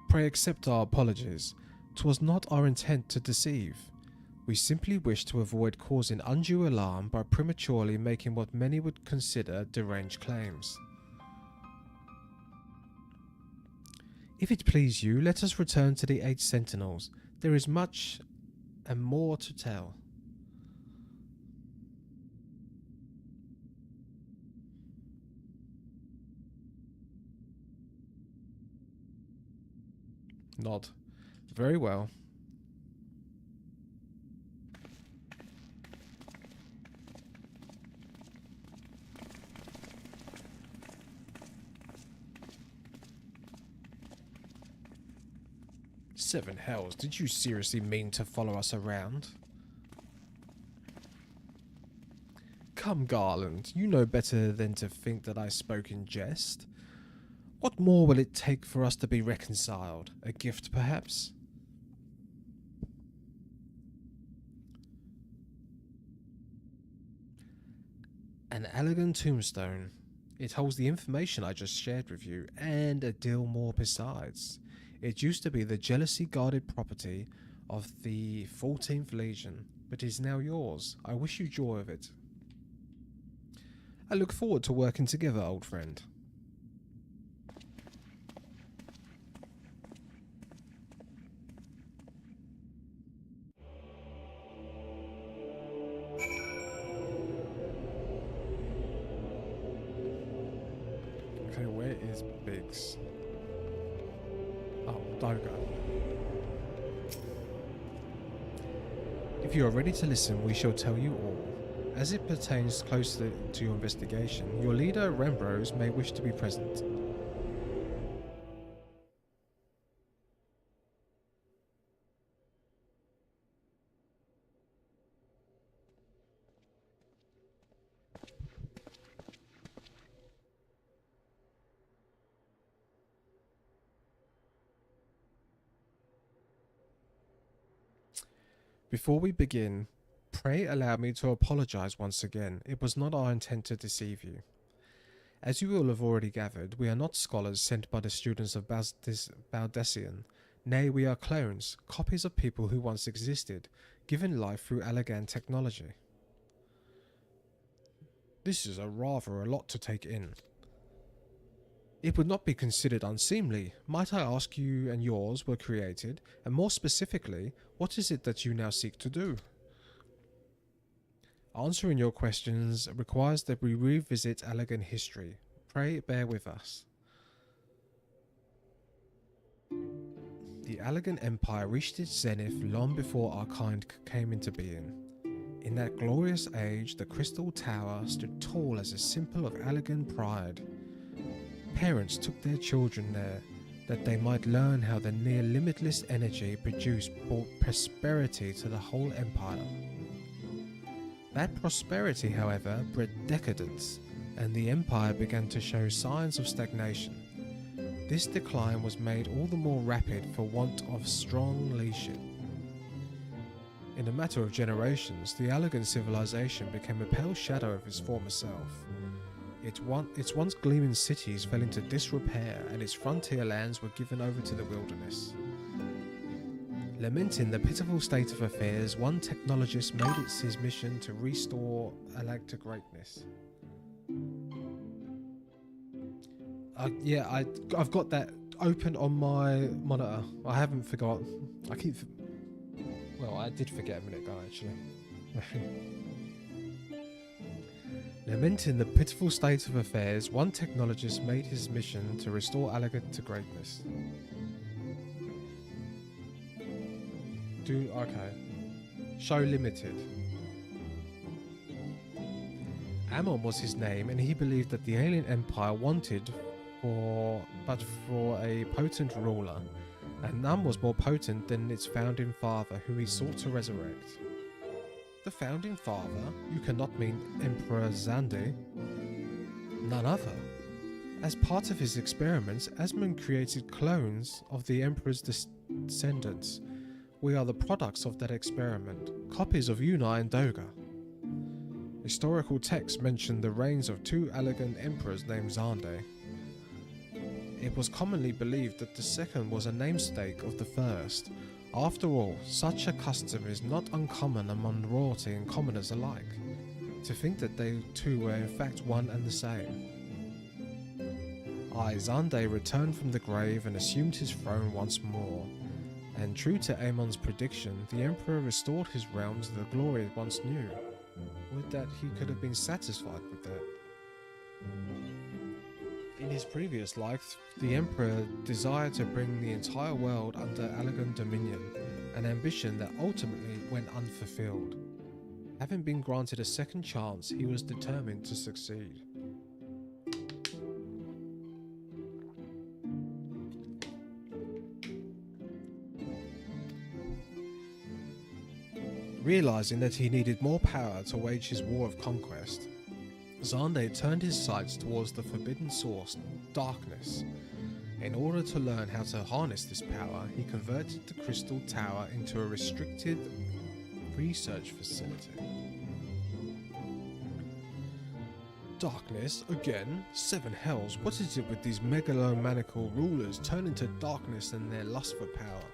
Pray accept our apologies. 'Twas not our intent to deceive. We simply wished to avoid causing undue alarm by prematurely making what many would consider deranged claims. If it please you, let us return to the 8 Sentinels. There is much and more to tell. Nod. Very well. Seven hells, did you seriously mean to follow us around? Come, Garland, you know better than to think that I spoke in jest. What more will it take for us to be reconciled? A gift, perhaps? An elegant tombstone. It holds the information I just shared with you, and a deal more besides. It used to be the jealously guarded property of the 14th Legion, but is now yours. I wish you joy of it. I look forward to working together, old friend. Okay, where is Biggs? Oh, Doga. If you are ready to listen, we shall tell you all. As it pertains closely to your investigation, your leader, Rembrose, may wish to be present. Before we begin, pray allow me to apologize once again. It was not our intent to deceive you. As you will have already gathered, we are not scholars sent by the students of Baldessian. Nay, we are clones, copies of people who once existed, given life through Allegan technology. This is rather a lot to take in. It would not be considered unseemly. Might I ask you and yours were created, and more specifically, what is it that you now seek to do? Answering your questions requires that we revisit Allegan history. Pray bear with us. The Allegan Empire reached its zenith long before our kind came into being. In that glorious age, the Crystal Tower stood tall as a symbol of Allegan pride. Parents took their children there that they might learn how the near limitless energy produced brought prosperity to the whole empire. That prosperity, however, bred decadence, and the empire began to show signs of stagnation. This decline was made all the more rapid for want of strong leadership. In a matter of generations, the Allegan civilization became a pale shadow of its former self. Its once gleaming cities fell into disrepair, and its frontier lands were given over to the wilderness. Lamenting the pitiful state of affairs, one technologist made it his mission to restore Allag to greatness. I've got that open on my monitor. I haven't forgotten. I did forget a minute ago, actually. Lamenting the pitiful state of affairs, one technologist made his mission to restore Allag to greatness. Show limited. Ammon was his name, and he believed that the alien empire wanted for a potent ruler, and none was more potent than its founding father, who he sought to resurrect. The founding father? You cannot mean Emperor Zande? None other. As part of his experiments, Asmund created clones of the Emperor's descendants. We are the products of that experiment, copies of Unai and Doga. Historical texts mention the reigns of two Allegan emperors named Zande. It was commonly believed that the second was a namesake of the first. After all, such a custom is not uncommon among royalty and commoners alike, to think that they two were in fact one and the same. Zande returned from the grave and assumed his throne once more, and true to Aemon's prediction, the Emperor restored his realms to the glory it once knew. Would that he could have been satisfied with that. In his previous life, the Emperor desired to bring the entire world under Allegan dominion, an ambition that ultimately went unfulfilled. Having been granted a second chance, he was determined to succeed. Realizing that he needed more power to wage his war of conquest, Zande turned his sights towards the forbidden source, darkness. In order to learn how to harness this power, he converted the Crystal Tower into a restricted research facility. Darkness? Again? Seven hells, what is it with these megalomaniacal rulers turning to darkness and their lust for power?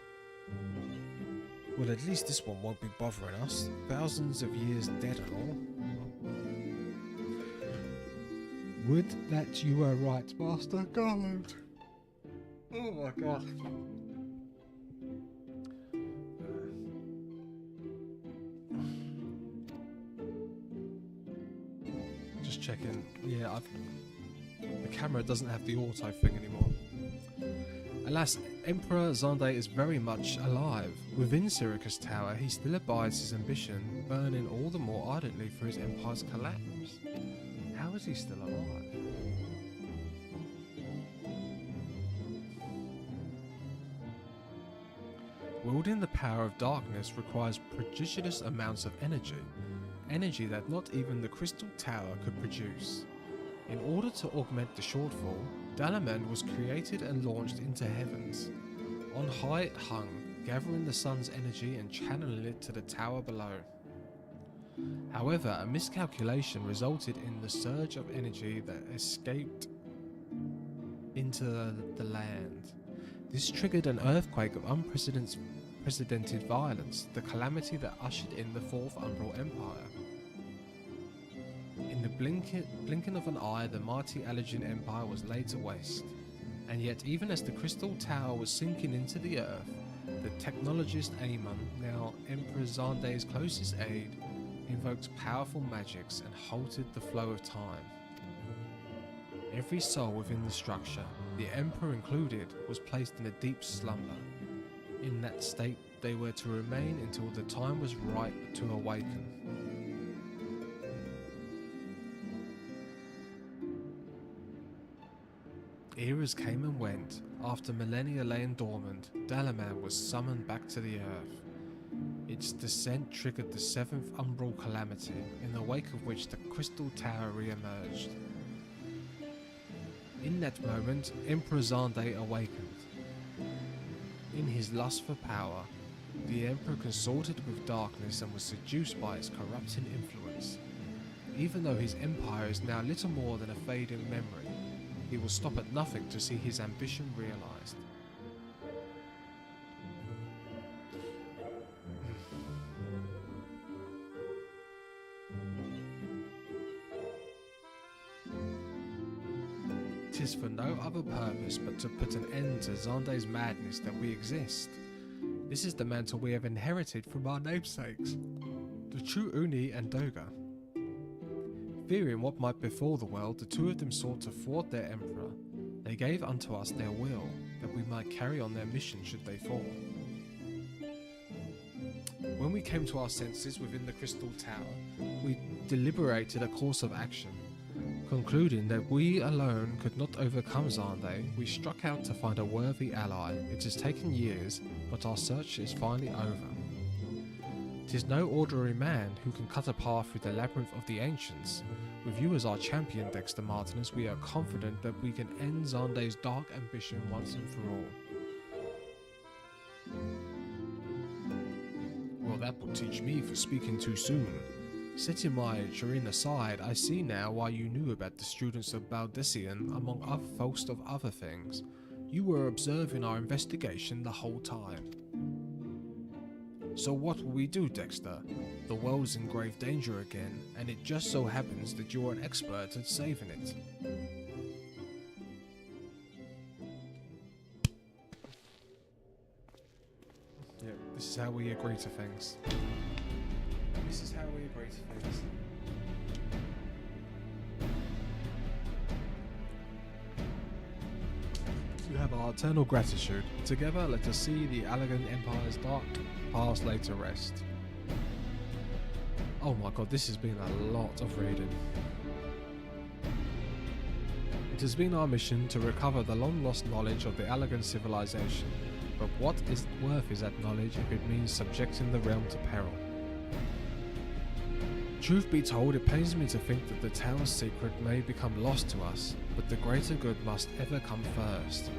Well, at least this one won't be bothering us. Thousands of years dead and all. Would that you were right, Master Garland. Oh my god. Just checking. Yeah, the camera doesn't have the auto thing anymore. Alas, Emperor Xande is very much alive. Within Syracuse Tower, he still abides his ambition, burning all the more ardently for his empire's collapse. How is he still alive? Wielding the power of darkness requires prodigious amounts of energy that not even the Crystal Tower could produce. In order to augment the shortfall, Dalaman was created and launched into heavens. On high it hung, gathering the sun's energy and channeling it to the tower below. However, a miscalculation resulted in the surge of energy that escaped into the land. This triggered an earthquake of unprecedented violence, the calamity that ushered in the Fourth Umbral Empire. In the blinking of an eye, the mighty Allergen Empire was laid to waste. And yet, even as the Crystal Tower was sinking into the earth, the technologist Amon, now Emperor Xande's closest aide, invoked powerful magics and halted the flow of time. Every soul within the structure, the Emperor included, was placed in a deep slumber. In that state, they were to remain until the time was ripe to awaken. Eras came and went. After millennia laying dormant, Dalaman was summoned back to the earth. Its descent triggered the Seventh Umbral Calamity, in the wake of which the Crystal Tower re-emerged. In that moment, Emperor Xande awakened. In his lust for power, the Emperor consorted with darkness and was seduced by its corrupting influence. Even though his empire is now little more than a fading memory, he will stop at nothing to see his ambition realized. Tis for no other purpose but to put an end to Xande's madness that we exist. This is the mantle we have inherited from our namesakes, the true Uni and Doga. Fearing what might befall the world, the two of them sought to thwart their emperor. They gave unto us their will, that we might carry on their mission should they fall. When we came to our senses within the Crystal Tower, we deliberated a course of action. Concluding that we alone could not overcome Xande, we struck out to find a worthy ally. It has taken years, but our search is finally over. 'Tis no ordinary man who can cut a path through the labyrinth of the ancients. With you as our champion, Dexter Martinez, we are confident that we can end Xande's dark ambition once and for all. Well, that will teach me for speaking too soon. Setting my Shireen aside, I see now why you knew about the students of Baldessian, among other host of other things. You were observing our investigation the whole time. So what will we do, Dexter? The world is in grave danger again, and it just so happens that you're an expert at saving it. Yeah, this is how we agree to things. This is how we agree to things. You have our eternal gratitude. Together, let us see the Allegan Empire's dark past laid to rest. Oh my god, this has been a lot of reading. It has been our mission to recover the long-lost knowledge of the Allegan civilization, but what worth is that knowledge if it means subjecting the realm to peril? Truth be told, it pains me to think that the tower's secret may become lost to us, but the greater good must ever come first.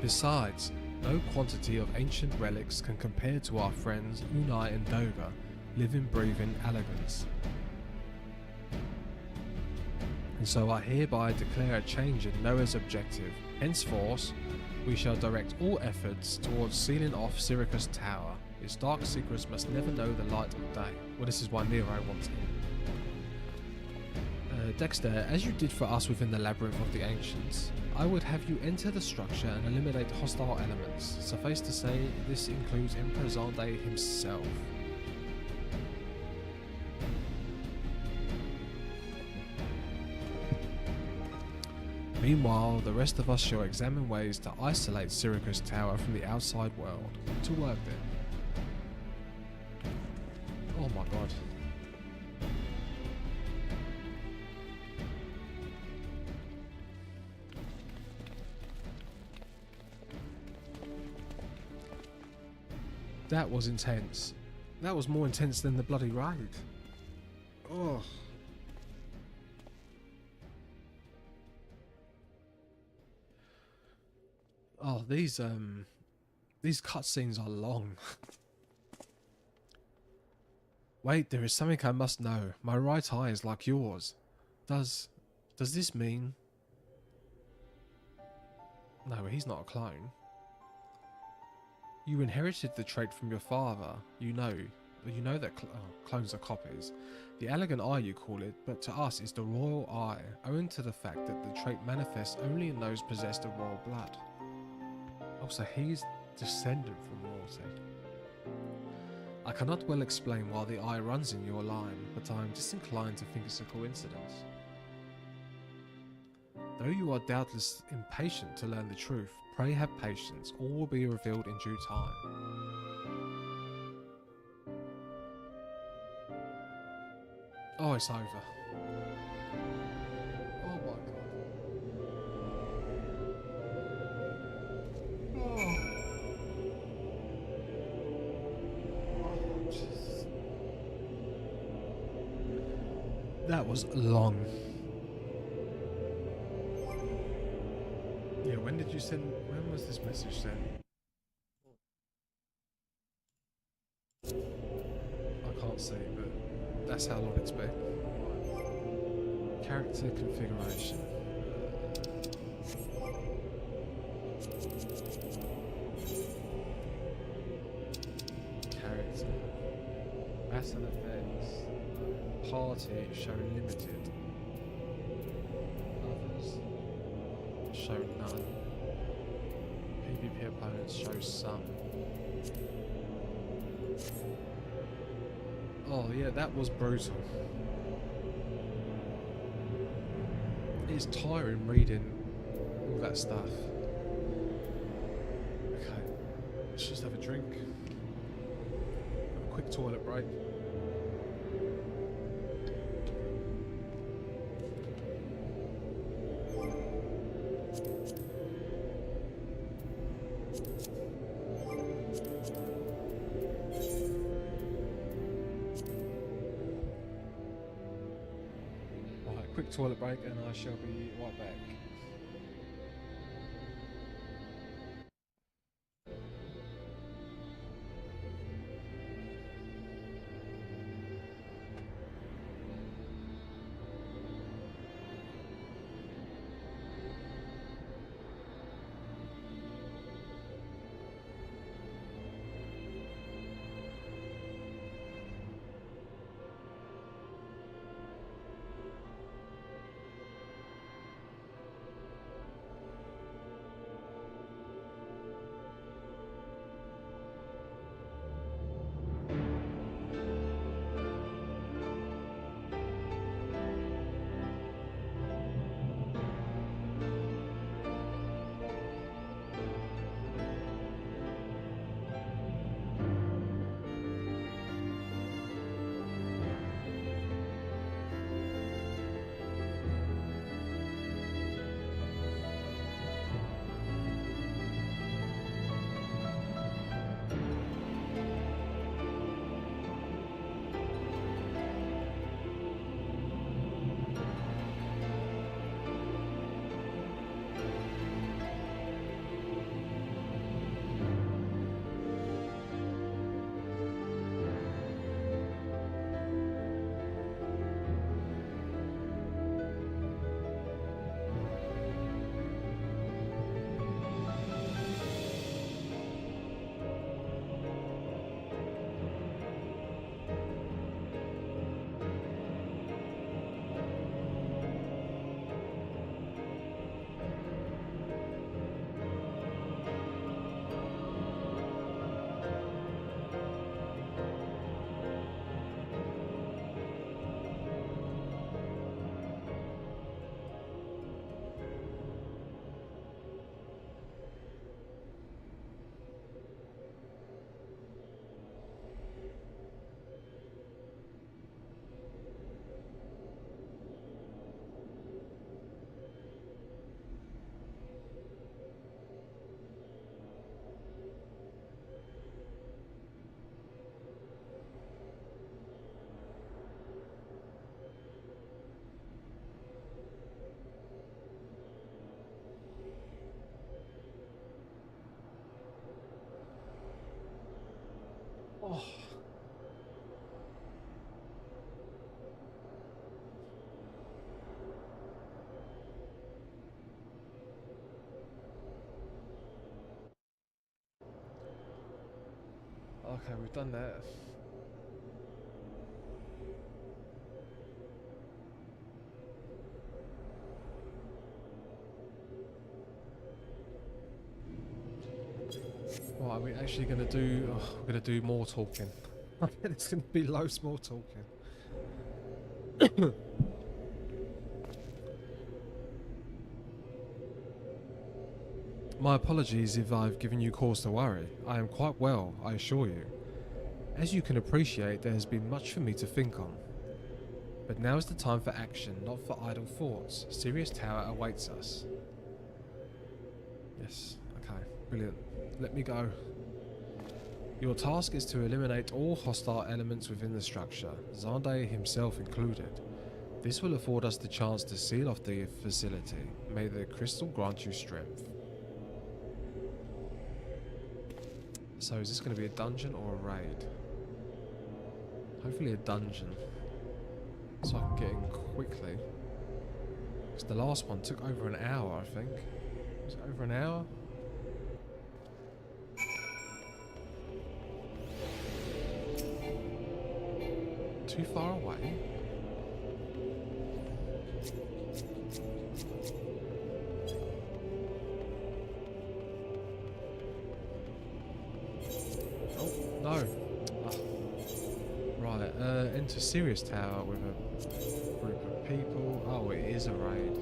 Besides, no quantity of ancient relics can compare to our friends Unai and Doga, living, breathing Allegans. And so I hereby declare a change in Noah's objective. Henceforth, we shall direct all efforts towards sealing off Syracuse Tower. Its dark secrets must never know the light of day. Well, this is why Nero wants in. Dexter, as you did for us within the Labyrinth of the Ancients, I would have you enter the structure and eliminate hostile elements. Suffice to say, this includes Emperor Zande himself. Meanwhile, the rest of us shall examine ways to isolate Syracuse Tower from the outside world. To work then. Oh my god. That was intense. That was more intense than the bloody raid. Oh. Oh, these cutscenes are long. Wait, there is something I must know. My right eye is like yours. Does this mean? No, he's not a clone. You inherited the trait from your father. You know that clones are copies. The elegant eye, you call it, but to us is the royal eye, owing to the fact that the trait manifests only in those possessed of royal blood. Oh, so he's descendant from royalty. I cannot well explain why the eye runs in your line, but I am disinclined to think it's a coincidence. Though you are doubtless impatient to learn the truth, pray have patience, all will be revealed in due time. Oh, it's over. Oh my god. Oh, Jesus. That was long. Yeah, when did you send... When was this message sent? I can't see, but that's how long it's been. Character configuration. Character. Battle effects. Party show limited. Others show none. PvP opponents show some. Oh yeah, that was brutal. It's tiring reading all that stuff. Okay, let's just have a drink. Have a quick toilet break. Quick toilet break and I shall be right back. Oh. Okay, we've done that. Right, we're actually going to do... Oh, we're going to do more talking. I bet there's going to be loads more talking. My apologies if I've given you cause to worry. I am quite well, I assure you. As you can appreciate, there has been much for me to think on. But now is the time for action, not for idle thoughts. Sirius Tower awaits us. Yes, okay, brilliant. Let me go. Your task is to eliminate all hostile elements within the structure, Zande himself included. This will afford us the chance to seal off the facility. May the crystal grant you strength. So is this going to be a dungeon or a raid? Hopefully a dungeon. So I can get in quickly. Because the last one took over an hour, I think. Was it over an hour? Too far away? Oh, no. Right, enter Sirius Tower with a group of people. Oh, it is a raid.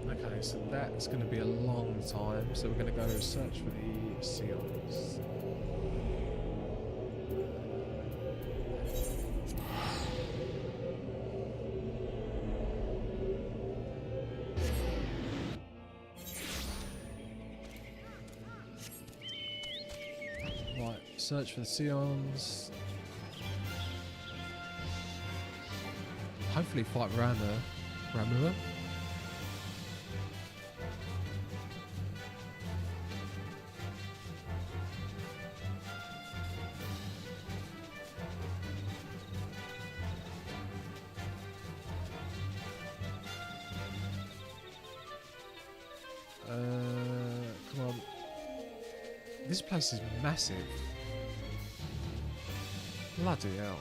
Okay, so that's going to be a long time. So we're going to go search for the seals. Right, search for the Sions. Hopefully fight Ramur. Come on. This place is massive. Bloody hell.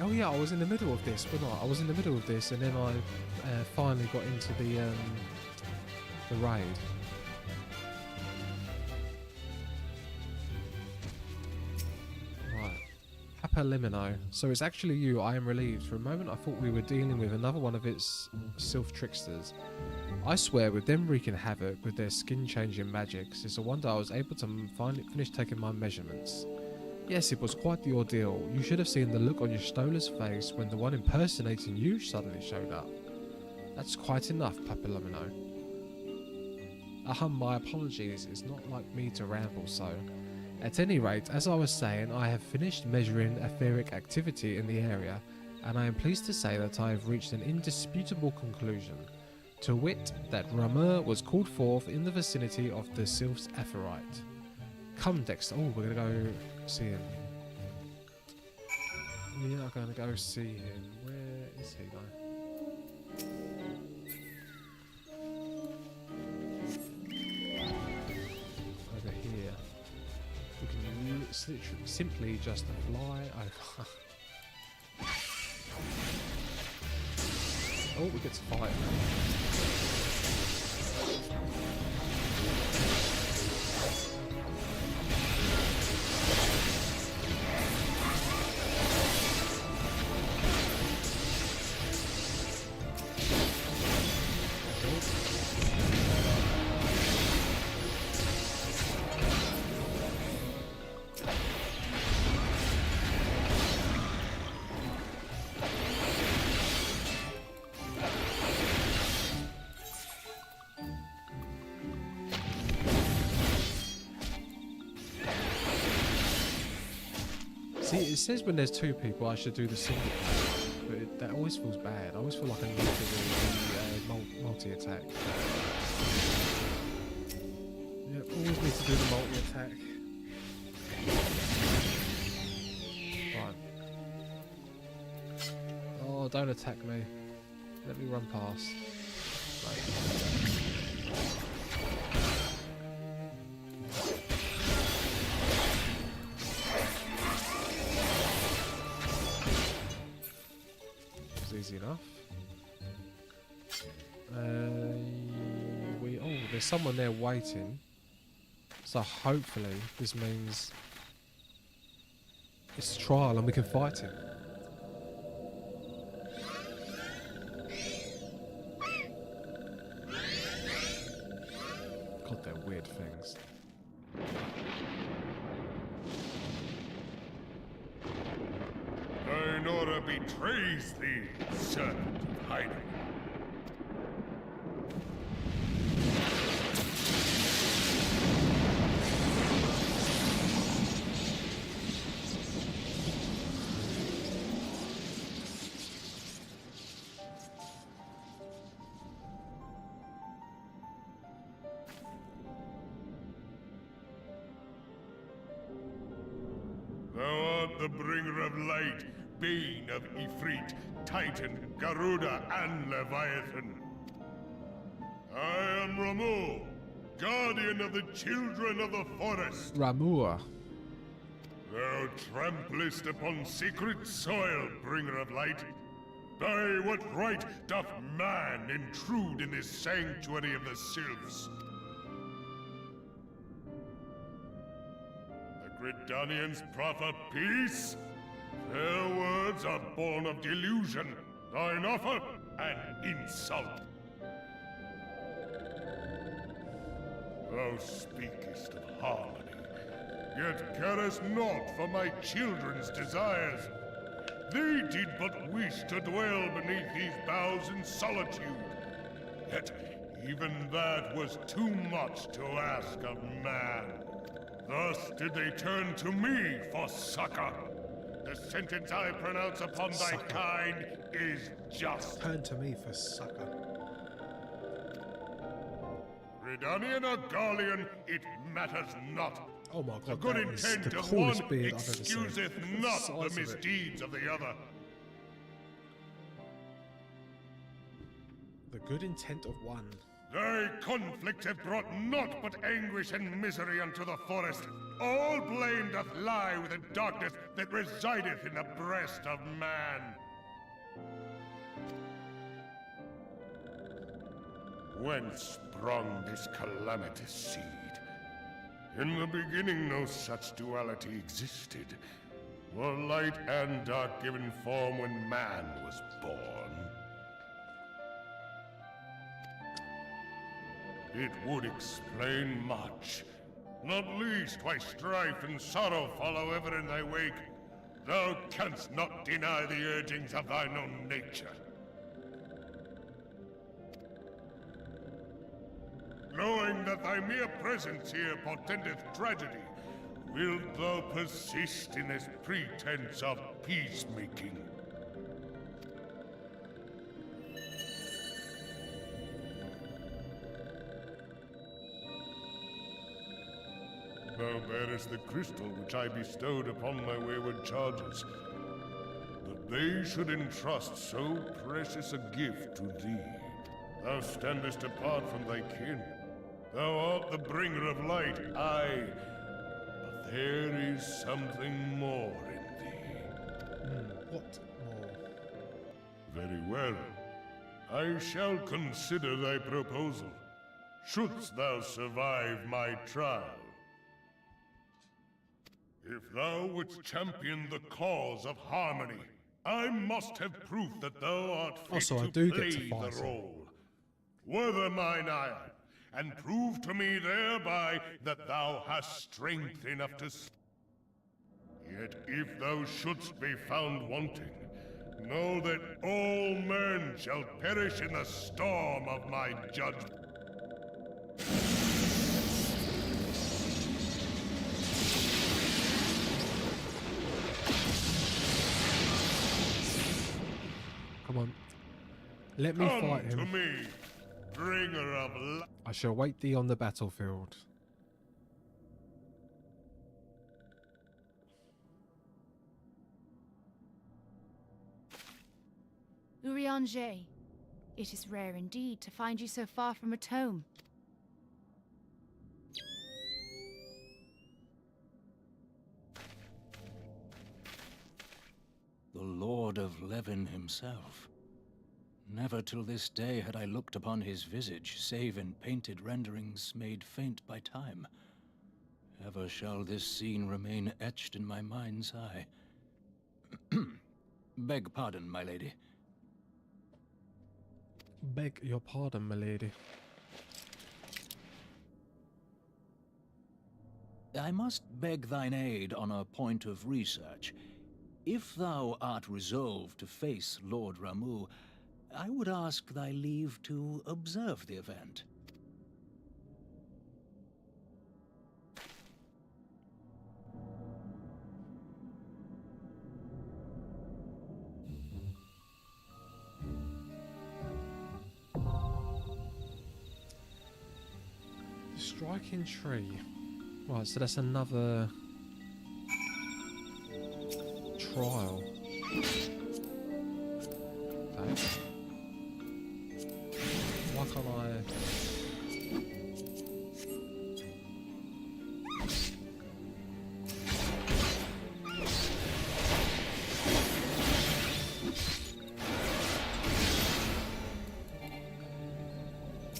Oh yeah, I was in the middle of this, wasn't I? I was in the middle of this, and then I finally got into the raid. Right. Papa Limino. So it's actually you. I am relieved. For a moment I thought we were dealing with another one of its sylph tricksters. I swear, with them wreaking havoc with their skin-changing magics, it's a wonder I was able to finally finish taking my measurements. Yes, it was quite the ordeal. You should have seen the look on your Stola's face when the one impersonating you suddenly showed up. That's quite enough, Papa Limino. My apologies. It's not like me to ramble so. At any rate, as I was saying, I have finished measuring etheric activity in the area, and I am pleased to say that I have reached an indisputable conclusion. To wit, that Ramur was called forth in the vicinity of the Sylph's Aphorite. Come, Dexter. Oh, we're going to go see him. We are going to go see him. Where is he, though? Over here. We can simply just fly over. Oh, we get to fight. See, it says when there's two people I should do the single attack, but that always feels bad. I always feel like I need to do the multi-attack. Yep, always need to do the multi-attack. Right. Oh, don't attack me. Let me run past. Right. Easy enough. There's someone there waiting. So hopefully this means it's a trial and we can fight him. God, they're weird things. Thine order betrays thee, servant of Hyden. Thou art the bringer of light, bane of Ifrit, Titan, Garuda, and Leviathan. I am Ramu, guardian of the children of the forest. Ramua. Thou tramplest upon sacred soil, bringer of light. By what right doth man intrude in this sanctuary of the sylphs? The Gridanians proffer peace? Their words are born of delusion, thine offer an insult. Thou speakest of harmony, yet carest naught for my children's desires. They did but wish to dwell beneath these boughs in solitude. Yet even that was too much to ask of man. Thus did they turn to me for succor. The sentence I pronounce upon thy kind is just. Turn to me for succor. Redanian or Garlean, it matters not. Oh my god, The good that is intent the of coolest one beard I've ever seen. excuseth The not size the of it. misdeeds of the other. The good intent of one. Thy conflicts have brought naught but anguish and misery unto the forest. All blame doth lie with the darkness that resideth in the breast of man. Whence sprung this calamitous seed? In the beginning no such duality existed. Were light and dark given form when man was born? It would explain much. Not least why strife and sorrow follow ever in thy wake. Thou canst not deny the urgings of thine own nature. Knowing that thy mere presence here portendeth tragedy, wilt thou persist in this pretense of peacemaking? Thou bearest the crystal which I bestowed upon my wayward charges. That they should entrust so precious a gift to thee. Thou standest apart from thy kin. Thou art the bringer of light, aye. But there is something more in thee. What more? Very well. I shall consider thy proposal. Shouldst thou survive my trial. If thou wouldst champion the cause of harmony, I must have proof that thou art fit so I to do play get to fight the him. role. Wither mine ire, and prove to me thereby that thou hast strength enough to... Yet if thou shouldst be found wanting, know that all men shall perish in the storm of my judgment. Let me Come fight to him. me, bringer of light. I shall wait thee on the battlefield. Urianger, it is rare indeed to find you so far from a tome. The Lord of Levin himself. Never till this day had I looked upon his visage, save in painted renderings made faint by time. Ever shall this scene remain etched in my mind's eye. Beg pardon, my lady. Beg your pardon, milady. I must beg thine aid on a point of research. If thou art resolved to face Lord Ramu, I would ask thy leave to observe the event. Striking tree. Right, so that's another trial. Okay. Why can't I...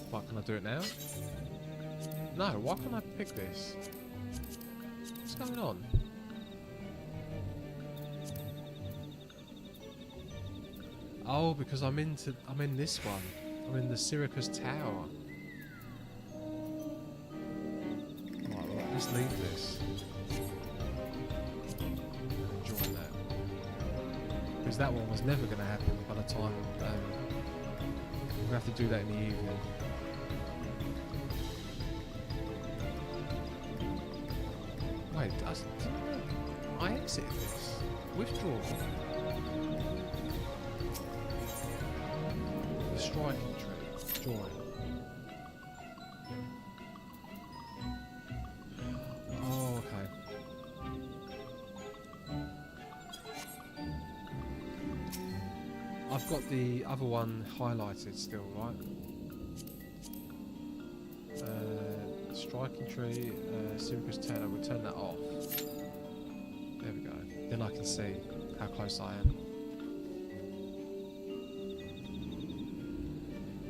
Why can I do it now? No, why can't I pick this? What's going on? Oh, because I'm in this one. I'm in the Syracuse Tower. Right, well, let's leave this. Enjoy that. Because that one was never going to happen by the time... we'll have to do that in the evening. Wait, I exited this. Withdraw. The striking tree. Join. Oh, okay. I've got the other one highlighted still, right? Striking tree, Syracuse Tower, we'll turn that off. There we go. Then I can see how close I am.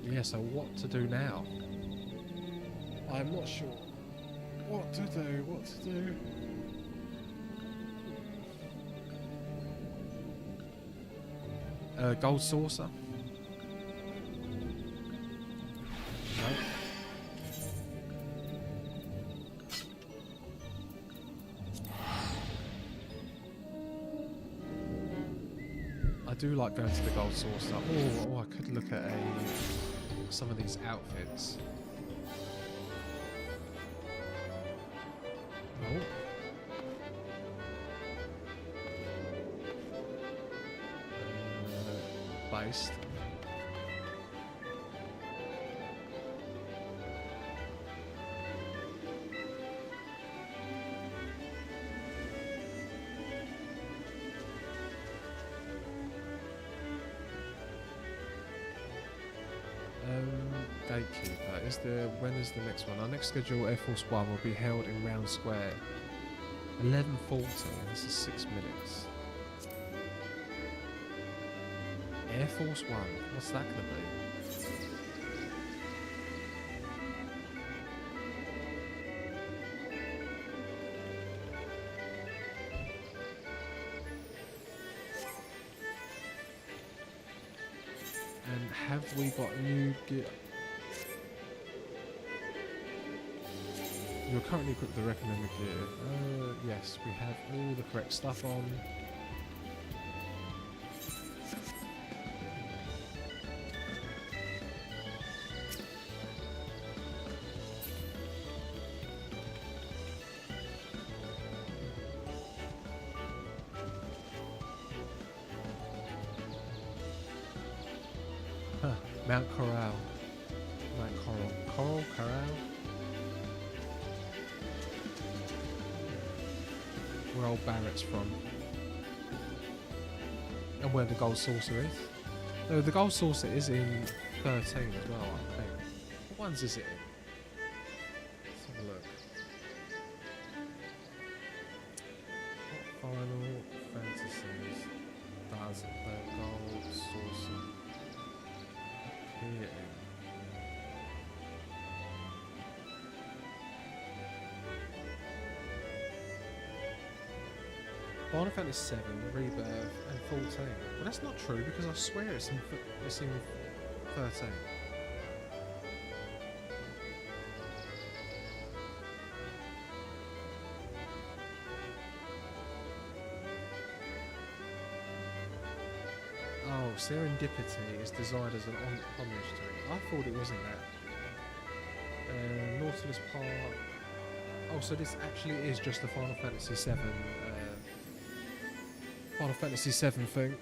Yeah, so what to do now? I'm not sure what to do. Gold saucer? No. I do like going to the gold saucer. Oh, I could look at some of these outfits. Oh. Based. Gatekeeper. When is the next one? Our next schedule, Air Force One, will be held in Round Square. 11:40. This is 6 minutes. Air Force One. What's that gonna be? And have we got new gear? You're currently equipped with the recommended gear. Yes, we have all the correct stuff on. Huh. Mount Coral. Mount Coral. Coral? Where old Barrett's from. And where the gold saucer is. No, the gold saucer is in 13 as well, I think. What ones is it in? Let's have a look. What Final Fantasies does the gold saucer appear in? Final Fantasy VII, Rebirth, and 14. Well, that's not true because I swear it's in 13. Oh, Serendipity is designed as an homage to it. I thought it wasn't that. Nautilus Park. Oh, so this actually is just the Final Fantasy VII. Final Fantasy VII thing.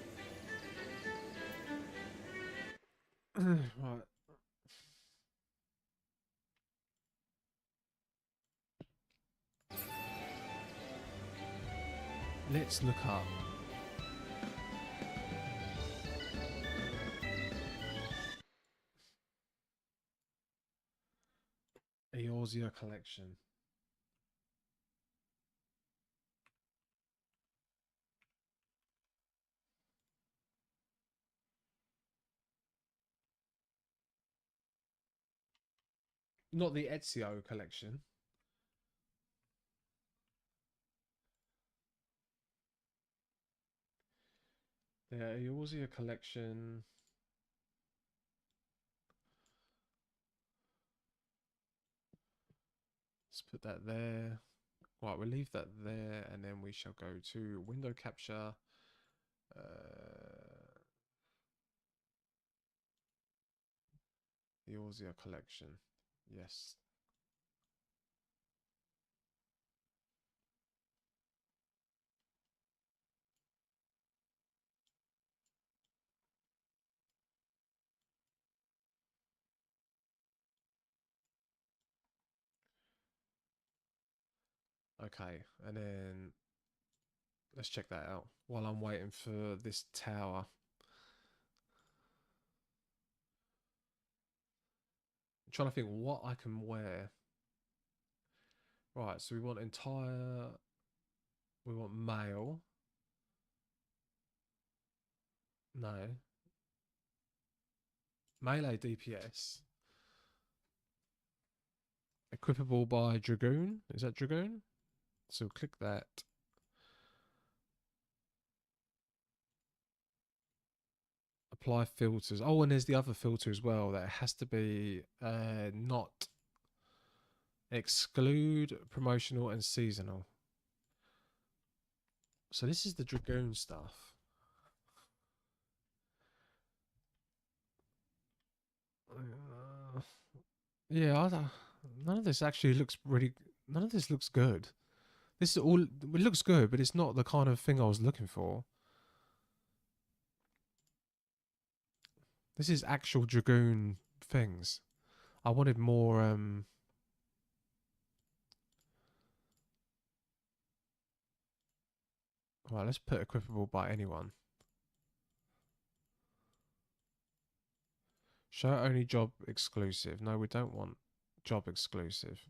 Right. Let's look up. Eorzea collection. Not the Ezio collection. The Eorzea collection. Let's put that there. Right, we'll leave that there, and then we shall go to window capture. The Eorzea collection. Yes. Okay, and then let's check that out while I'm waiting for this tower. I'm trying to think what I can wear. Right, so we want entire. We want male. No. Melee DPS. Equipable by Dragoon. Is that Dragoon? So click that. Apply filters. Oh, and there's the other filter as well. That has to be not exclude promotional and seasonal. So this is the Dragoon stuff. Yeah, none of this actually looks really. None of this looks good. This is all. It looks good, but it's not the kind of thing I was looking for. This is actual Dragoon things. I wanted more. Right, let's put equipable by anyone. Show only job exclusive. No, we don't want job exclusive.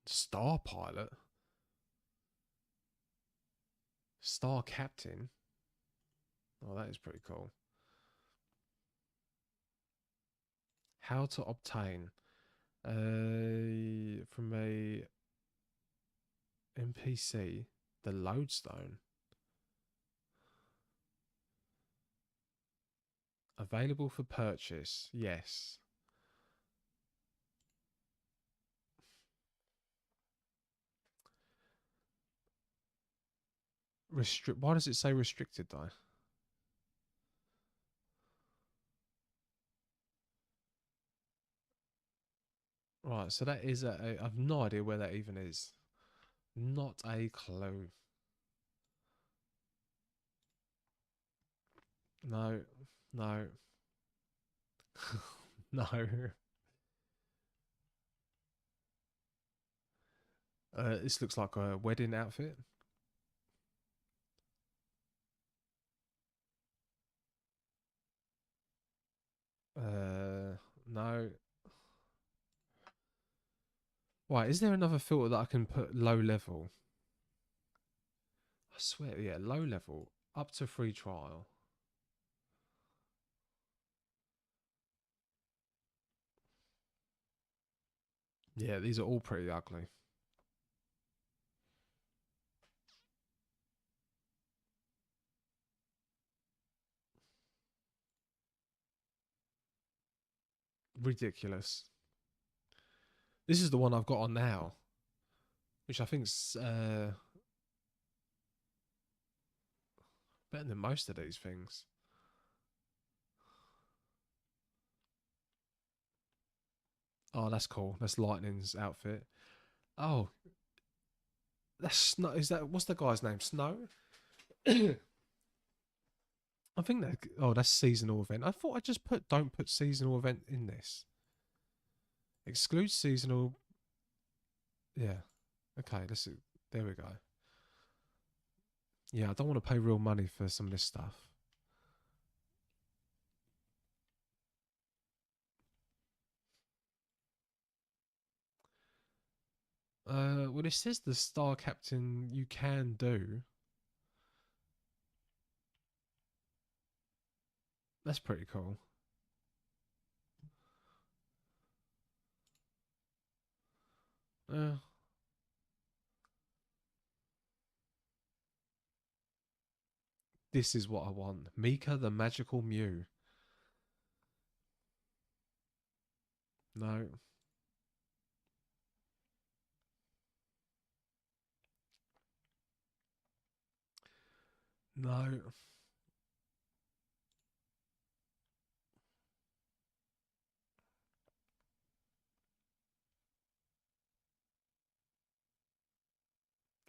Star pilot? Star captain? Oh, that is pretty cool. How to obtain from a NPC the lodestone. Available for purchase. Yes. Why does it say restricted though? Right, so that is I've no idea where that even is. Not a clue. No, no, no. This looks like a wedding outfit. No. Right, is there another filter that I can put low level? I swear, yeah, low level. Up to free trial. Yeah, these are all pretty ugly. Ridiculous. This is the one I've got on now, which I think's better than most of these things. Oh, that's cool. That's Lightning's outfit. Oh, that's Snow. Is that what's the guy's name? Snow. I think that. Oh, that's seasonal event. I thought I just put don't put seasonal event in this. Exclude seasonal. Yeah. Okay. There we go. Yeah, I don't want to pay real money for some of this stuff. Well, it says the star captain you can do. That's pretty cool. Uh, this is what I want. Mika the magical Mew. No. No.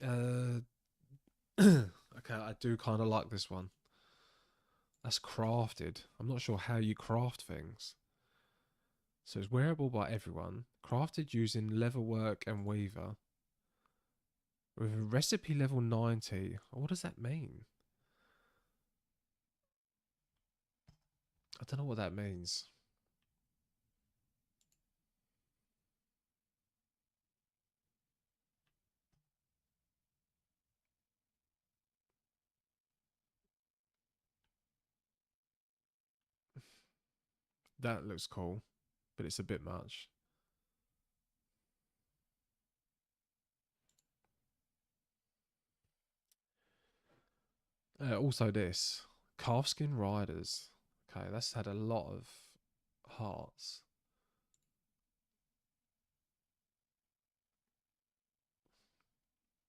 Uh, okay, I do kind of like this one. That's crafted. I'm not sure how you craft things. So it's wearable by everyone. Crafted using leatherwork and weaver. With a recipe level 90. What does that mean? I don't know what that means. That looks cool, but it's a bit much. Also, this calfskin riders. Okay, that's had a lot of hearts.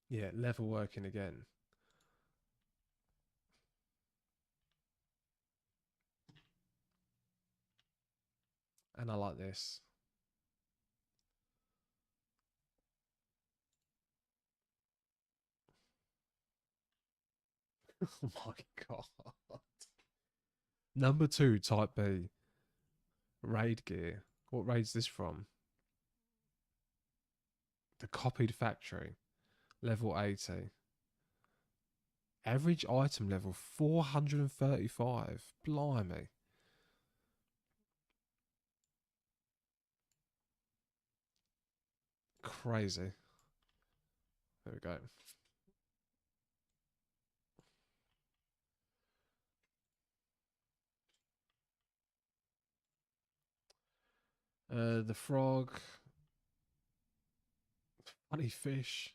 Yeah, level working again. And I like this. Oh my god. Number 2, Type B. Raid gear. What raid's this from? The copied factory. Level 80. Average item level 435. Blimey. Crazy. There we go. The frog. Funny fish.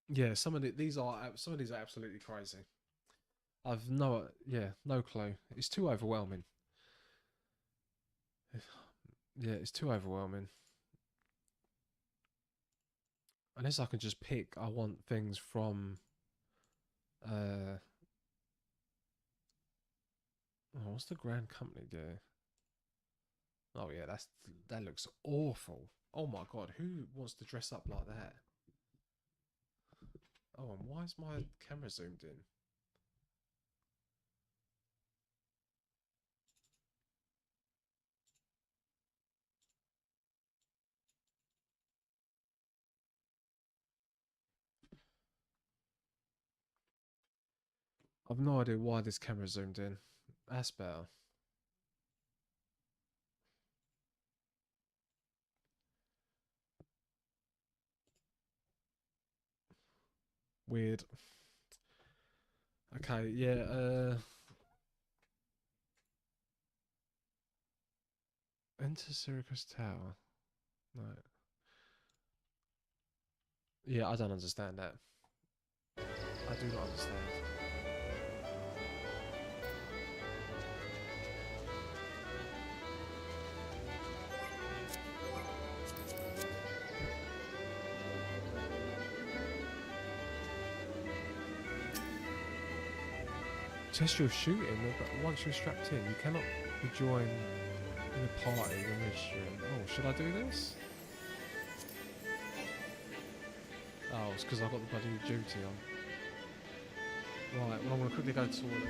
Yeah, some of these are absolutely crazy. I've no clue. It's too overwhelming. Yeah, it's too overwhelming. Unless I can just pick, I want things from... oh, what's the Grand Company do? Oh yeah, that looks awful. Oh my god, who wants to dress up like that? Oh, and why is my camera zoomed in? I've no idea why this camera zoomed in. That's better. Weird. Okay, yeah, enter Syracuse Tower. No. Yeah, I don't understand that. I do not understand. Test your shooting, but once you're strapped in, you cannot rejoin in a party when registering. Oh, should I do this? Oh, it's because I've got the bloody duty on. Right, well I'm going to quickly go to the toilet.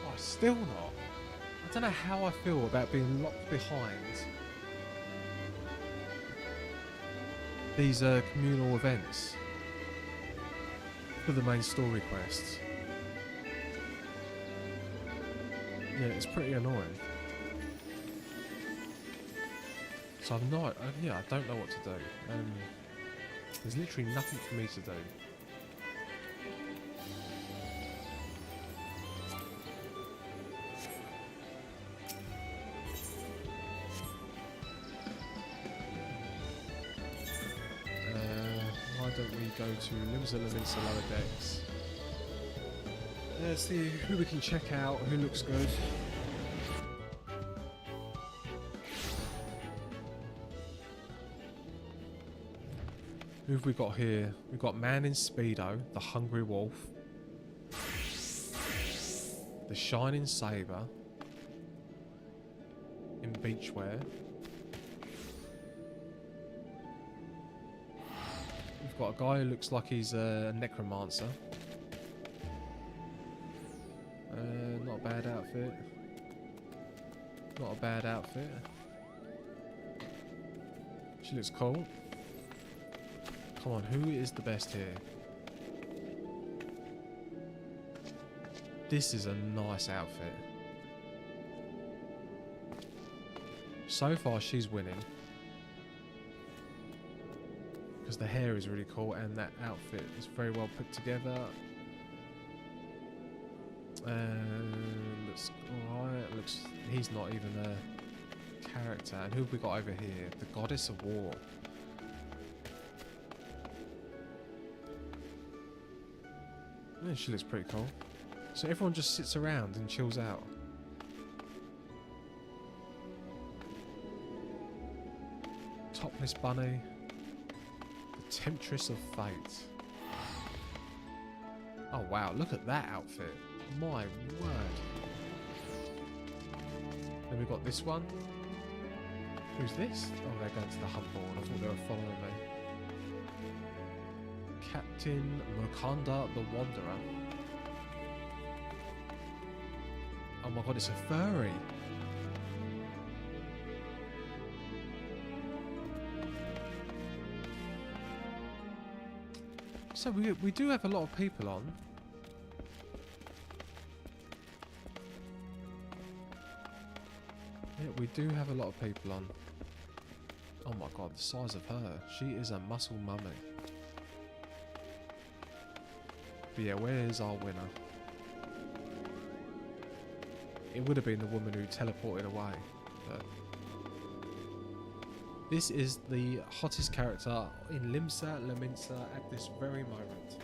Oh, still not. I don't know how I feel about being locked behind these communal events for the main story quests. Yeah, it's pretty annoying. So I'm not, yeah, I don't know what to do. There's literally nothing for me to do. Why don't we go to Limsa Levinsa Lower Decks? Let's see who we can check out, who looks good. Who have we got here? We've got Man in Speedo, the Hungry Wolf, the Shining Saber in beachwear. We've got a guy who looks like he's a necromancer. Not a bad outfit. Not a bad outfit. She looks cool. Come on, who is the best here? This is a nice outfit. So far, she's winning. Because the hair is really cool and that outfit is very well put together. Looks alright. Looks, he's not even a character. And who have we got over here? The Goddess of War. Yeah, she looks pretty cool. So everyone just sits around and chills out. Topless bunny. The Temptress of Fate. Oh wow, look at that outfit. My word. Then we've got this one. Who's this? Oh, they're going to the hunt board. I thought they were following me. Captain Mukanda the Wanderer. Oh my god, it's a furry. So we do have a lot of people on. Yeah, we do have a lot of people on. Oh my god, the size of her. She is a muscle mummy. But yeah, where's our winner? It would have been the woman who teleported away. But this is the hottest character in Limsa Laminsa at this very moment.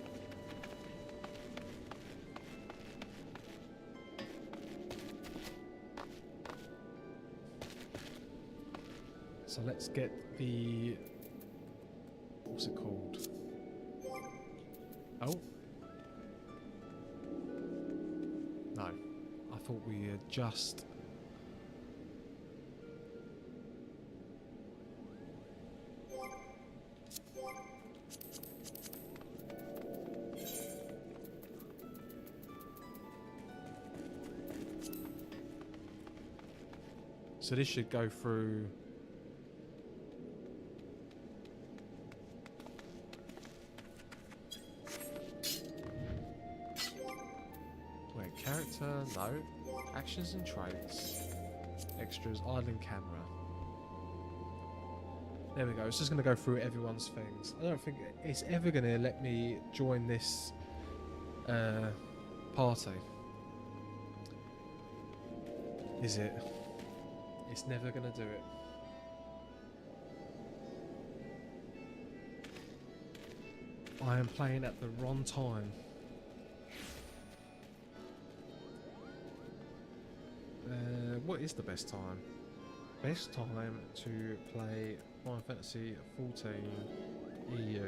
So let's get the... what's it called? Oh. No. I thought we had just... So this should go through... Wait, character, no. Actions and traits. Extras, idling camera. There we go, it's just going to go through everyone's things. I don't think it's ever going to let me join this party. Is it? It's never going to do it. I am playing at the wrong time. What is the best time? Best time to play Final Fantasy XIV EU.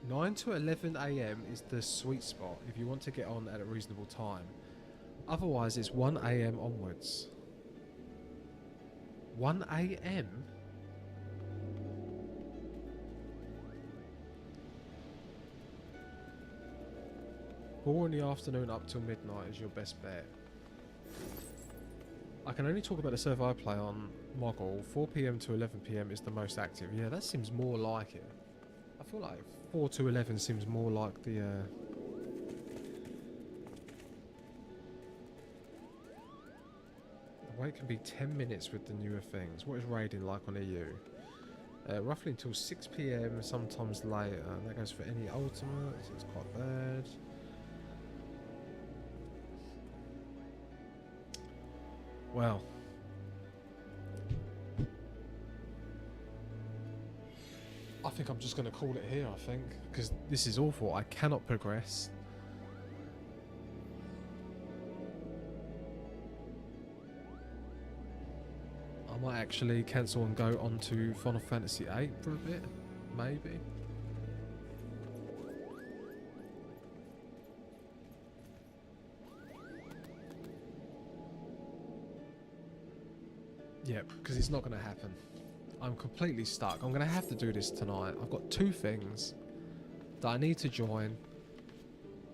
9 to 11 AM is the sweet spot if you want to get on at a reasonable time. Otherwise it's 1 AM onwards. 1 AM? Four in the afternoon up till midnight is your best bet. I can only talk about the server I play on Moggle. 4 PM to 11 PM is the most active. Yeah, that seems more like it. I feel like 4 to 11 seems more like the... The wait can be 10 minutes with the newer things. What is raiding like on EU? Roughly until 6 PM, sometimes later. That goes for any ultimates. It's quite bad. Well, I think I'm just going to call it here, I think, because this is awful. I cannot progress. I might actually cancel and go on to Final Fantasy VIII for a bit, maybe. Yeah, because it's not going to happen. I'm completely stuck. I'm going to have to do this tonight. I've got two things that I need to join,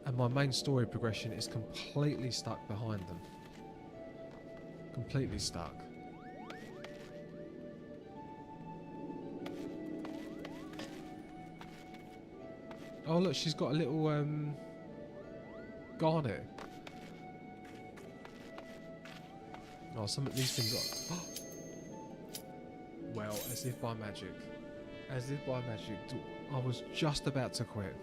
and my main story progression is completely stuck behind them. Completely stuck. Oh look, she's got a little garnet. Oh, some of these things are... Well, as if by magic. As if by magic. I was just about to quit.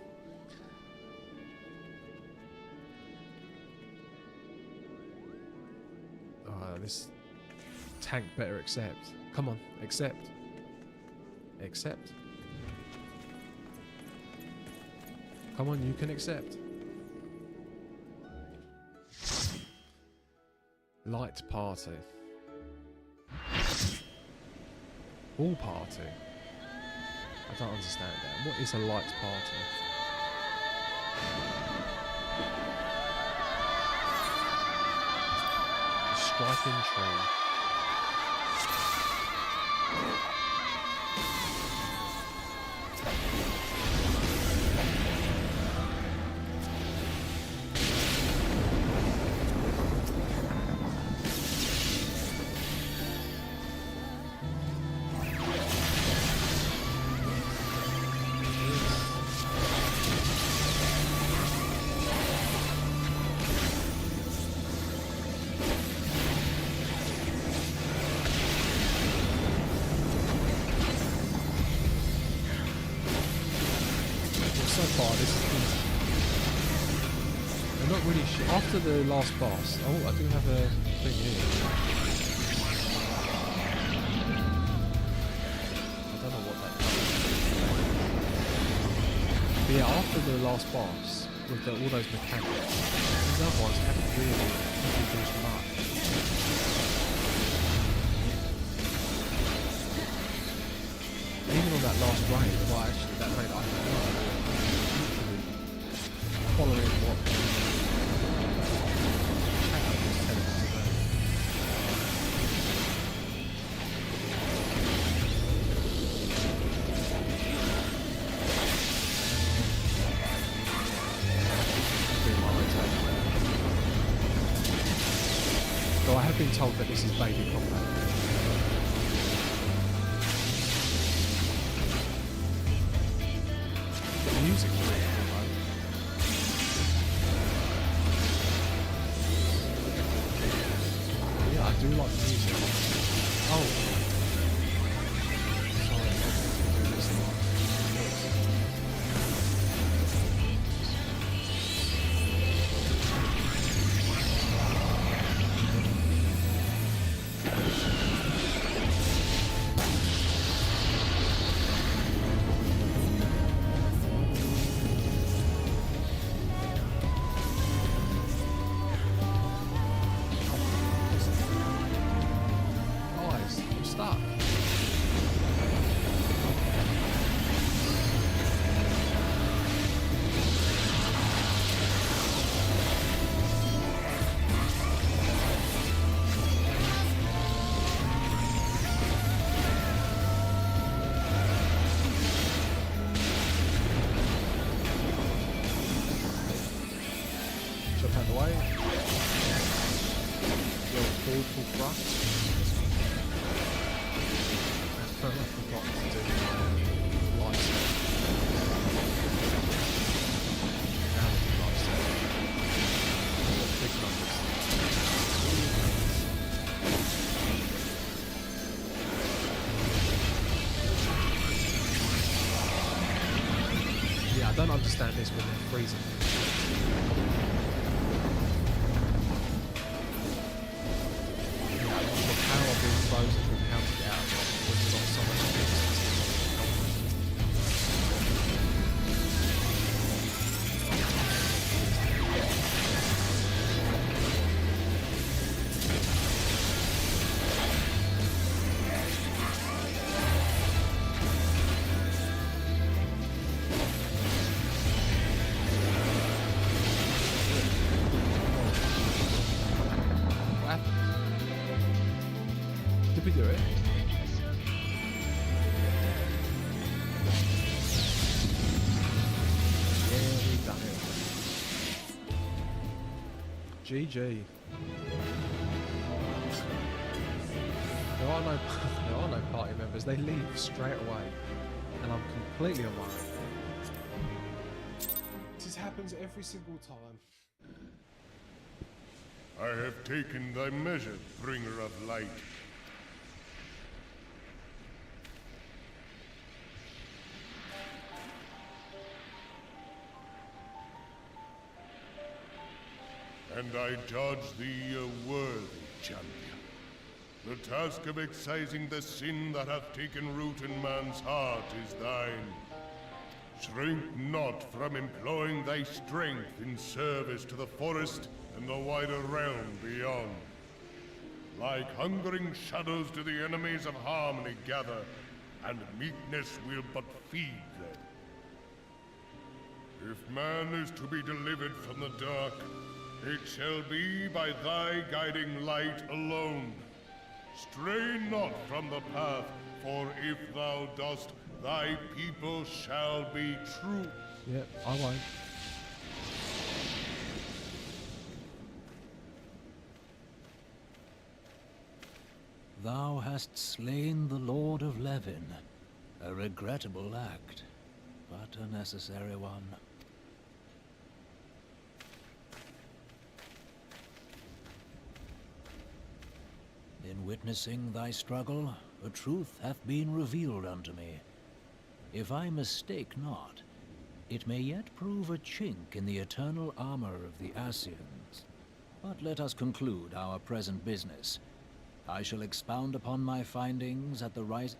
This tank better accept. Come on, accept. Accept. Come on, you can accept. Light party. All party? I don't understand that. What is a lights party? A striking tree. So far, this is easy. I'm not really sure. After the last boss, oh, I do have a thing here. I don't know what that does. But yeah, after the last boss, with all those mechanics, these other ones haven't really introduced much. Even on that last raid, well, actually, that raid I don't know. Following what chat was telling us about. Though I have been told that this is baby combat. The music was really cool, though. Yeah, I do like the music. Oh. Sorry, I was going to do this one. Guys, I'm stuck. Jump out of the way. Go full thrust. I forgot to do my light step. Now we do light step. Big numbers. Yeah, I don't understand this when they're freezing. The power being frozen and how to get out of it was not so much difference. What happened? Did we do it? Yeah, we've done it. GG. There are no party members. They leave straight away, and I'm completely on my own. This happens every single time. I have taken thy measure, bringer of light. And I judge thee a worthy champion. The task of excising the sin that hath taken root in man's heart is thine. Shrink not from employing thy strength in service to the forest and the wider realm beyond. Like hungering shadows do the enemies of harmony gather, and meekness will but feed them. If man is to be delivered from the dark, it shall be by thy guiding light alone. Stray not from the path, for if thou dost, thy people shall be true. Yep, I won't. Thou hast slain the Lord of Levin. A regrettable act, but a necessary one. In witnessing thy struggle, a truth hath been revealed unto me. If I mistake not, it may yet prove a chink in the eternal armor of the Ascians. But let us conclude our present business. I shall expound upon my findings at the rise.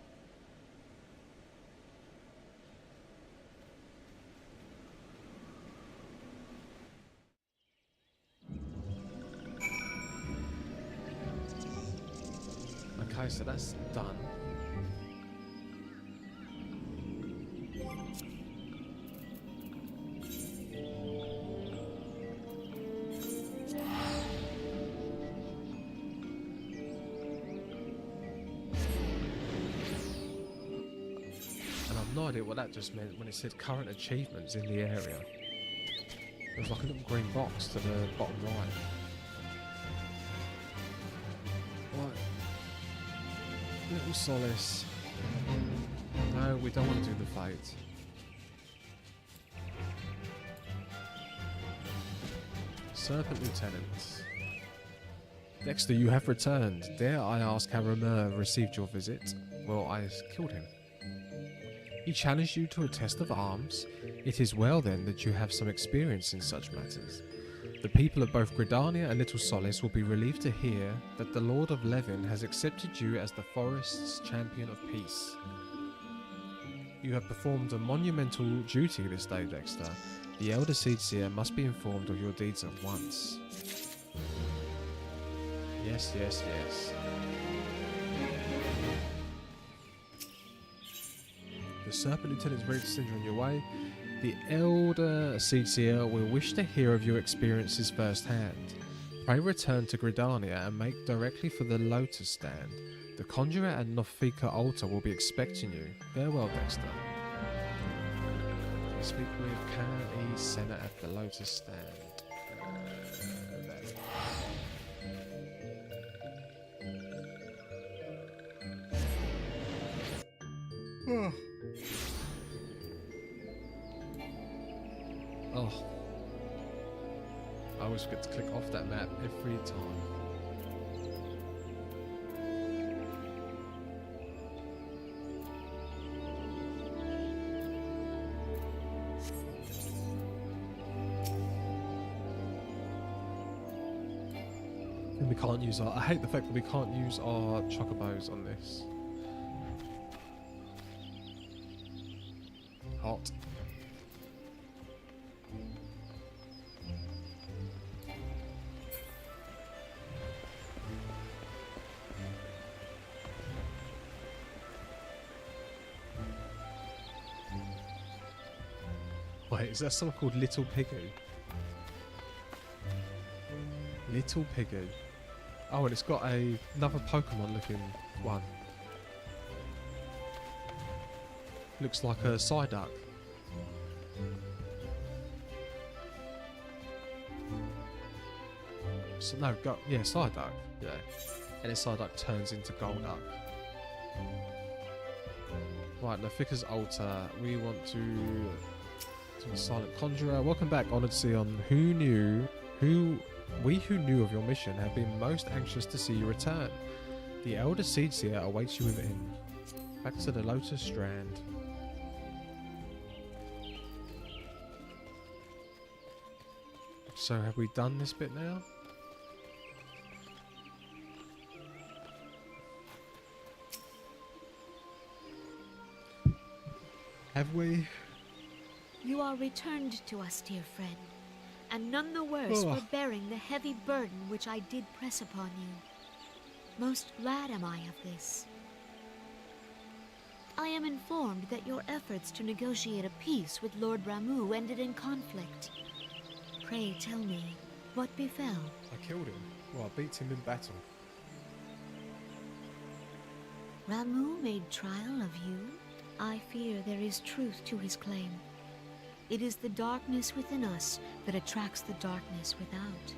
Okay, so that's done. And I've no idea what that just meant when it said current achievements in the area. There was like a little green box to the bottom right. Right. Little solace. No, we don't want to do the fate. Serpent Lieutenant. Dexter, you have returned. Dare I ask how Romer received your visit? Well, I killed him. He challenged you to a test of arms. It is well then that you have some experience in such matters. The people of both Gridania and Little Solace will be relieved to hear that the Lord of Levin has accepted you as the forest's champion of peace. You have performed a monumental duty this day, Dexter. The Elder Seedseer must be informed of your deeds at once. Yes, yes, yes. The Serpent Lieutenant is ready to send you on your way. The Elder Seedseer will wish to hear of your experiences firsthand. Pray return to Gridania and make directly for the Lotus Stand. The Conjurer and Nofika Altar will be expecting you. Farewell, Dexter. Speak with Canon E. Senna at the Lotus Stand. There. Oh. I always forget to click off that map every time. And we can't use our... I hate the fact that we can't use our chocobos on this. Hot. Wait, is there someone called Little Piggy? Little Piggy. Oh, and it's got another Pokemon looking one. Looks like a Psyduck. So, no, yeah, Psyduck. Yeah. And then Psyduck turns into Golduck. Right, Nofika's Altar. We want to do a Silent Conjurer. Welcome back, Honoured Sion. We who knew of your mission have been most anxious to see you return. The Elder Seedseer awaits you within. Back to the Lotus Strand. So have we done this bit now? Have we? You are returned to us, dear friend, and none the worse for bearing the heavy burden which I did press upon you. Most glad am I of this. I am informed that your efforts to negotiate a peace with Lord Ramuh ended in conflict. Pray tell me, what befell? I killed him. Well, I beat him in battle. Ramuh made trial of you? I fear there is truth to his claim. It is the darkness within us that attracts the darkness without.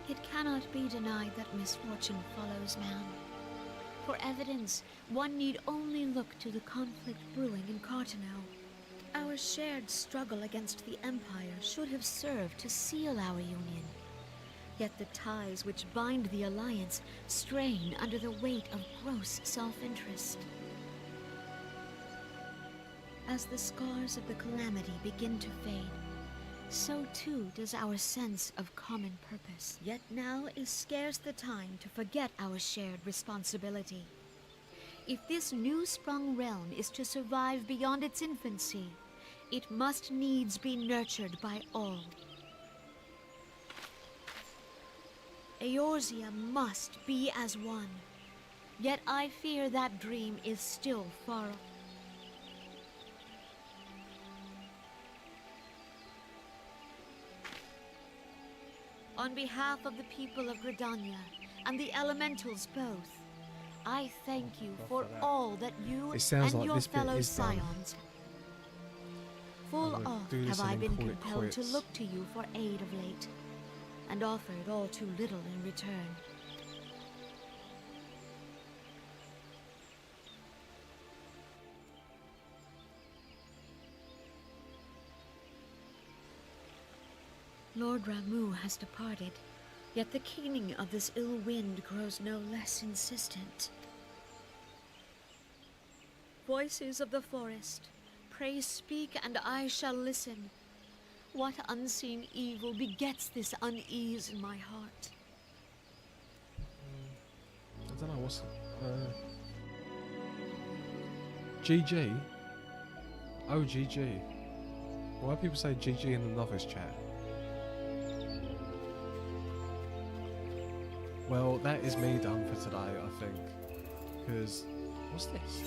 It cannot be denied that misfortune follows man. For evidence, one need only look to the conflict brewing in Cartano. Our shared struggle against the Empire should have served to seal our union. Yet the ties which bind the Alliance strain under the weight of gross self-interest. As the scars of the calamity begin to fade, so too does our sense of common purpose. Yet now is scarce the time to forget our shared responsibility. If this new-sprung realm is to survive beyond its infancy, it must needs be nurtured by all. Eorzea must be as one. Yet I fear that dream is still far off. On behalf of the people of Gridania and the elementals both, I thank you for all that you and like your this bit fellow is done. scions. Full I'm gonna oft do this have I and been then call it compelled to quits. look to you for aid of late, and offered all too little in return. Lord Ramuh has departed, yet the keening of this ill wind grows no less insistent. Voices of the forest, pray speak and I shall listen. What unseen evil begets this unease in my heart? I don't know what's. GG? Oh, GG. Why do people say GG in the novice chat? Well, that is me done for today, I think. Because. What's this?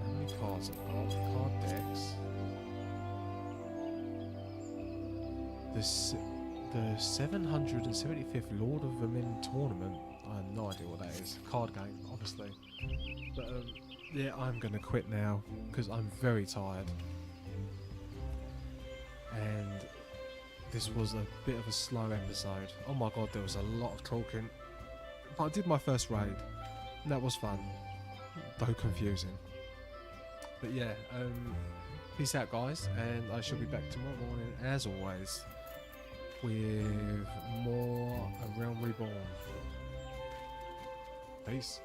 How many cards I've got? Card decks. The 775th Lord of the Men tournament. I have no idea what that is. Card game, obviously. But yeah, I'm gonna quit now because I'm very tired. And this was a bit of a slow episode. Oh my god, there was a lot of talking. But I did my first raid. And that was fun. Though confusing. But yeah, peace out guys, and I shall be back tomorrow morning as always with more A Realm Reborn. Peace.